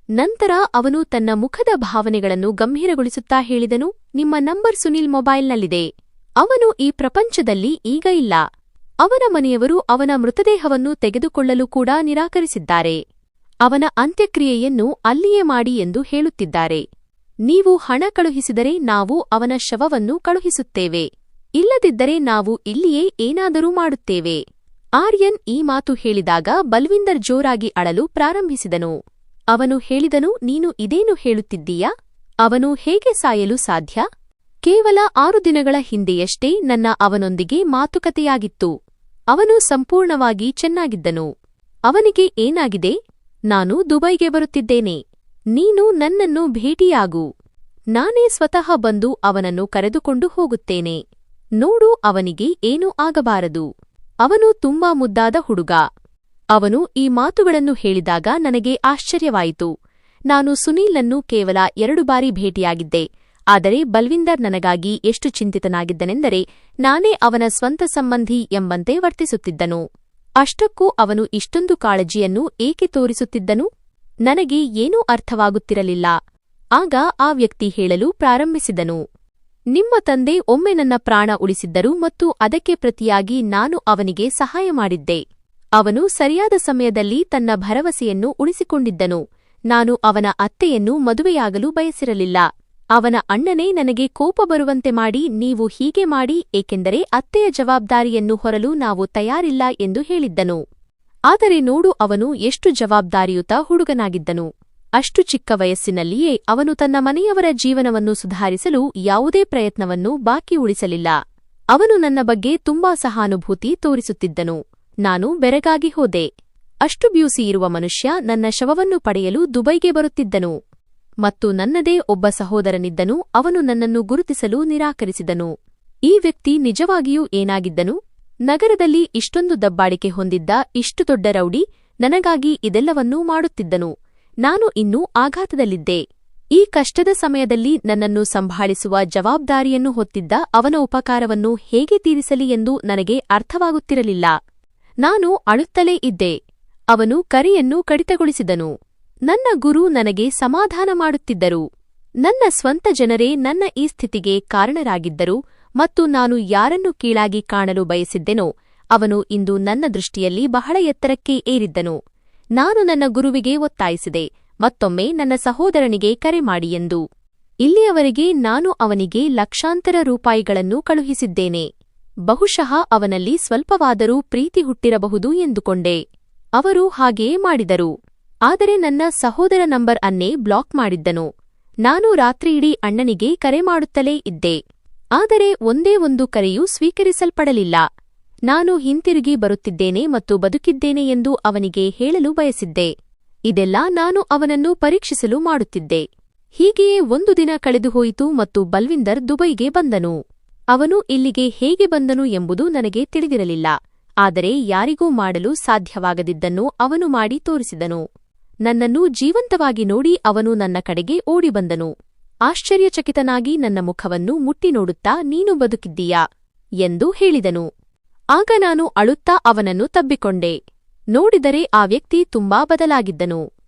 ನಂತರ ಅವನು ತನ್ನ ಮುಖದ ಭಾವನೆಗಳನ್ನು ಗಂಭೀರಗೊಳಿಸುತ್ತಾ ಹೇಳಿದನು, ನಿಮ್ಮ ನಂಬರ್ ಸುನೀಲ್ ಮೊಬೈಲ್ನಲ್ಲಿದೆ. ಅವನು ಈ ಪ್ರಪಂಚದಲ್ಲಿ ಈಗ ಇಲ್ಲ. ಅವನ ಮನೆಯವರು ಅವನ ಮೃತದೇಹವನ್ನು ತೆಗೆದುಕೊಳ್ಳಲು ಕೂಡ ನಿರಾಕರಿಸಿದ್ದಾರೆ. ಅವನ ಅಂತ್ಯಕ್ರಿಯೆಯನ್ನು ಅಲ್ಲಿಯೇ ಮಾಡಿ ಎಂದು ಹೇಳುತ್ತಿದ್ದಾರೆ. ನೀವು ಹಣ ಕಳುಹಿಸಿದರೆ ನಾವು ಅವನ ಶವವನ್ನು ಕಳುಹಿಸುತ್ತೇವೆ, ಇಲ್ಲದಿದ್ದರೆ ನಾವು ಇಲ್ಲಿಯೇ ಏನಾದರೂ ಮಾಡುತ್ತೇವೆ. ಆರ್ಯನ್ ಈ ಮಾತು ಹೇಳಿದಾಗ ಬಲ್ವಿಂದರ್ ಜೋರಾಗಿ ಅಳಲು ಪ್ರಾರಂಭಿಸಿದನು. ಅವನು ಹೇಳಿದನು, ನೀನು ಇದೇನು ಹೇಳುತ್ತಿದ್ದೀಯಾ? ಅವನು ಹೇಗೆ ಸಾಯಲು ಸಾಧ್ಯ? ಕೇವಲ 6 ದಿನಗಳ ಹಿಂದೆಯಷ್ಟೇ ನನ್ನ ಅವನೊಂದಿಗೆ ಮಾತುಕತೆಯಾಗಿತ್ತು. ಅವನು ಸಂಪೂರ್ಣವಾಗಿ ಚೆನ್ನಾಗಿದ್ದನು. ಅವನಿಗೆ ಏನಾಗಿದೆ? ನಾನು ದುಬೈಗೆ ಬರುತ್ತಿದ್ದೇನೆ. ನೀನು ನನ್ನನ್ನು ಭೇಟಿಯಾಗು. ನಾನೇ ಸ್ವತಃ ಬಂದು ಅವನನ್ನು ಕರೆದುಕೊಂಡು ಹೋಗುತ್ತೇನೆ. ನೋಡು, ಅವನಿಗೆ ಏನೂ ಆಗಬಾರದು. ಅವನು ತುಂಬಾ ಮುದ್ದಾದ ಹುಡುಗ. ಅವನು ಈ ಮಾತುಗಳನ್ನು ಹೇಳಿದಾಗ ನನಗೆ ಆಶ್ಚರ್ಯವಾಯಿತು. ನಾನು ಸುನೀಲ್ನನ್ನು ಕೇವಲ 2 ಬಾರಿ ಭೇಟಿಯಾಗಿದ್ದೆ. ಆದರೆ ಬಲ್ವಿಂದರ್ ನನಗಾಗಿ ಎಷ್ಟು ಚಿಂತಿತನಾಗಿದ್ದನೆಂದರೆ ನಾನೇ ಅವನ ಸ್ವಂತ ಸಂಬಂಧಿ ಎಂಬಂತೆ ವರ್ತಿಸುತ್ತಿದ್ದನು. ಅಷ್ಟಕ್ಕೂ ಅವನು ಇಷ್ಟೊಂದು ಕಾಳಜಿಯನ್ನು ಏಕೆ ತೋರಿಸುತ್ತಿದ್ದನು? ನನಗೆ ಏನೂ ಅರ್ಥವಾಗುತ್ತಿರಲಿಲ್ಲ. ಆಗ ಆ ವ್ಯಕ್ತಿ ಹೇಳಲು ಪ್ರಾರಂಭಿಸಿದನು, ನಿಮ್ಮ ತಂದೆ ಒಮ್ಮೆ ನನ್ನ ಪ್ರಾಣ ಉಳಿಸಿದ್ದರು ಮತ್ತು ಅದಕ್ಕೆ ಪ್ರತಿಯಾಗಿ ನಾನು ಅವನಿಗೆ ಸಹಾಯ ಮಾಡಿದ್ದೆ. ಅವನು ಸರಿಯಾದ ಸಮಯದಲ್ಲಿ ತನ್ನ ಭರವಸೆಯನ್ನು ಉಳಿಸಿಕೊಂಡಿದ್ದನು. ನಾನು ಅವನ ಅತ್ತೆಯನ್ನು ಮದುವೆಯಾಗಲು ಬಯಸಿರಲಿಲ್ಲ. ಅವನ ಅಣ್ಣನೇ ನನಗೆ ಕೋಪ ಬರುವಂತೆ ಮಾಡಿ, ನೀವು ಹೀಗೆ ಮಾಡಿ, ಏಕೆಂದರೆ ಅತ್ತೆಯ ಜವಾಬ್ದಾರಿಯನ್ನು ಹೊರಲು ನಾವು ತಯಾರಿಲ್ಲ ಎಂದು ಹೇಳಿದ್ದನು. ಆದರೆ ನೋಡು, ಅವನು ಎಷ್ಟು ಜವಾಬ್ದಾರಿಯುತ ಹುಡುಗನಾಗಿದ್ದನು. ಅಷ್ಟು ಚಿಕ್ಕ ವಯಸ್ಸಿನಲ್ಲಿಯೇ ಅವನು ತನ್ನ ಮನೆಯವರ ಜೀವನವನ್ನು ಸುಧಾರಿಸಲು ಯಾವುದೇ ಪ್ರಯತ್ನವನ್ನೂ ಬಾಕಿ ಉಳಿಸಲಿಲ್ಲ. ಅವನು ನನ್ನ ಬಗ್ಗೆ ತುಂಬಾ ಸಹಾನುಭೂತಿ ತೋರಿಸುತ್ತಿದ್ದನು. ನಾನು ಬೆರಗಾಗಿ ಹೋದೆ. ಅಷ್ಟು ಬ್ಯೂಸಿ ಇರುವ ಮನುಷ್ಯ ನನ್ನ ಶವವನ್ನು ಪಡೆಯಲು ದುಬೈಗೆ ಬರುತ್ತಿದ್ದನು. ಮತ್ತು ನನ್ನದೇ ಒಬ್ಬ ಸಹೋದರನಿದ್ದನು. ಅವನು ನನ್ನನ್ನು ಗುರುತಿಸಲು ನಿರಾಕರಿಸಿದನು. ಈ ವ್ಯಕ್ತಿ ನಿಜವಾಗಿಯೂ ಏನಾಗಿದ್ದನು? ನಗರದಲ್ಲಿ ಇಷ್ಟೊಂದು ದಬ್ಬಾಳಿಕೆ ಹೊಂದಿದ್ದ ಇಷ್ಟು ದೊಡ್ಡ ರೌಡಿ ನನಗಾಗಿ ಇದೆಲ್ಲವನ್ನೂ ಮಾಡುತ್ತಿದ್ದನು. ನಾನು ಇನ್ನೂ ಆಘಾತದಲ್ಲಿದ್ದೆ. ಈ ಕಷ್ಟದ ಸಮಯದಲ್ಲಿ ನನ್ನನ್ನು ಸಂಭಾಳಿಸುವ ಜವಾಬ್ದಾರಿಯನ್ನು ಹೊತ್ತಿದ್ದ ಅವನ ಉಪಕಾರವನ್ನು ಹೇಗೆ ತೀರಿಸಲಿ ಎಂದು ನನಗೆ ಅರ್ಥವಾಗುತ್ತಿರಲಿಲ್ಲ. ನಾನು ಅಳುತ್ತಲೇ ಇದ್ದೆ. ಅವನು ಕರೆಯನ್ನು ಕಡಿತಗೊಳಿಸಿದನು. ನನ್ನ ಗುರು ನನಗೆ ಸಮಾಧಾನ ಮಾಡುತ್ತಿದ್ದರು. ನನ್ನ ಸ್ವಂತ ಜನರೇ ನನ್ನ ಈ ಸ್ಥಿತಿಗೆ ಕಾರಣರಾಗಿದ್ದರು ಮತ್ತು ನಾನು ಯಾರನ್ನು ಕೀಳಾಗಿ ಕಾಣಲು ಬಯಸಿದ್ದೆನೋ ಅವನು ಇಂದು ನನ್ನ ದೃಷ್ಟಿಯಲ್ಲಿ ಬಹಳ ಎತ್ತರಕ್ಕೆ ಏರಿದ್ದನು. ನಾನು ನನ್ನ ಗುರುವಿಗೆ ಒತ್ತಾಯಿಸಿದೆ, ಮತ್ತೊಮ್ಮೆ ನನ್ನ ಸಹೋದರನಿಗೆ ಕರೆ ಮಾಡಿ ಎಂದು. ಇಲ್ಲಿಯವರೆಗೆ ನಾನು ಅವನಿಗೆ ಲಕ್ಷಾಂತರ ರೂಪಾಯಿಗಳನ್ನು ಕಳುಹಿಸಿದ್ದೇನೆ. ಬಹುಶಃ ಅವನಲ್ಲಿ ಸ್ವಲ್ಪವಾದರೂ ಪ್ರೀತಿ ಹುಟ್ಟಿರಬಹುದು ಎಂದುಕೊಂಡೆ. ಅವರು ಹಾಗೆಯೇ ಮಾಡಿದರು. ಆದರೆ ನನ್ನ ಸಹೋದರ ನಂಬರ್ ಅನ್ನೇ ಬ್ಲಾಕ್ ಮಾಡಿದ್ದನು. ನಾನು ರಾತ್ರಿಯಿಡೀ ಅಣ್ಣನಿಗೆ ಕರೆ ಮಾಡುತ್ತಲೇ ಇದ್ದೆ. ಆದರೆ ಒಂದೇ ಒಂದು ಕರೆಯೂ ಸ್ವೀಕರಿಸಲ್ಪಡಲಿಲ್ಲ. ನಾನು ಹಿಂತಿರುಗಿ ಬರುತ್ತಿದ್ದೇನೆ ಮತ್ತು ಬದುಕಿದ್ದೇನೆ ಎಂದು ಅವನಿಗೆ ಹೇಳಲು ಬಯಸಿದ್ದೆ. ಇದೆಲ್ಲ ನಾನು ಅವನನ್ನು ಪರೀಕ್ಷಿಸಲು ಮಾಡುತ್ತಿದ್ದೆ. ಹೀಗೆಯೇ ಒಂದು ದಿನ ಕಳೆದುಹೋಯಿತು ಮತ್ತು ಬಲ್ವಿಂದರ್ ದುಬೈಗೆ ಬಂದನು. ಅವನು ಇಲ್ಲಿಗೆ ಹೇಗೆ ಬಂದನು ಎಂಬುದು ನನಗೆ ತಿಳಿದಿರಲಿಲ್ಲ. ಆದರೆ ಯಾರಿಗೂ ಮಾಡಲು ಸಾಧ್ಯವಾಗದಿದ್ದನ್ನು ಅವನು ಮಾಡಿ ತೋರಿಸಿದನು. ನನ್ನನ್ನು ಜೀವಂತವಾಗಿ ನೋಡಿ ಅವನು ನನ್ನ ಕಡೆಗೆ ಓಡಿಬಂದನು. ಆಶ್ಚರ್ಯಚಕಿತನಾಗಿ ನನ್ನ ಮುಖವನ್ನು ಮುಟ್ಟಿ ನೋಡುತ್ತಾ, ನೀನು ಬದುಕಿದ್ದೀಯಾ ಎಂದು ಹೇಳಿದನು. ಆಗ ನಾನು ಅಳುತ್ತಾ ಅವನನ್ನು ತಬ್ಬಿಕೊಂಡೆ. ನೋಡಿದರೆ ಆ ವ್ಯಕ್ತಿ ತುಂಬಾ ಬದಲಾಗಿದ್ದನು.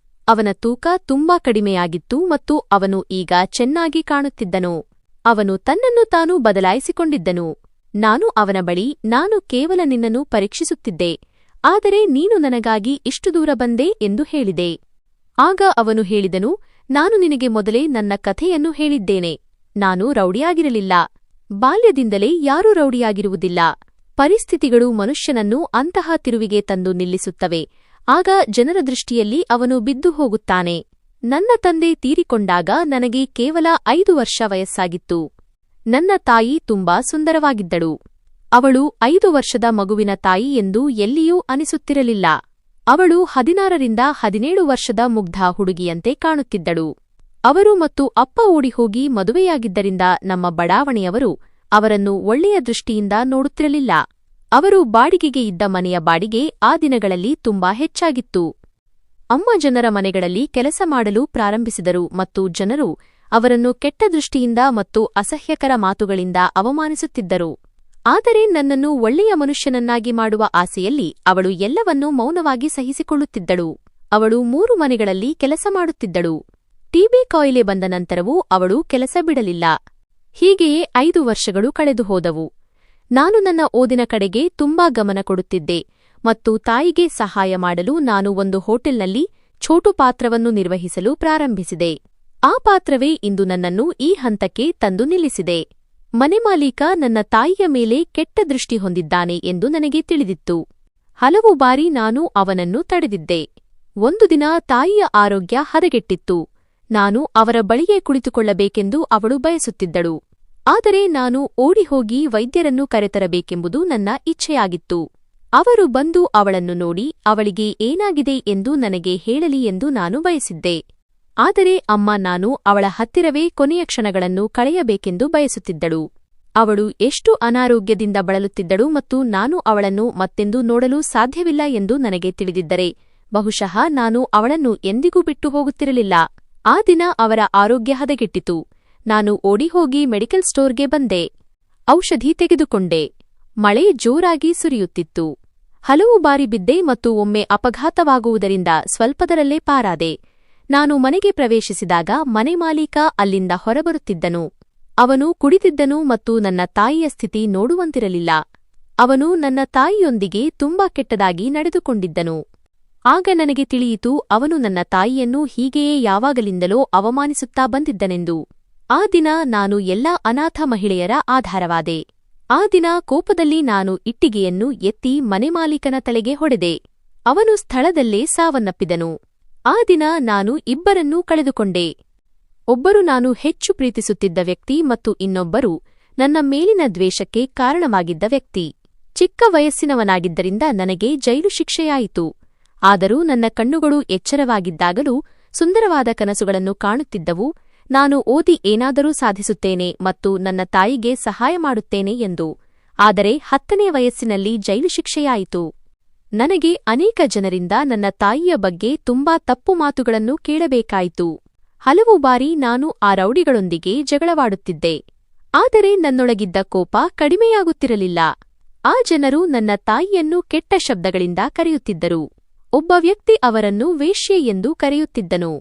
ಅವನ ತೂಕ ತುಂಬಾ ಕಡಿಮೆಯಾಗಿತ್ತು ಮತ್ತು ಅವನು ಈಗ ಚೆನ್ನಾಗಿ ಕಾಣುತ್ತಿದ್ದನು. ಅವನು ತನ್ನನ್ನು ತಾನು ಬದಲಾಯಿಸಿಕೊಂಡಿದ್ದನು. ನಾನು ಅವನ ಬಳಿ, ನಾನು ಕೇವಲ ನಿನ್ನನ್ನು ಪರೀಕ್ಷಿಸುತ್ತಿದ್ದೆ, ಆದರೆ ನೀನು ನನಗಾಗಿ ಇಷ್ಟು ದೂರ ಬಂದೆ ಎಂದು ಹೇಳಿದೆ. ಆಗ ಅವನು ಹೇಳಿದನು, ನಾನು ನಿನಗೆ ಮೊದಲೇ ನನ್ನ ಕಥೆಯನ್ನು ಹೇಳಿದ್ದೇನೆ. ನಾನು ರೌಡಿಯಾಗಿರಲಿಲ್ಲ. ಬಾಲ್ಯದಿಂದಲೇ ಯಾರೂ ರೌಡಿಯಾಗಿರುವುದಿಲ್ಲ. ಪರಿಸ್ಥಿತಿಗಳು ಮನುಷ್ಯನನ್ನು ಅಂತಹ ತಿರುವಿಗೆ ತಂದು ನಿಲ್ಲಿಸುತ್ತವೆ. ಆಗ ಜನರ ದೃಷ್ಟಿಯಲ್ಲಿ ಅವನು ಬಿದ್ದು ಹೋಗುತ್ತಾನೆ. ನನ್ನ ತಂದೆ ತೀರಿಕೊಂಡಾಗ ನನಗೆ ಕೇವಲ 5 ವರ್ಷ ವಯಸ್ಸಾಗಿತ್ತು. ನನ್ನ ತಾಯಿ ತುಂಬಾ ಸುಂದರವಾಗಿದ್ದಳು. ಅವಳು 5 ವರ್ಷದ ಮಗುವಿನ ತಾಯಿ ಎಂದು ಎಲ್ಲಿಯೂ ಅನಿಸುತ್ತಿರಲಿಲ್ಲ. ಅವಳು 16ರಿಂದ 17 ವರ್ಷದ ಮುಗ್ಧ ಹುಡುಗಿಯಂತೆ ಕಾಣುತ್ತಿದ್ದಳು. ಅವರು ಮತ್ತು ಅಪ್ಪ ಓಡಿಹೋಗಿ ಮದುವೆಯಾಗಿದ್ದರಿಂದ ನಮ್ಮ ಬಡಾವಣೆಯವರು ಅವರನ್ನು ಒಳ್ಳೆಯ ದೃಷ್ಟಿಯಿಂದ ನೋಡುತ್ತಿರಲಿಲ್ಲ. ಅವರು ಬಾಡಿಗೆಗೆ ಇದ್ದ ಮನೆಯ ಬಾಡಿಗೆ ಆ ದಿನಗಳಲ್ಲಿ ತುಂಬಾ ಹೆಚ್ಚಾಗಿತ್ತು. ಅಮ್ಮ ಜನರ ಮನೆಗಳಲ್ಲಿ ಕೆಲಸ ಮಾಡಲು ಪ್ರಾರಂಭಿಸಿದರು ಮತ್ತು ಜನರು ಅವರನ್ನು ಕೆಟ್ಟ ದೃಷ್ಟಿಯಿಂದ ಮತ್ತು ಅಸಹ್ಯಕರ ಮಾತುಗಳಿಂದ ಅವಮಾನಿಸುತ್ತಿದ್ದರು. ಆದರೆ ನನ್ನನ್ನು ಒಳ್ಳೆಯ ಮನುಷ್ಯನನ್ನಾಗಿ ಮಾಡುವ ಆಸೆಯಲ್ಲಿ ಅವಳು ಎಲ್ಲವನ್ನೂ ಮೌನವಾಗಿ ಸಹಿಸಿಕೊಳ್ಳುತ್ತಿದ್ದಳು. ಅವಳು 3 ಮನೆಗಳಲ್ಲಿ ಕೆಲಸ ಮಾಡುತ್ತಿದ್ದಳು. ಟಿಬಿ ಕಾಯಿಲೆ ಬಂದ ನಂತರವೂ ಅವಳು ಕೆಲಸ ಬಿಡಲಿಲ್ಲ. ಹೀಗೆಯೇ 5 ವರ್ಷಗಳು ಕಳೆದು ಹೋದವು. ನಾನು ನನ್ನ ಓದಿನ ಕಡೆಗೆ ತುಂಬಾ ಗಮನ ಕೊಡುತ್ತಿದ್ದೆ ಮತ್ತು ತಾಯಿಗೆ ಸಹಾಯ ಮಾಡಲು ನಾನು ಒಂದು ಹೋಟೆಲ್ನಲ್ಲಿ ಛೋಟು ಪಾತ್ರವನ್ನು ನಿರ್ವಹಿಸಲು ಪ್ರಾರಂಭಿಸಿದೆ. ಆ ಪಾತ್ರವೇ ಇಂದು ನನ್ನನ್ನು ಈ ಹಂತಕ್ಕೆ ತಂದು ನಿಲ್ಲಿಸಿದೆ. ಮನೆಮಾಲೀಕ ನನ್ನ ತಾಯಿಯ ಮೇಲೆ ಕೆಟ್ಟ ದೃಷ್ಟಿ ಹೊಂದಿದ್ದಾನೆ ಎಂದು ನನಗೆ ತಿಳಿದಿತ್ತು. ಹಲವು ಬಾರಿ ನಾನು ಅವನನ್ನು ತಡೆದಿದ್ದೆ. ಒಂದು ದಿನ ತಾಯಿಯ ಆರೋಗ್ಯ ಹದಗೆಟ್ಟಿತ್ತು. ನಾನು ಅವರ ಬಳಿಯೇ ಕುಳಿತುಕೊಳ್ಳಬೇಕೆಂದು ಅವಳು ಬಯಸುತ್ತಿದ್ದಳು. ಆದರೆ ನಾನು ಓಡಿಹೋಗಿ ವೈದ್ಯರನ್ನು ಕರೆತರಬೇಕೆಂಬುದು ನನ್ನ ಇಚ್ಛೆಯಾಗಿತ್ತು. ಅವರು ಬಂದು ಅವಳನ್ನು ನೋಡಿ ಅವಳಿಗೆ ಏನಾಗಿದೆ ಎಂದು ನನಗೆ ಹೇಳಲಿ ಎಂದು ನಾನು ಬಯಸಿದ್ದೆ. ಆದರೆ ಅಮ್ಮ ನಾನು ಅವಳ ಹತ್ತಿರವೇ ಕೊನೆಯ ಕ್ಷಣಗಳನ್ನು ಕಳೆಯಬೇಕೆಂದು ಬಯಸುತ್ತಿದ್ದಳು. ಅವಳು ಎಷ್ಟು ಅನಾರೋಗ್ಯದಿಂದ ಬಳಲುತ್ತಿದ್ದಳು ಮತ್ತು ನಾನು ಅವಳನ್ನು ಮತ್ತೆಂದೂ ನೋಡಲು ಸಾಧ್ಯವಿಲ್ಲ ಎಂದು ನನಗೆ ತಿಳಿದಿದ್ದರೆ ಬಹುಶಃ ನಾನು ಅವಳನ್ನು ಎಂದಿಗೂ ಬಿಟ್ಟು ಹೋಗುತ್ತಿರಲಿಲ್ಲ. ಆ ದಿನ ಅವರ ಆರೋಗ್ಯ ಹದಗೆಟ್ಟಿತು. ನಾನು ಓಡಿಹೋಗಿ ಮೆಡಿಕಲ್ ಸ್ಟೋರ್ಗೆ ಬಂದೆ. ಔಷಧಿ ತೆಗೆದುಕೊಂಡೆ. ಮಳೆ ಜೋರಾಗಿ ಸುರಿಯುತ್ತಿತ್ತು. ಹಲವು ಬಾರಿ ಬಿದ್ದೆ ಮತ್ತು ಒಮ್ಮೆ ಅಪಘಾತವಾಗುವುದರಿಂದ ಸ್ವಲ್ಪದರಲ್ಲೇ ಪಾರಾದೆ. ನಾನು ಮನೆಗೆ ಪ್ರವೇಶಿಸಿದಾಗ ಮನೆ ಮಾಲೀಕ ಅಲ್ಲಿಂದ ಹೊರಬರುತ್ತಿದ್ದನು. ಅವನು ಕುಡಿದಿದ್ದನು ಮತ್ತು ನನ್ನ ತಾಯಿಯ ಸ್ಥಿತಿ ನೋಡುವಂತಿರಲಿಲ್ಲ. ಅವನು ನನ್ನ ತಾಯಿಯೊಂದಿಗೆ ತುಂಬಾ ಕೆಟ್ಟದಾಗಿ ನಡೆದುಕೊಂಡಿದ್ದನು. ಆಗ ನನಗೆ ತಿಳಿಯಿತು ಅವನು ನನ್ನ ತಾಯಿಯನ್ನು ಹೀಗೆಯೇ ಯಾವಾಗಲಿಂದಲೋ ಅವಮಾನಿಸುತ್ತಾ ಬಂದಿದ್ದನೆಂದು. ಆ ದಿನ ನಾನು ಎಲ್ಲಾ ಅನಾಥ ಮಹಿಳೆಯರ ಆಧಾರವಾದೆ. ಆ ದಿನ ಕೋಪದಲ್ಲಿ ನಾನು ಇಟ್ಟಿಗೆಯನ್ನು ಎತ್ತಿ ಮನೆಮಾಲೀಕನ ತಲೆಗೆ ಹೊಡೆದೆ. ಅವನು ಸ್ಥಳದಲ್ಲೇ ಸಾವನ್ನಪ್ಪಿದನು. ಆ ದಿನ ನಾನು ಇಬ್ಬರನ್ನೂ ಕಳೆದುಕೊಂಡೆ. ಒಬ್ಬರು ನಾನು ಹೆಚ್ಚು ಪ್ರೀತಿಸುತ್ತಿದ್ದ ವ್ಯಕ್ತಿ ಮತ್ತು ಇನ್ನೊಬ್ಬರು ನನ್ನ ಮೇಲಿನ ದ್ವೇಷಕ್ಕೆ ಕಾರಣವಾಗಿದ್ದ ವ್ಯಕ್ತಿ. ಚಿಕ್ಕ ವಯಸ್ಸಿನವನಾಗಿದ್ದರಿಂದ ನನಗೆ ಜೈಲು ಶಿಕ್ಷೆಯಾಯಿತು. ಆದರೂ ನನ್ನ ಕಣ್ಣುಗಳು ಎಚ್ಚರವಾಗಿದ್ದಾಗಲೂ ಸುಂದರವಾದ ಕನಸುಗಳನ್ನು ಕಾಣುತ್ತಿದ್ದವು, ನಾನು ಓದಿ ಏನಾದರೂ ಸಾಧಿಸುತ್ತೇನೆ ಮತ್ತು ನನ್ನ ತಾಯಿಗೆ ಸಹಾಯ ಮಾಡುತ್ತೇನೆ ಎಂದು. ಆದರೆ 10ನೇ ವಯಸ್ಸಿನಲ್ಲಿ ಜೈಲು ಶಿಕ್ಷೆಯಾಯಿತು. ನನಗೆ ಅನೇಕ ಜನರಿಂದ ನನ್ನ ತಾಯಿಯ ಬಗ್ಗೆ ತುಂಬಾ ತಪ್ಪು ಮಾತುಗಳನ್ನು ಕೇಳಬೇಕಾಯಿತು. ಹಲವು ಬಾರಿ ನಾನು ಆ ರೌಡಿಗಳೊಂದಿಗೆ ಜಗಳವಾಡುತ್ತಿದ್ದೆ. ಆದರೆ ನನ್ನೊಳಗಿದ್ದ ಕೋಪ ಕಡಿಮೆಯಾಗುತ್ತಿರಲಿಲ್ಲ. ಆ ಜನರು ನನ್ನ ತಾಯಿಯನ್ನು ಕೆಟ್ಟ ಶಬ್ದಗಳಿಂದ ಕರೆಯುತ್ತಿದ್ದರು. ಒಬ್ಬ ವ್ಯಕ್ತಿ ಅವರನ್ನು ವೇಶ್ಯೆ ಎಂದು ಕರೆಯುತ್ತಿದ್ದನು.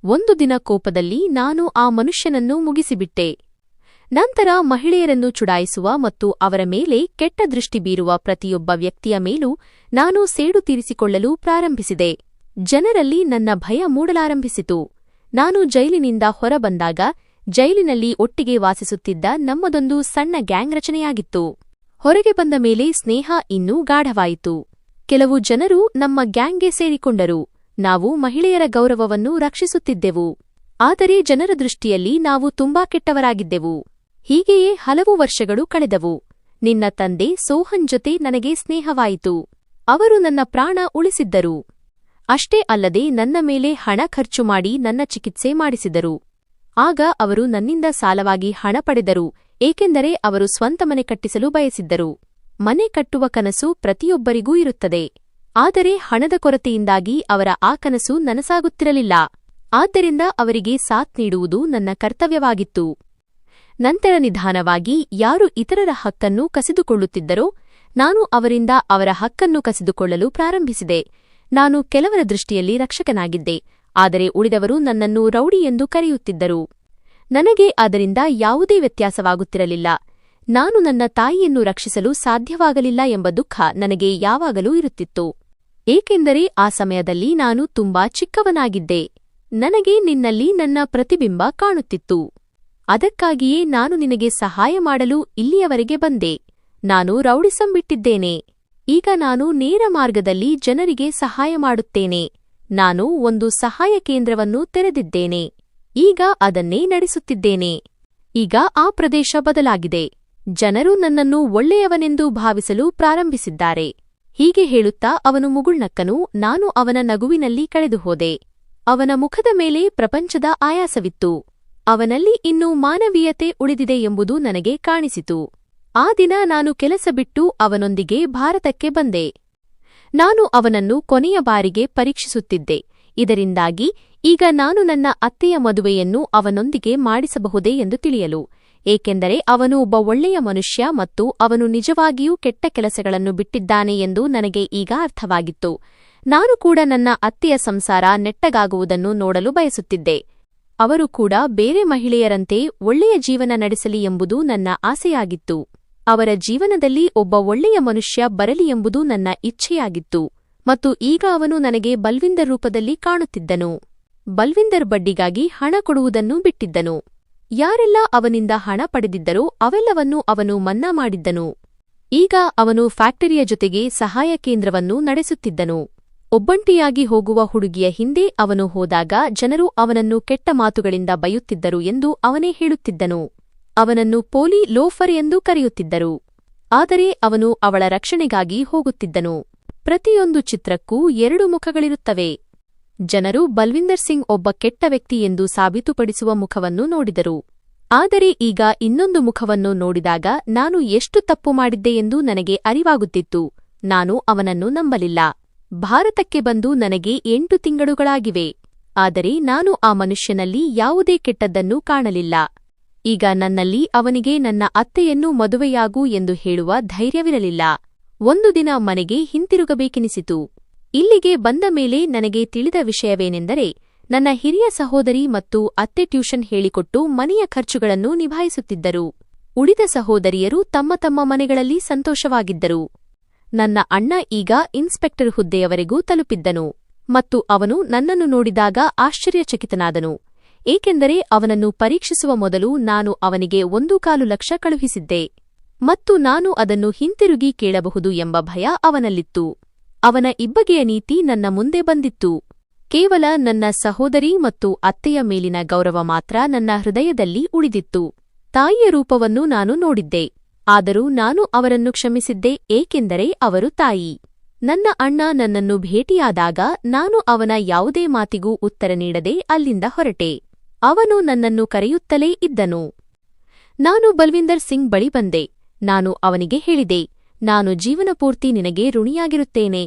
ಒಂದು ದಿನ ಕೋಪದಲ್ಲಿ ನಾನು ಆ ಮನುಷ್ಯನನ್ನು ಮುಗಿಸಿಬಿಟ್ಟೆ. ನಂತರ ಮಹಿಳೆಯರನ್ನು ಚುಡಾಯಿಸುವ ಮತ್ತು ಅವರ ಮೇಲೆ ಕೆಟ್ಟ ದೃಷ್ಟಿ ಬೀರುವ ಪ್ರತಿಯೊಬ್ಬ ವ್ಯಕ್ತಿಯ ಮೇಲೂ ನಾನು ಸೇಡು ತೀರಿಸಿಕೊಳ್ಳಲು ಪ್ರಾರಂಭಿಸಿದೆ. ಜನರಲ್ಲಿ ನನ್ನ ಭಯ ಮೂಡಲಾರಂಭಿಸಿತು. ನಾನು ಜೈಲಿನಿಂದ ಹೊರಬಂದಾಗ ಜೈಲಿನಲ್ಲಿ ಒಟ್ಟಿಗೆ ವಾಸಿಸುತ್ತಿದ್ದ ನಮ್ಮದೊಂದು ಸಣ್ಣ ಗ್ಯಾಂಗ್ ರಚನೆಯಾಗಿತ್ತು. ಹೊರಗೆ ಬಂದ ಮೇಲೆ ಸ್ನೇಹ ಇನ್ನೂ ಗಾಢವಾಯಿತು. ಕೆಲವು ಜನರು ನಮ್ಮ ಗ್ಯಾಂಗ್ಗೆ ಸೇರಿಕೊಂಡರು. ನಾವು ಮಹಿಳೆಯರ ಗೌರವವನ್ನು ರಕ್ಷಿಸುತ್ತಿದ್ದೆವು. ಆದರೆ ಜನರ ದೃಷ್ಟಿಯಲ್ಲಿ ನಾವು ತುಂಬಾ ಕೆಟ್ಟವರಾಗಿದ್ದೆವು. ಹೀಗೆಯೇ ಹಲವು ವರ್ಷಗಳು ಕಳೆದವು. ನಿನ್ನ ತಂದೆ ಸೋಹನ್ ಜೊತೆ ನನಗೆ ಸ್ನೇಹವಾಯಿತು. ಅವರು ನನ್ನ ಪ್ರಾಣ ಉಳಿಸಿದ್ದರು. ಅಷ್ಟೇ ಅಲ್ಲದೆ ನನ್ನ ಮೇಲೆ ಹಣ ಖರ್ಚು ಮಾಡಿ ನನ್ನ ಚಿಕಿತ್ಸೆ ಮಾಡಿಸಿದರು. ಆಗ ಅವರು ನನ್ನಿಂದ ಸಾಲವಾಗಿ ಹಣ ಪಡೆದರು, ಏಕೆಂದರೆ ಅವರು ಸ್ವಂತ ಮನೆ ಕಟ್ಟಿಸಲು ಬಯಸಿದ್ದರು. ಮನೆ ಕಟ್ಟುವ ಕನಸು ಪ್ರತಿಯೊಬ್ಬರಿಗೂ ಇರುತ್ತದೆ. ಆದರೆ ಹಣದ ಕೊರತೆಯಿಂದಾಗಿ ಅವರ ಆ ಕನಸು ನನಸಾಗುತ್ತಿರಲಿಲ್ಲ. ಆದ್ದರಿಂದ ಅವರಿಗೆ ಸಾಥ್ ನೀಡುವುದು ನನ್ನ ಕರ್ತವ್ಯವಾಗಿತ್ತು. ನಂತರ ನಿಧಾನವಾಗಿ ಯಾರು ಇತರರ ಹಕ್ಕನ್ನು ಕಸಿದುಕೊಳ್ಳುತ್ತಿದ್ದರೋ ನಾನು ಅವರಿಂದ ಅವರ ಹಕ್ಕನ್ನು ಕಸಿದುಕೊಳ್ಳಲು ಪ್ರಾರಂಭಿಸಿದೆ. ನಾನು ಕೆಲವರ ದೃಷ್ಟಿಯಲ್ಲಿ ರಕ್ಷಕನಾಗಿದ್ದೆ, ಆದರೆ ಉಳಿದವರು ನನ್ನನ್ನು ರೌಡಿ ಎಂದು ಕರೆಯುತ್ತಿದ್ದರು. ನನಗೆ ಅದರಿಂದ ಯಾವುದೇ ವ್ಯತ್ಯಾಸವಾಗುತ್ತಿರಲಿಲ್ಲ. ನಾನು ನನ್ನ ತಾಯಿಯನ್ನು ರಕ್ಷಿಸಲು ಸಾಧ್ಯವಾಗಲಿಲ್ಲ ಎಂಬ ದುಃಖ ನನಗೆ ಯಾವಾಗಲೂ ಇರುತ್ತಿತ್ತು. ಏಕೆಂದರೆ ಆ ಸಮಯದಲ್ಲಿ ನಾನು ತುಂಬಾ ಚಿಕ್ಕವನಾಗಿದ್ದೆ. ನನಗೆ ನಿನ್ನಲ್ಲಿ ನನ್ನ ಪ್ರತಿಬಿಂಬ ಕಾಣುತ್ತಿತ್ತು. ಅದಕ್ಕಾಗಿಯೇ ನಾನು ನಿನಗೆ ಸಹಾಯ ಮಾಡಲು ಇಲ್ಲಿಯವರೆಗೆ ಬಂದೆ. ನಾನು ರೌಡಿಸಂ ಬಿಟ್ಟಿದ್ದೇನೆ. ಈಗ ನಾನು ನೇರ ಮಾರ್ಗದಲ್ಲಿ ಜನರಿಗೆ ಸಹಾಯ ಮಾಡುತ್ತೇನೆ. ನಾನು ಒಂದು ಸಹಾಯ ಕೇಂದ್ರವನ್ನು ತೆರೆದಿದ್ದೇನೆ. ಈಗ ಅದನ್ನೇ ನಡೆಸುತ್ತಿದ್ದೇನೆ. ಈಗ ಆ ಪ್ರದೇಶ ಬದಲಾಗಿದೆ. ಜನರು ನನ್ನನ್ನು ಒಳ್ಳೆಯವನೆಂದು ಭಾವಿಸಲು ಪ್ರಾರಂಭಿಸಿದ್ದಾರೆ. ಹೀಗೆ ಹೇಳುತ್ತಾ ಅವನು ಮುಗುಳ್ನಕ್ಕನು. ನಾನು ಅವನ ನಗುವಿನಲ್ಲಿ ಕಳೆದುಹೋದೆ. ಅವನ ಮುಖದ ಮೇಲೆ ಪ್ರಪಂಚದ ಆಯಾಸವಿತ್ತು. ಅವನಲ್ಲಿ ಇನ್ನೂ ಮಾನವೀಯತೆ ಉಳಿದಿದೆ ಎಂಬುದು ನನಗೆ ಕಾಣಿಸಿತು. ಆ ದಿನ ನಾನು ಕೆಲಸ ಬಿಟ್ಟು ಅವನೊಂದಿಗೆ ಭಾರತಕ್ಕೆ ಬಂದೆ. ನಾನು ಅವನನ್ನು ಕೊನೆಯ ಬಾರಿಗೆ ಪರೀಕ್ಷಿಸುತ್ತಿದ್ದೆ. ಇದರಿಂದಾಗಿ ಈಗ ನಾನು ನನ್ನ ಅತ್ತೆಯ ಮದುವೆಯನ್ನು ಅವನೊಂದಿಗೆ ಮಾಡಿಸಬಹುದೇ ಎಂದು ತಿಳಿಯಲು, ಏಕೆಂದರೆ ಅವನು ಒಬ್ಬ ಒಳ್ಳೆಯ ಮನುಷ್ಯ ಮತ್ತು ಅವನು ನಿಜವಾಗಿಯೂ ಕೆಟ್ಟ ಕೆಲಸಗಳನ್ನು ಬಿಟ್ಟಿದ್ದಾನೆ ಎಂದು ನನಗೆ ಈಗ ಅರ್ಥವಾಗಿತ್ತು. ನಾನು ಕೂಡ ನನ್ನ ಅತ್ತೆಯ ಸಂಸಾರ ನೆಟ್ಟಗಾಗುವುದನ್ನು ನೋಡಲು ಬಯಸುತ್ತಿದ್ದೆ. ಅವರು ಕೂಡ ಬೇರೆ ಮಹಿಳೆಯರಂತೆ ಒಳ್ಳೆಯ ಜೀವನ ನಡೆಸಲಿ ಎಂಬುದು ನನ್ನ ಆಸೆಯಾಗಿತ್ತು. ಅವರ ಜೀವನದಲ್ಲಿ ಒಬ್ಬ ಒಳ್ಳೆಯ ಮನುಷ್ಯ ಬರಲಿ ಎಂಬುದು ನನ್ನ ಇಚ್ಛೆಯಾಗಿತ್ತು. ಮತ್ತು ಈಗ ಅವನು ನನಗೆ ಬಲ್ವಿಂದರ್ ರೂಪದಲ್ಲಿ ಕಾಣುತ್ತಿದ್ದನು. ಬಲ್ವಿಂದರ್ ಬಡ್ಡಿಗಾಗಿ ಹಣ ಕೊಡುವುದನ್ನು ಬಿಟ್ಟಿದ್ದನು. ಯಾರೆಲ್ಲ ಅವನಿಂದ ಹಣ ಪಡೆದಿದ್ದರೋ ಅವೆಲ್ಲವನ್ನೂ ಅವನು ಮನ್ನಾ ಮಾಡಿದ್ದನು. ಈಗ ಅವನು ಫ್ಯಾಕ್ಟರಿಯ ಜೊತೆಗೆ ಸಹಾಯ ಕೇಂದ್ರವನ್ನು ನಡೆಸುತ್ತಿದ್ದನು. ಒಬ್ಬಂಟಿಯಾಗಿ ಹೋಗುವ ಹುಡುಗಿಯ ಹಿಂದೆ ಅವನು ಹೋದಾಗ ಜನರು ಅವನನ್ನು ಕೆಟ್ಟ ಮಾತುಗಳಿಂದ ಬೈಯುತ್ತಿದ್ದರು ಎಂದು ಅವನೇ ಹೇಳುತ್ತಿದ್ದನು. ಅವನನ್ನು ಪೋಲಿ ಲೋಫರ್ ಎಂದು ಕರೆಯುತ್ತಿದ್ದರು. ಆದರೆ ಅವನು ಅವಳ ರಕ್ಷಣೆಗಾಗಿ ಹೋಗುತ್ತಿದ್ದನು. ಪ್ರತಿಯೊಂದು ಚಿತ್ರಕ್ಕೂ 2 ಮುಖಗಳಿರುತ್ತವೆ. ಜನರು ಬಲ್ವಿಂದರ್ ಸಿಂಗ್ ಒಬ್ಬ ಕೆಟ್ಟ ವ್ಯಕ್ತಿ ಎಂದು ಸಾಬೀತುಪಡಿಸುವ ಮುಖವನ್ನು ನೋಡಿದರು. ಆದರೆ ಈಗ ಇನ್ನೊಂದು ಮುಖವನ್ನು ನೋಡಿದಾಗ ನಾನು ಎಷ್ಟು ತಪ್ಪು ಮಾಡಿದ್ದೆ ಎಂದು ನನಗೆ ಅರಿವಾಗುತ್ತಿತ್ತು. ನಾನು ಅವನನ್ನು ನಂಬಲಿಲ್ಲ. ಭಾರತಕ್ಕೆ ಬಂದು ನನಗೆ 8 ತಿಂಗಳುಗಳಾಗಿವೆ. ಆದರೆ ನಾನು ಆ ಮನುಷ್ಯನಲ್ಲಿ ಯಾವುದೇ ಕೆಟ್ಟದ್ದನ್ನು ಕಾಣಲಿಲ್ಲ. ಈಗ ನನ್ನಲ್ಲಿ ಅವನಿಗೆ ನನ್ನ ಅತ್ತೆಯನ್ನು ಮದುವೆಯಾಗು ಎಂದು ಹೇಳುವ ಧೈರ್ಯವಿರಲಿಲ್ಲ. ಒಂದು ದಿನ ಮನೆಗೆ ಹಿಂತಿರುಗಬೇಕೆನಿಸಿತು. ಇಲ್ಲಿಗೆ ಬಂದ ಮೇಲೆ ನನಗೆ ತಿಳಿದ ವಿಷಯವೇನೆಂದರೆ, ನನ್ನ ಹಿರಿಯ ಸಹೋದರಿ ಮತ್ತು ಅತ್ತೆ ಟ್ಯೂಷನ್ ಹೇಳಿಕೊಟ್ಟು ಮನೆಯ ಖರ್ಚುಗಳನ್ನು ನಿಭಾಯಿಸುತ್ತಿದ್ದರು. ಉಳಿದ ಸಹೋದರಿಯರು ತಮ್ಮ ತಮ್ಮ ಮನೆಗಳಲ್ಲಿ ಸಂತೋಷವಾಗಿದ್ದರು. ನನ್ನ ಅಣ್ಣ ಈಗ ಇನ್ಸ್ಪೆಕ್ಟರ್ ಹುದ್ದೆಯವರೆಗೂ ತಲುಪಿದ್ದನು ಮತ್ತು ಅವನು ನನ್ನನ್ನು ನೋಡಿದಾಗ ಆಶ್ಚರ್ಯಚಕಿತನಾದನು, ಏಕೆಂದರೆ ಅವನನ್ನು ಪರೀಕ್ಷಿಸುವ ಮೊದಲು ನಾನು ಅವನಿಗೆ 1.25 ಲಕ್ಷ ಕಳುಹಿಸಿದ್ದೆ ಮತ್ತು ನಾನು ಅದನ್ನು ಹಿಂತಿರುಗಿ ಕೇಳಬಹುದು ಎಂಬ ಭಯ ಅವನಲ್ಲಿತ್ತು. ಅವನ ಇಬ್ಬಗೆಯ ನೀತಿ ನನ್ನ ಮುಂದೆ ಬಂದಿತ್ತು. ಕೇವಲ ನನ್ನ ಸಹೋದರಿ ಮತ್ತು ಅತ್ತೆಯ ಮೇಲಿನ ಗೌರವ ಮಾತ್ರ ನನ್ನ ಹೃದಯದಲ್ಲಿ ಉಳಿದಿತ್ತು. ತಾಯಿಯ ರೂಪವನ್ನು ನಾನು ನೋಡಿದ್ದೆ, ಆದರೂ ನಾನು ಅವರನ್ನು ಕ್ಷಮಿಸಿದ್ದೆ, ಏಕೆಂದರೆ ಅವರು ತಾಯಿ. ನನ್ನ ಅಣ್ಣ ನನ್ನನ್ನು ಭೇಟಿಯಾದಾಗ ನಾನು ಅವನ ಯಾವುದೇ ಮಾತಿಗೂ ಉತ್ತರ ನೀಡದೆ ಅಲ್ಲಿಂದ ಹೊರಟೆ. ಅವನು ನನ್ನನ್ನು ಕರೆಯುತ್ತಲೇ ಇದ್ದನು. ನಾನು ಬಲ್ವಿಂದರ್ ಸಿಂಗ್ ಬಳಿ ಬಂದೆ. ನಾನು ಅವನಿಗೆ ಹೇಳಿದೆ, ನಾನು ಜೀವನಪೂರ್ತಿ ನಿನಗೆ ಋಣಿಯಾಗಿರುತ್ತೇನೆ.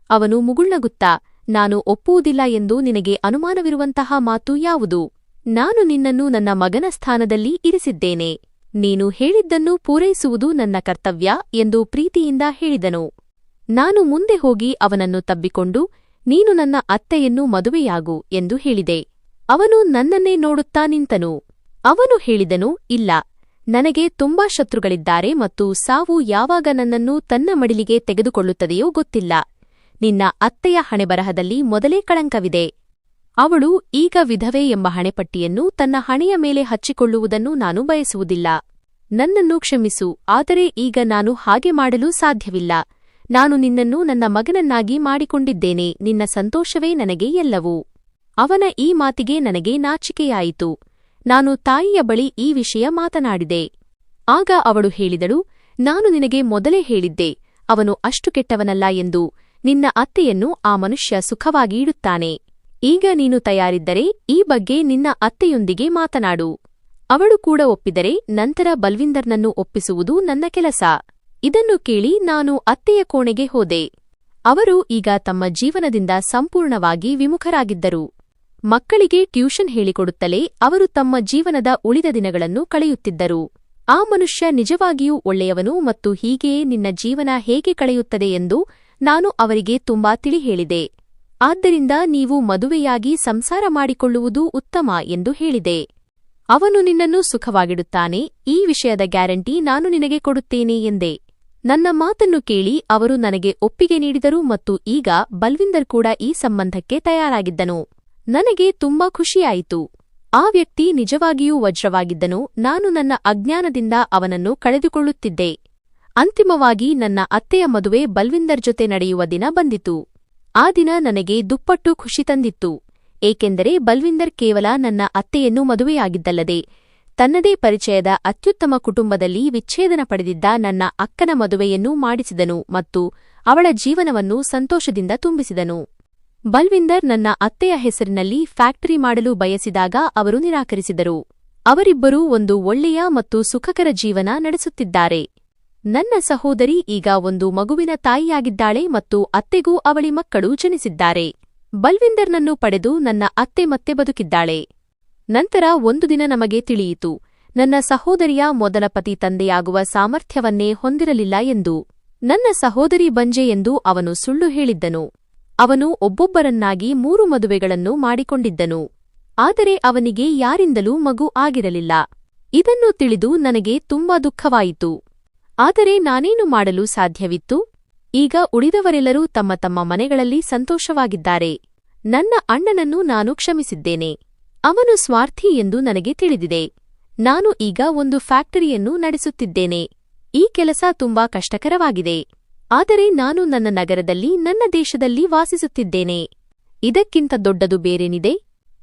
ಅವನು ಮುಗುಳ್ನಗುತ್ತಾ, ನಾನು ಒಪ್ಪುವುದಿಲ್ಲ ಎಂದು ನಿನಗೆ ಅನುಮಾನವಿರುವಂತಹ ಮಾತು ಯಾವುದು? ನಾನು ನಿನ್ನನ್ನು ನನ್ನ ಮಗನ ಸ್ಥಾನದಲ್ಲಿ ಇರಿಸಿದ್ದೇನೆ. ನೀನು ಹೇಳಿದ್ದನ್ನು ಪೂರೈಸುವುದು ನನ್ನ ಕರ್ತವ್ಯ ಎಂದು ಪ್ರೀತಿಯಿಂದ ಹೇಳಿದನು. ನಾನು ಮುಂದೆ ಹೋಗಿ ಅವನನ್ನು ತಬ್ಬಿಕೊಂಡು, ನೀನು ನನ್ನ ಅತ್ತೆಯನ್ನು ಮದುವೆಯಾಗು ಎಂದು ಹೇಳಿದೆ. ಅವನು ನನ್ನನ್ನೇ ನೋಡುತ್ತಾ ನಿಂತನು. ಅವನು ಹೇಳಿದನು, ಇಲ್ಲ, ನನಗೆ ತುಂಬಾ ಶತ್ರುಗಳಿದ್ದಾರೆ ಮತ್ತು ಸಾವು ಯಾವಾಗ ನನ್ನನ್ನು ತನ್ನ ಮಡಿಲಿಗೆ ತೆಗೆದುಕೊಳ್ಳುತ್ತದೆಯೋ ಗೊತ್ತಿಲ್ಲ. ನಿನ್ನ ಅತ್ತೆಯ ಹಣೆಬರಹದಲ್ಲಿ ಮೊದಲೇ ಕಳಂಕವಿದೆ. ಅವಳು ಈಗ ವಿಧವೆ ಎಂಬ ಹಣೆಪಟ್ಟಿಯನ್ನು ತನ್ನ ಹಣೆಯ ಮೇಲೆ ಹಚ್ಚಿಕೊಳ್ಳುವುದನ್ನು ನಾನು ಬಯಸುವುದಿಲ್ಲ. ನನ್ನನ್ನು ಕ್ಷಮಿಸು, ಆದರೆ ಈಗ ನಾನು ಹಾಗೆ ಮಾಡಲು ಸಾಧ್ಯವಿಲ್ಲ. ನಾನು ನಿನ್ನನ್ನು ನನ್ನ ಮಗನನ್ನಾಗಿ ಮಾಡಿಕೊಂಡಿದ್ದೇನೆ. ನಿನ್ನ ಸಂತೋಷವೇ ನನಗೆ ಎಲ್ಲವೂ. ಅವನ ಈ ಮಾತಿಗೆ ನನಗೆ ನಾಚಿಕೆಯಾಯಿತು. ನಾನು ತಾಯಿಯ ಬಳಿ ಈ ವಿಷಯ ಮಾತನಾಡಿದೆ. ಆಗ ಅವಳು ಹೇಳಿದಳು, ನಾನು ನಿನಗೆ ಮೊದಲೇ ಹೇಳಿದ್ದೆ, ಅವನು ಅಷ್ಟು ಕೆಟ್ಟವನಲ್ಲ ಎಂದು. ನಿನ್ನ ಅತ್ತೆಯನ್ನು ಆ ಮನುಷ್ಯ ಸುಖವಾಗಿ ಇಡುತ್ತಾನೆ. ಈಗ ನೀನು ತಯಾರಿದ್ದರೆ ಈ ಬಗ್ಗೆ ನಿನ್ನ ಅತ್ತೆಯೊಂದಿಗೆ ಮಾತನಾಡು. ಅವಳು ಕೂಡ ಒಪ್ಪಿದರೆ ನಂತರ ಬಲ್ವಿಂದರ್ನನ್ನು ಒಪ್ಪಿಸುವುದು ನನ್ನ ಕೆಲಸ. ಇದನ್ನು ಕೇಳಿ ನಾನು ಅತ್ತೆಯ ಕೋಣೆಗೆ ಹೋದೆ. ಅವರು ಈಗ ತಮ್ಮ ಜೀವನದಿಂದ ಸಂಪೂರ್ಣವಾಗಿ ವಿಮುಖರಾಗಿದ್ದರು. ಮಕ್ಕಳಿಗೆ ಟ್ಯೂಷನ್ ಹೇಳಿಕೊಡುತ್ತಲೇ ಅವರು ತಮ್ಮ ಜೀವನದ ಉಳಿದ ದಿನಗಳನ್ನು ಕಳೆಯುತ್ತಿದ್ದರು. ಆ ಮನುಷ್ಯ ನಿಜವಾಗಿಯೂ ಒಳ್ಳೆಯವನು ಮತ್ತು ಹೀಗೆಯೇ ನಿನ್ನ ಜೀವನ ಹೇಗೆ ಕಳೆಯುತ್ತದೆ ಎಂದು ನಾನು ಅವರಿಗೆ ತುಂಬಾ ತಿಳಿ ಹೇಳಿದೆ. ಆದ್ದರಿಂದ ನೀವು ಮದುವೆಯಾಗಿ ಸಂಸಾರ ಮಾಡಿಕೊಳ್ಳುವುದು ಉತ್ತಮ ಎಂದು ಹೇಳಿದೆ. ಅವನು ನಿನ್ನನ್ನು ಸುಖವಾಗಿಡುತ್ತಾನೆ, ಈ ವಿಷಯದ ಗ್ಯಾರಂಟಿ ನಾನು ನಿನಗೆ ಕೊಡುತ್ತೇನೆ ಎಂದೆ. ನನ್ನ ಮಾತನ್ನು ಕೇಳಿ ಅವರು ನನಗೆ ಒಪ್ಪಿಗೆ ನೀಡಿದರು ಮತ್ತು ಈಗ ಬಲ್ವಿಂದರ್ ಕೂಡ ಈ ಸಂಬಂಧಕ್ಕೆ ತಯಾರಾಗಿದ್ದನು. ನನಗೆ ತುಂಬಾ ಖುಷಿಯಾಯಿತು. ಆ ವ್ಯಕ್ತಿ ನಿಜವಾಗಿಯೂ ವಜ್ರವಾಗಿದ್ದನು. ನಾನು ನನ್ನ ಅಜ್ಞಾನದಿಂದ ಅವನನ್ನು ಕಳೆದುಕೊಳ್ಳುತ್ತಿದ್ದೆ. ಅಂತಿಮವಾಗಿ ನನ್ನ ಅತ್ತೆಯ ಮದುವೆ ಬಲ್ವಿಂದರ್ ಜೊತೆ ನಡೆಯುವ ದಿನ ಬಂದಿತು. ಆ ದಿನ ನನಗೆ ದುಪ್ಪಟ್ಟು ಖುಷಿ ತಂದಿತ್ತು, ಏಕೆಂದರೆ ಬಲ್ವಿಂದರ್ ಕೇವಲ ನನ್ನ ಅತ್ತೆಯನ್ನು ಮದುವೆಯಾಗಿದ್ದಲ್ಲದೆ ತನ್ನದೇ ಪರಿಚಯದ ಅತ್ಯುತ್ತಮ ಕುಟುಂಬದಲ್ಲಿ ವಿಚ್ಛೇದನ ಪಡೆದಿದ್ದ ನನ್ನ ಅಕ್ಕನ ಮದುವೆಯನ್ನೂ ಮಾಡಿಸಿದನು ಮತ್ತು ಅವಳ ಜೀವನವನ್ನು ಸಂತೋಷದಿಂದ ತುಂಬಿಸಿದನು. ಬಲ್ವಿಂದರ್ ನನ್ನ ಅತ್ತೆಯ ಹೆಸರಿನಲ್ಲಿ ಫ್ಯಾಕ್ಟರಿ ಮಾಡಲು ಬಯಸಿದಾಗ ಅವರು ನಿರಾಕರಿಸಿದರು. ಅವರಿಬ್ಬರೂ ಒಂದು ಒಳ್ಳೆಯ ಮತ್ತು ಸುಖಕರ ಜೀವನ ನಡೆಸುತ್ತಿದ್ದಾರೆ. ನನ್ನ ಸಹೋದರಿ ಈಗ ಒಂದು ಮಗುವಿನ ತಾಯಿಯಾಗಿದ್ದಾಳೆ ಮತ್ತು ಅತ್ತೆಗೂ ಅವಳಿ ಮಕ್ಕಳು ಜನಿಸಿದ್ದಾರೆ. ಬಲ್ವಿಂದರ್ನನ್ನು ಪಡೆದು ನನ್ನ ಅತ್ತೆ ಮತ್ತೆ ಬದುಕಿದ್ದಾಳೆ. ನಂತರ ಒಂದು ದಿನ ನಮಗೆ ತಿಳಿಯಿತು, ನನ್ನ ಸಹೋದರಿಯ ಮೊದಲ ಪತಿ ತಂದೆಯಾಗುವ ಸಾಮರ್ಥ್ಯವನ್ನೇ ಹೊಂದಿರಲಿಲ್ಲ ಎಂದು. ನನ್ನ ಸಹೋದರಿ ಬಂಜೆ ಎಂದು ಅವನು ಸುಳ್ಳು ಹೇಳಿದ್ದನು. ಅವನು ಒಬ್ಬೊಬ್ಬರನ್ನಾಗಿ 3 ಮದುವೆಗಳನ್ನು ಮಾಡಿಕೊಂಡಿದ್ದನು. ಆದರೆ ಅವನಿಗೆ ಯಾರಿಂದಲೂ ಮಗು ಆಗಿರಲಿಲ್ಲ. ಇದನ್ನು ತಿಳಿದು ನನಗೆ ತುಂಬಾ ದುಃಖವಾಯಿತು. ಆದರೆ ನಾನೇನು ಮಾಡಲು ಸಾಧ್ಯವಿತ್ತು? ಈಗ ಉಳಿದವರೆಲ್ಲರೂ ತಮ್ಮ ತಮ್ಮ ಮನೆಗಳಲ್ಲಿ ಸಂತೋಷವಾಗಿದ್ದಾರೆ. ನನ್ನ ಅಣ್ಣನನ್ನು ನಾನು ಕ್ಷಮಿಸಿದ್ದೇನೆ. ಅವನು ಸ್ವಾರ್ಥಿ ಎಂದು ನನಗೆ ತಿಳಿದಿದೆ. ನಾನು ಈಗ ಒಂದು ಫ್ಯಾಕ್ಟರಿಯನ್ನು ನಡೆಸುತ್ತಿದ್ದೇನೆ. ಈ ಕೆಲಸ ತುಂಬಾ ಕಷ್ಟಕರವಾಗಿದೆ. ಆದರೆ ನಾನು ನನ್ನ ನಗರದಲ್ಲಿ, ನನ್ನ ದೇಶದಲ್ಲಿ ವಾಸಿಸುತ್ತಿದ್ದೇನೆ. ಇದಕ್ಕಿಂತ ದೊಡ್ಡದು ಬೇರೇನಿದೆ?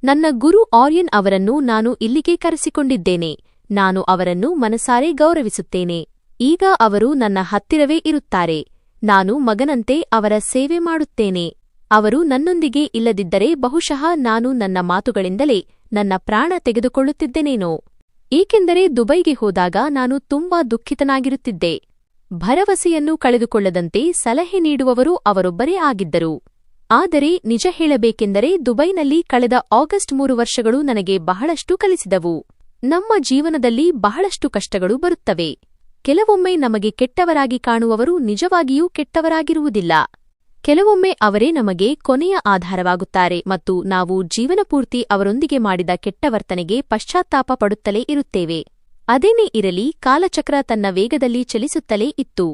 ನನ್ನ ಗುರು ಆರ್ಯನ್ ಅವರನ್ನು ನಾನು ಇಲ್ಲಿಗೆ ಕರೆಸಿಕೊಂಡಿದ್ದೇನೆ. ನಾನು ಅವರನ್ನು ಮನಸಾರೆ ಗೌರವಿಸುತ್ತೇನೆ. ಈಗ ಅವರು ನನ್ನ ಹತ್ತಿರವೇ ಇರುತ್ತಾರೆ. ನಾನು ಮಗನಂತೆ ಅವರ ಸೇವೆ ಮಾಡುತ್ತೇನೆ. ಅವರು ನನ್ನೊಂದಿಗೆ ಇಲ್ಲದಿದ್ದರೆ ಬಹುಶಃ ನಾನು ನನ್ನ ಮಾತುಗಳಿಂದಲೇ ನನ್ನ ಪ್ರಾಣ ತೆಗೆದುಕೊಳ್ಳುತ್ತಿದ್ದೆನೇನೋ. ಏಕೆಂದರೆ ದುಬೈಗೆ ಹೋದಾಗ ನಾನು ತುಂಬಾ ದುಃಖಿತನಾಗಿರುತ್ತಿದ್ದೆ. ಭರವಸೆಯನ್ನು ಕಳೆದುಕೊಳ್ಳದಂತೆ ಸಲಹೆ ನೀಡುವವರು ಅವರೊಬ್ಬರೇ ಆಗಿದ್ದರು. ಆದರೆ ನಿಜ ಹೇಳಬೇಕೆಂದರೆ ದುಬೈನಲ್ಲಿ ಕಳೆದ ಆಗಸ್ಟ್ 3 ವರ್ಷಗಳು ನನಗೆ ಬಹಳಷ್ಟು ಕಲಿಸಿದವು. ನಮ್ಮ ಜೀವನದಲ್ಲಿ ಬಹಳಷ್ಟು ಕಷ್ಟಗಳು ಬರುತ್ತವೆ. ಕೆಲವೊಮ್ಮೆ ನಮಗೆ ಕೆಟ್ಟವರಾಗಿ ಕಾಣುವವರು ನಿಜವಾಗಿಯೂ ಕೆಟ್ಟವರಾಗಿರುವುದಿಲ್ಲ. ಕೆಲವೊಮ್ಮೆ ಅವರೇ ನಮಗೆ ಕೊನೆಯ ಆಧಾರವಾಗುತ್ತಾರೆ ಮತ್ತು ನಾವು ಜೀವನಪೂರ್ತಿ ಅವರೊಂದಿಗೆ ಮಾಡಿದ ಕೆಟ್ಟ ವರ್ತನೆಗೆ ಪಶ್ಚಾತ್ತಾಪ ಪಡುತ್ತಲೇ ಇರುತ್ತೇವೆ. ಅದೇನೇ ಇರಲಿ, ಕಾಲಚಕ್ರ ತನ್ನ ವೇಗದಲ್ಲಿ ಚಲಿಸುತ್ತಲೇ ಇತ್ತು.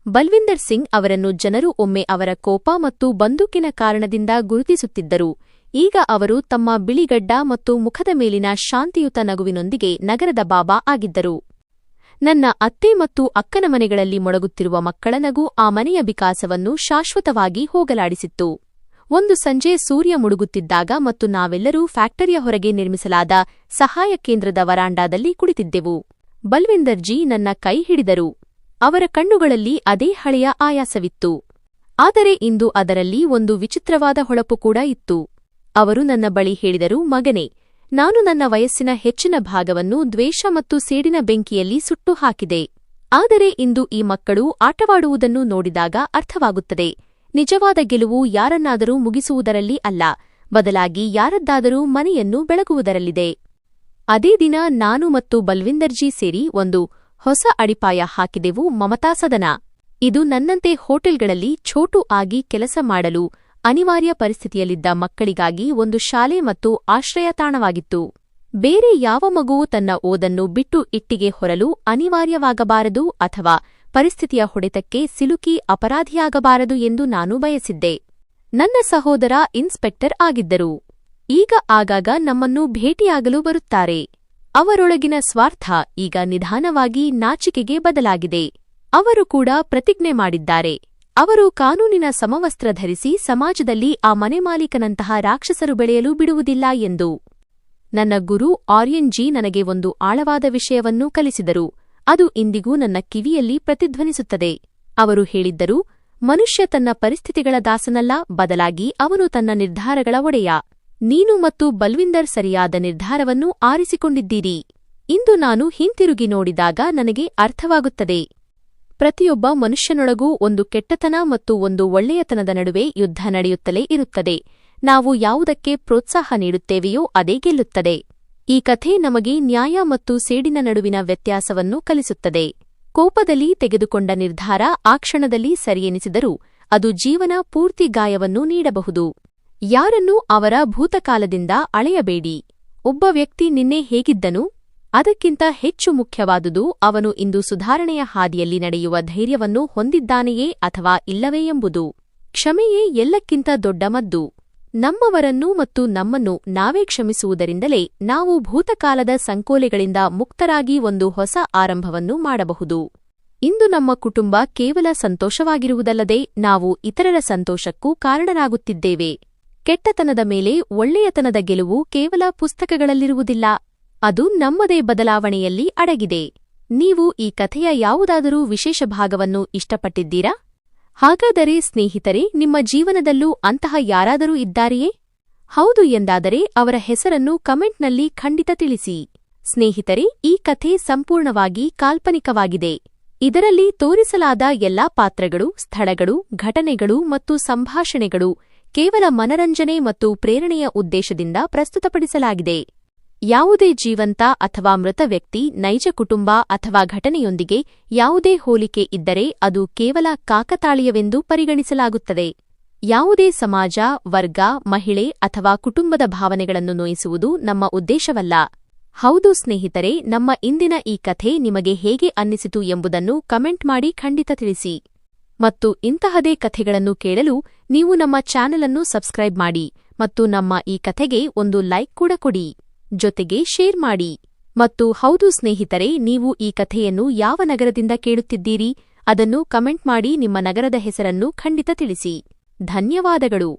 ಬಲ್ವಿಂದರ್ ಸಿಂಗ್ ಅವರನ್ನು ಜನರು ಒಮ್ಮೆ ಅವರ ಕೋಪ ಮತ್ತು ಬಂದೂಕಿನ ಕಾರಣದಿಂದ ಗುರುತಿಸುತ್ತಿದ್ದರು. ಈಗ ಅವರು ತಮ್ಮ ಬಿಳಿಗಡ್ಡ ಮತ್ತು ಮುಖದ ಮೇಲಿನ ಶಾಂತಿಯುತ ನಗುವಿನೊಂದಿಗೆ ನಗರದ ಬಾಬಾ ಆಗಿದ್ದರು. ನನ್ನ ಅತ್ತೆ ಮತ್ತು ಅಕ್ಕನ ಮನೆಗಳಲ್ಲಿ ಮೊಳಗುತ್ತಿರುವ ಮಕ್ಕಳ ನಗು ಆ ಮನೆಯ ವಿಕಾಸವನ್ನು ಶಾಶ್ವತವಾಗಿ ಹೋಗಲಾಡಿಸಿತ್ತು. ಒಂದು ಸಂಜೆ ಸೂರ್ಯ ಮುಳುಗುತ್ತಿದ್ದಾಗ ಮತ್ತು ನಾವೆಲ್ಲರೂ ಫ್ಯಾಕ್ಟರಿಯ ಹೊರಗೆ ನಿರ್ಮಿಸಲಾದ ಸಹಾಯ ಕೇಂದ್ರದ ವರಾಂಡಾದಲ್ಲಿ ಕುಳಿತಿದ್ದೆವು. ಬಲ್ವಿಂದರ್ ಜಿ ನನ್ನ ಕೈ ಹಿಡಿದರು. ಅವರ ಕಣ್ಣುಗಳಲ್ಲಿ ಅದೇ ಹಳೆಯ ಆಯಾಸವಿತ್ತು. ಆದರೆ ಇಂದು ಅದರಲ್ಲಿ ಒಂದು ವಿಚಿತ್ರವಾದ ಹೊಳಪು ಕೂಡ ಇತ್ತು. ಅವರು ನನ್ನ ಬಳಿ ಹೇಳಿದರು, ಮಗನೇ, ನಾನು ನನ್ನ ವಯಸ್ಸಿನ ಹೆಚ್ಚಿನ ಭಾಗವನ್ನು ದ್ವೇಷ ಮತ್ತು ಸೇಡಿನ ಬೆಂಕಿಯಲ್ಲಿ ಸುಟ್ಟು ಹಾಕಿದೆ. ಆದರೆ ಇಂದು ಈ ಮಕ್ಕಳು ಆಟವಾಡುವುದನ್ನು ನೋಡಿದಾಗ ಅರ್ಥವಾಗುತ್ತದೆ, ನಿಜವಾದ ಗೆಲುವು ಯಾರನ್ನಾದರೂ ಮುಗಿಸುವುದರಲ್ಲಿ ಅಲ್ಲ, ಬದಲಾಗಿ ಯಾರದ್ದಾದರೂ ಮನೆಯನ್ನು ಬೆಳಗುವುದರಲ್ಲಿದೆ. ಅದೇ ದಿನ ನಾನು ಮತ್ತು ಬಲ್ವಿಂದರ್ಜಿ ಸೇರಿ ಒಂದು ಹೊಸ ಅಡಿಪಾಯ ಹಾಕಿದೆವು, ಮಮತಾ ಸದನ. ಇದು ನನ್ನಂತೆ ಹೋಟೆಲ್ಗಳಲ್ಲಿ ಛೋಟು ಆಗಿ ಕೆಲಸ ಮಾಡಲು ಅನಿವಾರ್ಯ ಪರಿಸ್ಥಿತಿಯಲ್ಲಿದ್ದ ಮಕ್ಕಳಿಗಾಗಿ ಒಂದು ಶಾಲೆ ಮತ್ತು ಆಶ್ರಯ ತಾಣವಾಗಿತ್ತು. ಬೇರೆ ಯಾವ ಮಗುವೂ ತನ್ನ ಓದನ್ನು ಬಿಟ್ಟು ಇಟ್ಟಿಗೆ ಹೊರಲು ಅನಿವಾರ್ಯವಾಗಬಾರದು ಅಥವಾ ಪರಿಸ್ಥಿತಿಯ ಹೊಡೆತಕ್ಕೆ ಸಿಲುಕಿ ಅಪರಾಧಿಯಾಗಬಾರದು ಎಂದು ನಾನು ಬಯಸಿದ್ದೆ. ನನ್ನ ಸಹೋದರ ಇನ್ಸ್ಪೆಕ್ಟರ್ ಆಗಿದ್ದರು. ಈಗ ಆಗಾಗ ನಮ್ಮನ್ನು ಭೇಟಿಯಾಗಲು ಬರುತ್ತಾರೆ. ಅವರೊಳಗಿನ ಸ್ವಾರ್ಥ ಈಗ ನಿಧಾನವಾಗಿ ನಾಚಿಕೆಗೆ ಬದಲಾಗಿದೆ. ಅವರು ಕೂಡ ಪ್ರತಿಜ್ಞೆ ಮಾಡಿದ್ದಾರೆ, ಅವರು ಕಾನೂನಿನ ಸಮವಸ್ತ್ರ ಧರಿಸಿ ಸಮಾಜದಲ್ಲಿ ಆ ಮನೆಮಾಲೀಕನಂತಹ ರಾಕ್ಷಸರು ಬೆಳೆಯಲು ಬಿಡುವುದಿಲ್ಲ ಎಂದು. ನನ್ನ ಗುರು ಆರ್ಯನ್ ಜಿ ನನಗೆ ಒಂದು ಆಳವಾದ ವಿಷಯವನ್ನು ಕಲಿಸಿದರು. ಅದು ಇಂದಿಗೂ ನನ್ನ ಕಿವಿಯಲ್ಲಿ ಪ್ರತಿಧ್ವನಿಸುತ್ತದೆ. ಅವರು ಹೇಳಿದ್ದರು, ಮನುಷ್ಯ ತನ್ನ ಪರಿಸ್ಥಿತಿಗಳ ದಾಸನಲ್ಲ, ಬದಲಾಗಿ ಅವನು ತನ್ನ ನಿರ್ಧಾರಗಳ ಒಡೆಯ. ನೀನು ಮತ್ತು ಬಲ್ವಿಂದರ್ ಸರಿಯಾದ ನಿರ್ಧಾರವನ್ನು ಆರಿಸಿಕೊಂಡಿದ್ದೀರಿ. ಇಂದು ನಾನು ಹಿಂತಿರುಗಿ ನೋಡಿದಾಗ ನನಗೆ ಅರ್ಥವಾಗುತ್ತದೆ, ಪ್ರತಿಯೊಬ್ಬ ಮನುಷ್ಯನೊಳಗೂ ಒಂದು ಕೆಟ್ಟತನ ಮತ್ತು ಒಂದು ಒಳ್ಳೆಯತನದ ನಡುವೆ ಯುದ್ಧ ನಡೆಯುತ್ತಲೇ ಇರುತ್ತದೆ. ನಾವು ಯಾವುದಕ್ಕೆ ಪ್ರೋತ್ಸಾಹ ನೀಡುತ್ತೇವೆಯೋ ಅದೇ ಗೆಲ್ಲುತ್ತದೆ. ಈ ಕಥೆ ನಮಗೆ ನ್ಯಾಯ ಮತ್ತು ಸೇಡಿನ ನಡುವಿನ ವ್ಯತ್ಯಾಸವನ್ನು ಕಲಿಸುತ್ತದೆ. ಕೋಪದಲ್ಲಿ ತೆಗೆದುಕೊಂಡ ನಿರ್ಧಾರ ಆ ಕ್ಷಣದಲ್ಲಿ ಸರಿಯೆನಿಸಿದರೂ ಅದು ಜೀವನ ಪೂರ್ತಿ ಗಾಯವನ್ನು ನೀಡಬಹುದು. ಯಾರನ್ನೂ ಅವರ ಭೂತಕಾಲದಿಂದ ಅಳೆಯಬೇಡಿ. ಒಬ್ಬ ವ್ಯಕ್ತಿ ನಿನ್ನೆ ಹೇಗಿದ್ದನು, ಅದಕ್ಕಿಂತ ಹೆಚ್ಚು ಮುಖ್ಯವಾದುದು ಅವನು ಇಂದು ಸುಧಾರಣೆಯ ಹಾದಿಯಲ್ಲಿ ನಡೆಯುವ ಧೈರ್ಯವನ್ನು ಹೊಂದಿದ್ದಾನೆಯೇ ಅಥವಾ ಇಲ್ಲವೇ ಎಂಬುದು. ಕ್ಷಮೆಯೇ ಎಲ್ಲಕ್ಕಿಂತ ದೊಡ್ಡ ಮದ್ದು. ನಮ್ಮವರನ್ನು ಮತ್ತು ನಮ್ಮನ್ನು ನಾವೇ ಕ್ಷಮಿಸುವುದರಿಂದಲೇ ನಾವು ಭೂತಕಾಲದ ಸಂಕೋಲೆಗಳಿಂದ ಮುಕ್ತರಾಗಿ ಒಂದು ಹೊಸ ಆರಂಭವನ್ನು ಮಾಡಬಹುದು. ಇಂದು ನಮ್ಮ ಕುಟುಂಬ ಕೇವಲ ಸಂತೋಷವಾಗಿರುವುದಲ್ಲದೆ ನಾವು ಇತರರ ಸಂತೋಷಕ್ಕೂ ಕಾರಣರಾಗುತ್ತಿದ್ದೇವೆ. ಕೆಟ್ಟತನದ ಮೇಲೆ ಒಳ್ಳೆಯತನದ ಗೆಲುವು ಕೇವಲ ಪುಸ್ತಕಗಳಲ್ಲಿರುವುದಿಲ್ಲ, ಅದು ನಮ್ಮದೇ ಬದಲಾವಣೆಯಲ್ಲಿ ಅಡಗಿದೆ. ನೀವು ಈ ಕಥೆಯ ಯಾವುದಾದರೂ ವಿಶೇಷ ಭಾಗವನ್ನು ಇಷ್ಟಪಟ್ಟಿದ್ದೀರಾ? ಹಾಗಾದರೆ ಸ್ನೇಹಿತರೆ, ನಿಮ್ಮ ಜೀವನದಲ್ಲೂ ಅಂತಹ ಯಾರಾದರೂ ಇದ್ದಾರೆಯೇ? ಹೌದು ಎಂದಾದರೆ ಅವರ ಹೆಸರನ್ನು ಕಮೆಂಟ್ನಲ್ಲಿ ಖಂಡಿತ ತಿಳಿಸಿ. ಸ್ನೇಹಿತರೆ, ಈ ಕಥೆ ಸಂಪೂರ್ಣವಾಗಿ ಕಾಲ್ಪನಿಕವಾಗಿದೆ. ಇದರಲ್ಲಿ ತೋರಿಸಲಾದ ಎಲ್ಲಾ ಪಾತ್ರಗಳು, ಸ್ಥಳಗಳು, ಘಟನೆಗಳು ಮತ್ತು ಸಂಭಾಷಣೆಗಳು ಕೇವಲ ಮನರಂಜನೆ ಮತ್ತು ಪ್ರೇರಣೆಯ ಉದ್ದೇಶದಿಂದ ಪ್ರಸ್ತುತಪಡಿಸಲಾಗಿದೆ. ಯಾವುದೇ ಜೀವಂತ ಅಥವಾ ಮೃತ ವ್ಯಕ್ತಿ, ನೈಜ ಕುಟುಂಬ ಅಥವಾ ಘಟನೆಯೊಂದಿಗೆ ಯಾವುದೇ ಹೋಲಿಕೆ ಇದ್ದರೆ ಅದು ಕೇವಲ ಕಾಕತಾಳೀಯವೆಂದು ಪರಿಗಣಿಸಲಾಗುತ್ತದೆ. ಯಾವುದೇ ಸಮಾಜ, ವರ್ಗ, ಮಹಿಳೆ ಅಥವಾ ಕುಟುಂಬದ ಭಾವನೆಗಳನ್ನು ನೋಯಿಸುವುದು ನಮ್ಮ ಉದ್ದೇಶವಲ್ಲ. ಹೌದು ಸ್ನೇಹಿತರೆ, ನಮ್ಮ ಇಂದಿನ ಈ ಕಥೆ ನಿಮಗೆ ಹೇಗೆ ಅನ್ನಿಸಿತು ಎಂಬುದನ್ನು ಕಮೆಂಟ್ ಮಾಡಿ ಖಂಡಿತ ತಿಳಿಸಿ. ಮತ್ತು ಇಂತಹದೇ ಕಥೆಗಳನ್ನು ಕೇಳಲು ನೀವು ನಮ್ಮ ಚಾನೆಲ್ ಅನ್ನು ಸಬ್ಸ್ಕ್ರೈಬ್ ಮಾಡಿ ಮತ್ತು ನಮ್ಮ ಈ ಕಥೆಗೆ ಒಂದು ಲೈಕ್ ಕೂಡ ಕೊಡಿ. ಜೊತೆಗೆ ಶೇರ್ ಮಾಡಿ. ಮತ್ತು ಹೌದು ಸ್ನೇಹಿತರೆ, ನೀವು ಈ ಕಥೆಯನ್ನು ಯಾವ ನಗರದಿಂದ ಕೇಳುತ್ತಿದ್ದೀರಿ ಅದನ್ನು ಕಮೆಂಟ್ ಮಾಡಿ ನಿಮ್ಮ ನಗರದ ಹೆಸರನ್ನು ಖಂಡಿತ ತಿಳಿಸಿ. ಧನ್ಯವಾದಗಳು.